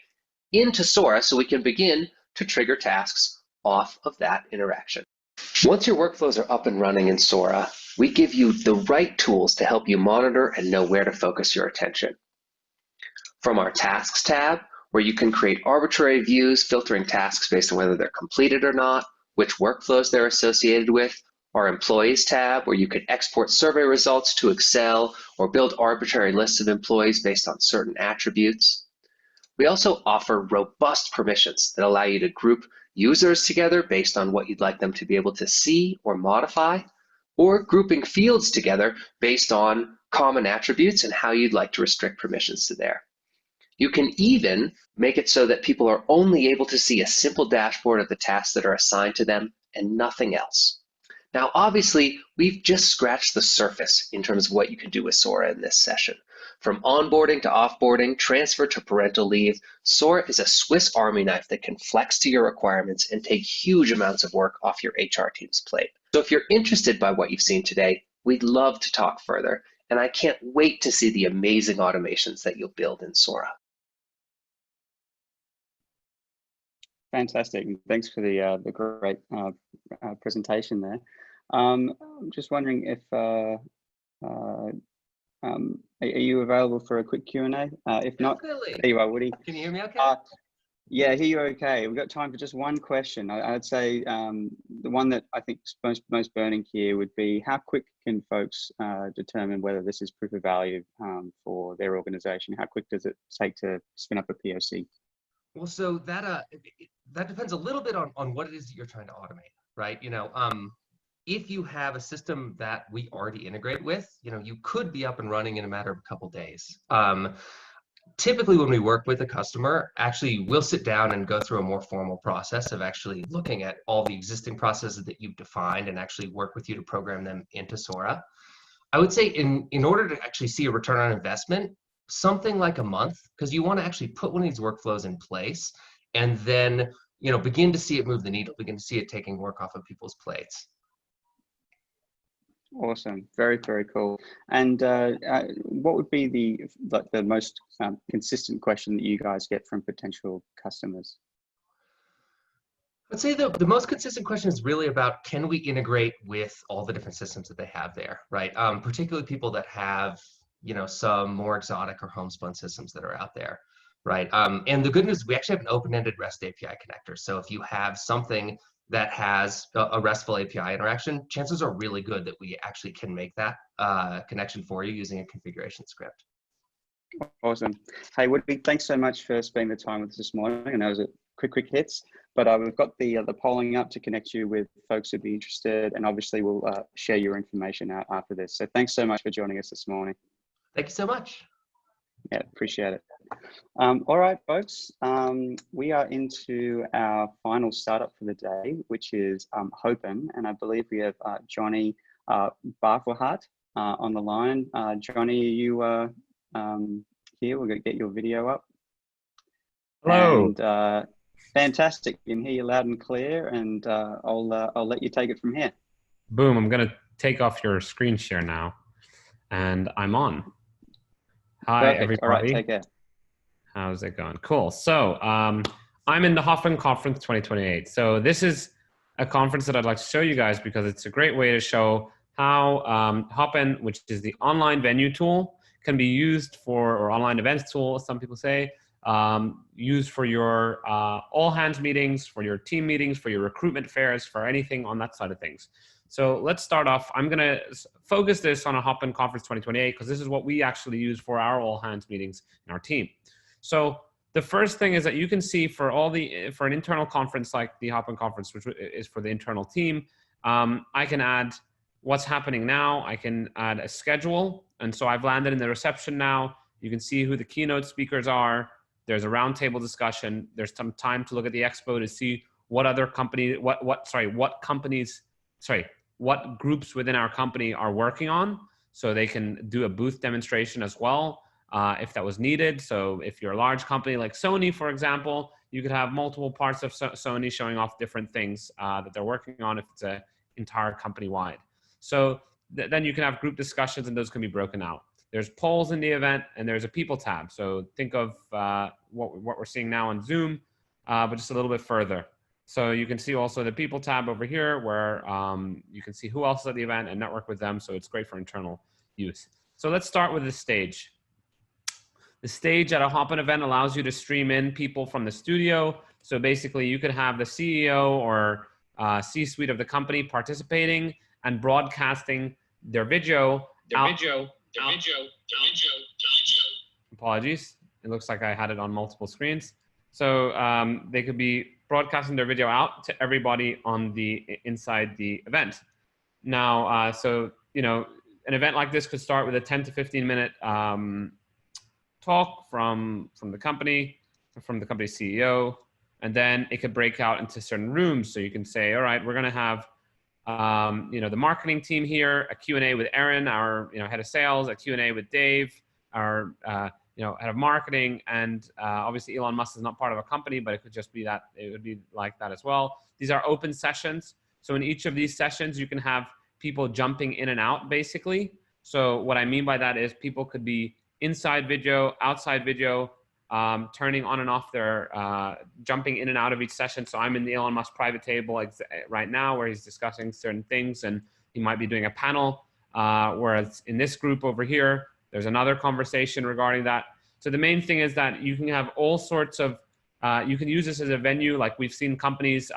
into Sora so we can begin to trigger tasks off of that interaction. Once your workflows are up and running in Sora, we give you the right tools to help you monitor and know where to focus your attention. From our Tasks tab, where you can create arbitrary views, filtering tasks based on whether they're completed or not, which workflows they're associated with, our Employees tab, where you can export survey results to Excel or build arbitrary lists of employees based on certain attributes. We also offer robust permissions that allow you to group users together based on what you'd like them to be able to see or modify, or grouping fields together based on common attributes and how you'd like to restrict permissions to there. You can even make it so that people are only able to see a simple dashboard of the tasks that are assigned to them and nothing else. Now, obviously, we've just scratched the surface in terms of what you can do with Sora in this session. From onboarding to offboarding, transfer to parental leave, Sora is a Swiss Army knife that can flex to your requirements and take huge amounts of work off your HR team's plate. So if you're interested by what you've seen today, we'd love to talk further, and I can't wait to see the amazing automations that you'll build in Sora. Fantastic. Thanks for the great presentation there. I'm just wondering if are you available for a quick Q&A? If not, Definitely. there you are, Woody. Can you hear me okay? Yeah, I hear you okay. We've got time for just one question. I'd say the one that I think is most burning here would be, how quick can folks determine whether this is proof of value for their organization? How quick does it take to spin up a POC? Well, so that depends a little bit on what it is that you're trying to automate, right? If you have a system that we already integrate with, you could be up and running in a matter of a couple days. Typically, when we work with a customer, actually, we'll sit down and go through a more formal process of actually looking at all the existing processes that you've defined and actually work with you to program them into Sora. I would say in order to actually see a return on investment, something like a month, because you want to actually put one of these workflows in place and then begin to see it move the needle, begin to see it taking work off of people's plates. Awesome, very, very cool. And what would be the most consistent question that you guys get from potential customers? I'd say the most consistent question is really about, can we integrate with all the different systems that they have there, right? Particularly people that have some more exotic or homespun systems that are out there, right? And the good news is we actually have an open-ended REST API connector. So if you have something that has a RESTful API interaction, chances are really good that we actually can make that connection for you using a configuration script. Awesome. Hey, Woody, thanks so much for spending the time with us this morning. And that was a quick hits, but we've got the polling up to connect you with folks who'd be interested, and obviously we'll share your information out after this. So thanks so much for joining us this morning. Thank you so much. Yeah, appreciate it. All right, folks. We are into our final startup for the day, which is Hopin, and I believe we have Johnny Barfwahat on the line. Johnny, are you here? We're going to get your video up. Hello. And fantastic. You can hear you loud and clear, and I'll let you take it from here. Boom. I'm going to take off your screen share now, and I'm on. Hi, Perfect. everybody. All right, take care. How's it going? Cool. So I'm in the Hoffman Conference 2028. So this is a conference that I'd like to show you guys because it's a great way to show how Hopin, which is the online venue tool, can be used for, or online events tool, as some people say, used for your all hands meetings, for your team meetings, for your recruitment fairs, for anything on that side of things. So let's start off. I'm going to focus this on a Hopin Conference 2028 because this is what we actually use for our all hands meetings in our team. So the first thing is that you can see for an internal conference like the Hopin Conference, which is for the internal team, I can add what's happening now. I can add a schedule. And so I've landed in the reception now. You can see who the keynote speakers are. There's a roundtable discussion. There's some time to look at the expo to see what other company, what groups within our company are working on. So they can do a booth demonstration as well. If that was needed. So if you're a large company like Sony, for example, you could have multiple parts of Sony showing off different things that they're working on if it's an entire company-wide. So then you can have group discussions and those can be broken out. There's polls in the event and there's a people tab. So think of what we're seeing now on Zoom, but just a little bit further. So you can see also the people tab over here where you can see who else is at the event and network with them. So it's great for internal use. So let's start with the stage. The stage at a Hopin event allows you to stream in people from the studio. So basically you could have the CEO or C-suite of the company participating and broadcasting their video. Apologies. It looks like I had it on multiple screens. So they could be broadcasting their video out to everybody on inside the event. Now, so, you know, an event like this could start with a 10 to 15 minute talk from the company CEO, and then it could break out into certain rooms. So you can say, all right, we're going to have, you know, the marketing team here, a Q&A with Aaron, our, you know, head of sales, a Q&A with Dave, our, you know, head of marketing. And obviously Elon Musk is not part of a company, but it could just be that, it would be like that as well. These are open sessions. So in each of these sessions, you can have people jumping in and out basically. So what I mean by that is people could be inside video, outside video, turning on and off their, jumping in and out of each session. So I'm in the Elon Musk private table right now where he's discussing certain things and he might be doing a panel, whereas in this group over here, there's another conversation regarding that. So the main thing is that you can have all sorts of, you can use this as a venue. Like we've seen companies,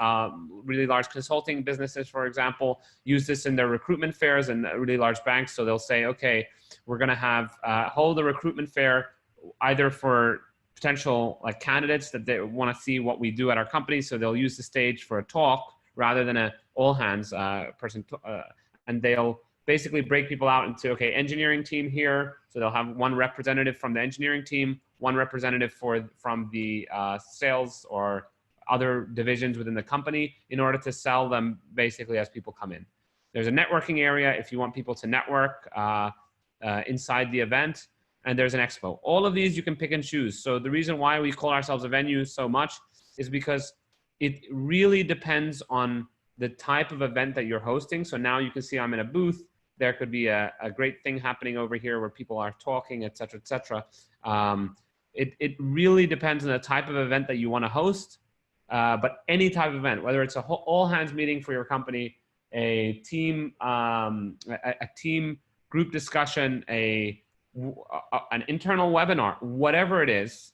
really large consulting businesses, for example, use this in their recruitment fairs and really large banks. So they'll say, okay, we're going to have hold a recruitment fair either for potential like candidates that they want to see what we do at our company. So they'll use the stage for a talk rather than a all hands person. And they'll basically break people out into, okay, engineering team here. So they'll have one representative from the engineering team, one representative from the sales or other divisions within the company in order to sell them basically as people come in. There's a networking area if you want people to network inside the event, and there's an expo. All of these you can pick and choose. So the reason why we call ourselves a venue so much is because it really depends on the type of event that you're hosting. So now you can see I'm in a booth. There could be a great thing happening over here where people are talking, et cetera, et cetera. It really depends on the type of event that you want to host. But any type of event, whether it's a all hands meeting for your company, a team team group discussion, an internal webinar, whatever it is,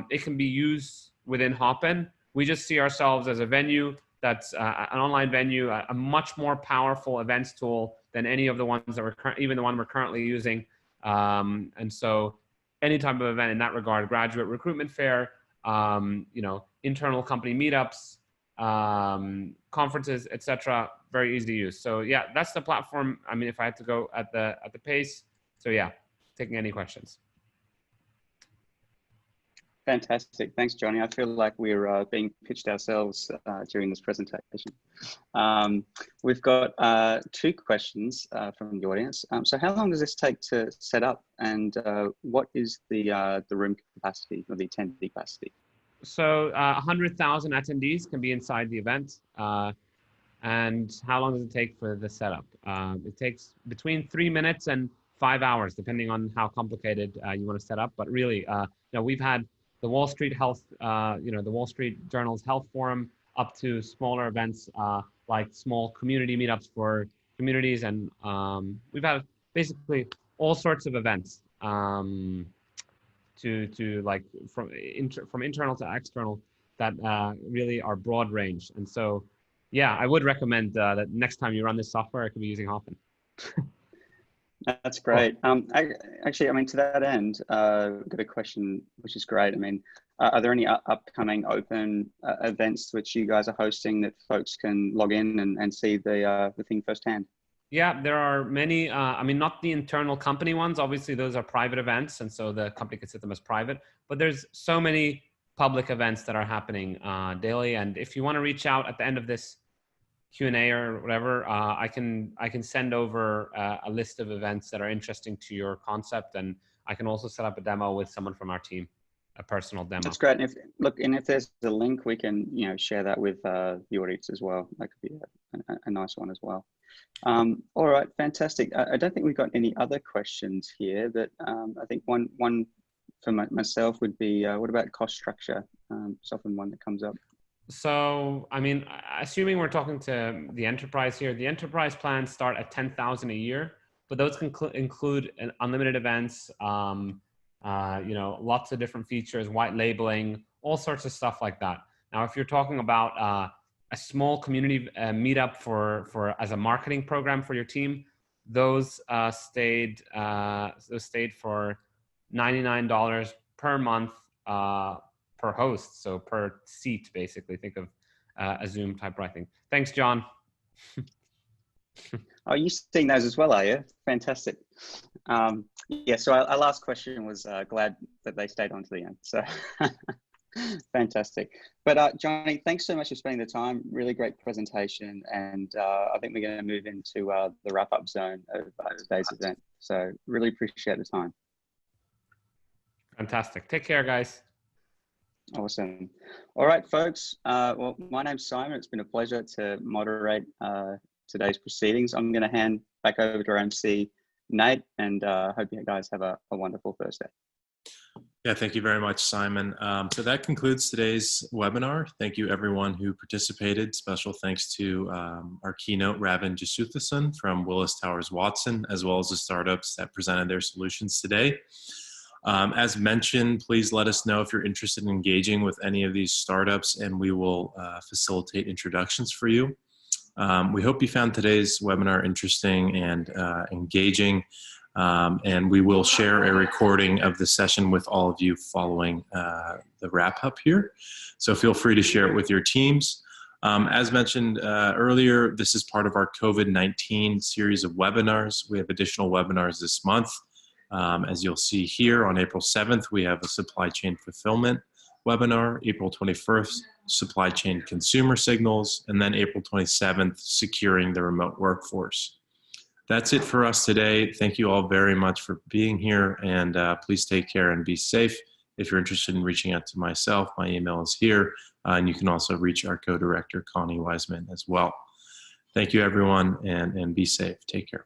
it can be used within Hopin. We just see ourselves as a venue that's an online venue, a much more powerful events tool than any of the ones that even the one we're currently using. And so any type of event in that regard, graduate recruitment fair, you know, internal company meetups, conferences, etc., very easy to use. So yeah, that's the platform. I mean, if I had to go at the pace. So yeah, taking any questions. Fantastic. Thanks, Johnny. I feel like we're being pitched ourselves during this presentation. We've got 2 questions from the audience. So how long does this take to set up, and what is the room capacity or the attendee capacity? So 100,000 attendees can be inside the event. And how long does it take for the setup? It takes between 3 minutes and 5 hours, depending on how complicated you want to set up. But really, you know, we've had the Wall Street Health, you know, the Wall Street Journal's Health Forum, up to smaller events like small community meetups for communities, and we've had basically all sorts of events to like from internal to external that really are broad range. And so, yeah, I would recommend that next time you run this software, it could be using Hopin. That's great. Actually, I mean, to that end, I've got a question, which is great. I mean, are there any upcoming open events which you guys are hosting that folks can log in and see the thing firsthand? Yeah, there are many. I mean, not the internal company ones. Obviously, those are private events, and so the company can set them as private. But there's so many public events that are happening daily. And if you want to reach out at the end of this Q&A or whatever, I can send over a list of events that are interesting to your concept, and I can also set up a demo with someone from our team, a personal demo. That's great. And if there's a link, we can share that with the audience as well. That could be a nice one as well. All right, fantastic. I don't think we've got any other questions here, but I think one for myself would be what about cost structure? It's often one that comes up. So, I mean, assuming we're talking to the enterprise here, the enterprise plans start at 10,000 a year, but those can include unlimited events, you know, lots of different features, white labeling, all sorts of stuff like that. Now, if you're talking about a small community meetup for as a marketing program for your team, those stayed for $99 per month per host, so per seat, basically. Think of a Zoom type pricing. Thanks, John. Are you seeing those as well, are you? Fantastic. Yeah, so our last question was glad that they stayed on to the end. So fantastic. But Johnny, thanks so much for spending the time. Really great presentation. And I think we're going to move into the wrap-up zone of today's event. So really appreciate the time. Fantastic. Take care, guys. Awesome. All right, folks. Well, my name's Simon. It's been a pleasure to moderate today's proceedings. I'm going to hand back over to our MC, Nate, and hope you guys have a wonderful Thursday. Yeah, thank you very much, Simon. So that concludes today's webinar. Thank you, everyone who participated. Special thanks to our keynote, Ravin Jasuthasan from Willis Towers Watson, as well as the startups that presented their solutions today. As mentioned, please let us know if you're interested in engaging with any of these startups, and we will facilitate introductions for you. We hope you found today's webinar interesting and engaging, and we will share a recording of the session with all of you following the wrap-up here. So feel free to share it with your teams. As mentioned earlier, this is part of our COVID-19 series of webinars. We have additional webinars this month. As you'll see here, on April 7th, we have a supply chain fulfillment webinar, April 21st, supply chain consumer signals, and then April 27th, securing the remote workforce. That's it for us today. Thank you all very much for being here, and please take care and be safe. If you're interested in reaching out to myself, my email is here, and you can also reach our co-director, Connie Wiseman, as well. Thank you, everyone, and be safe. Take care.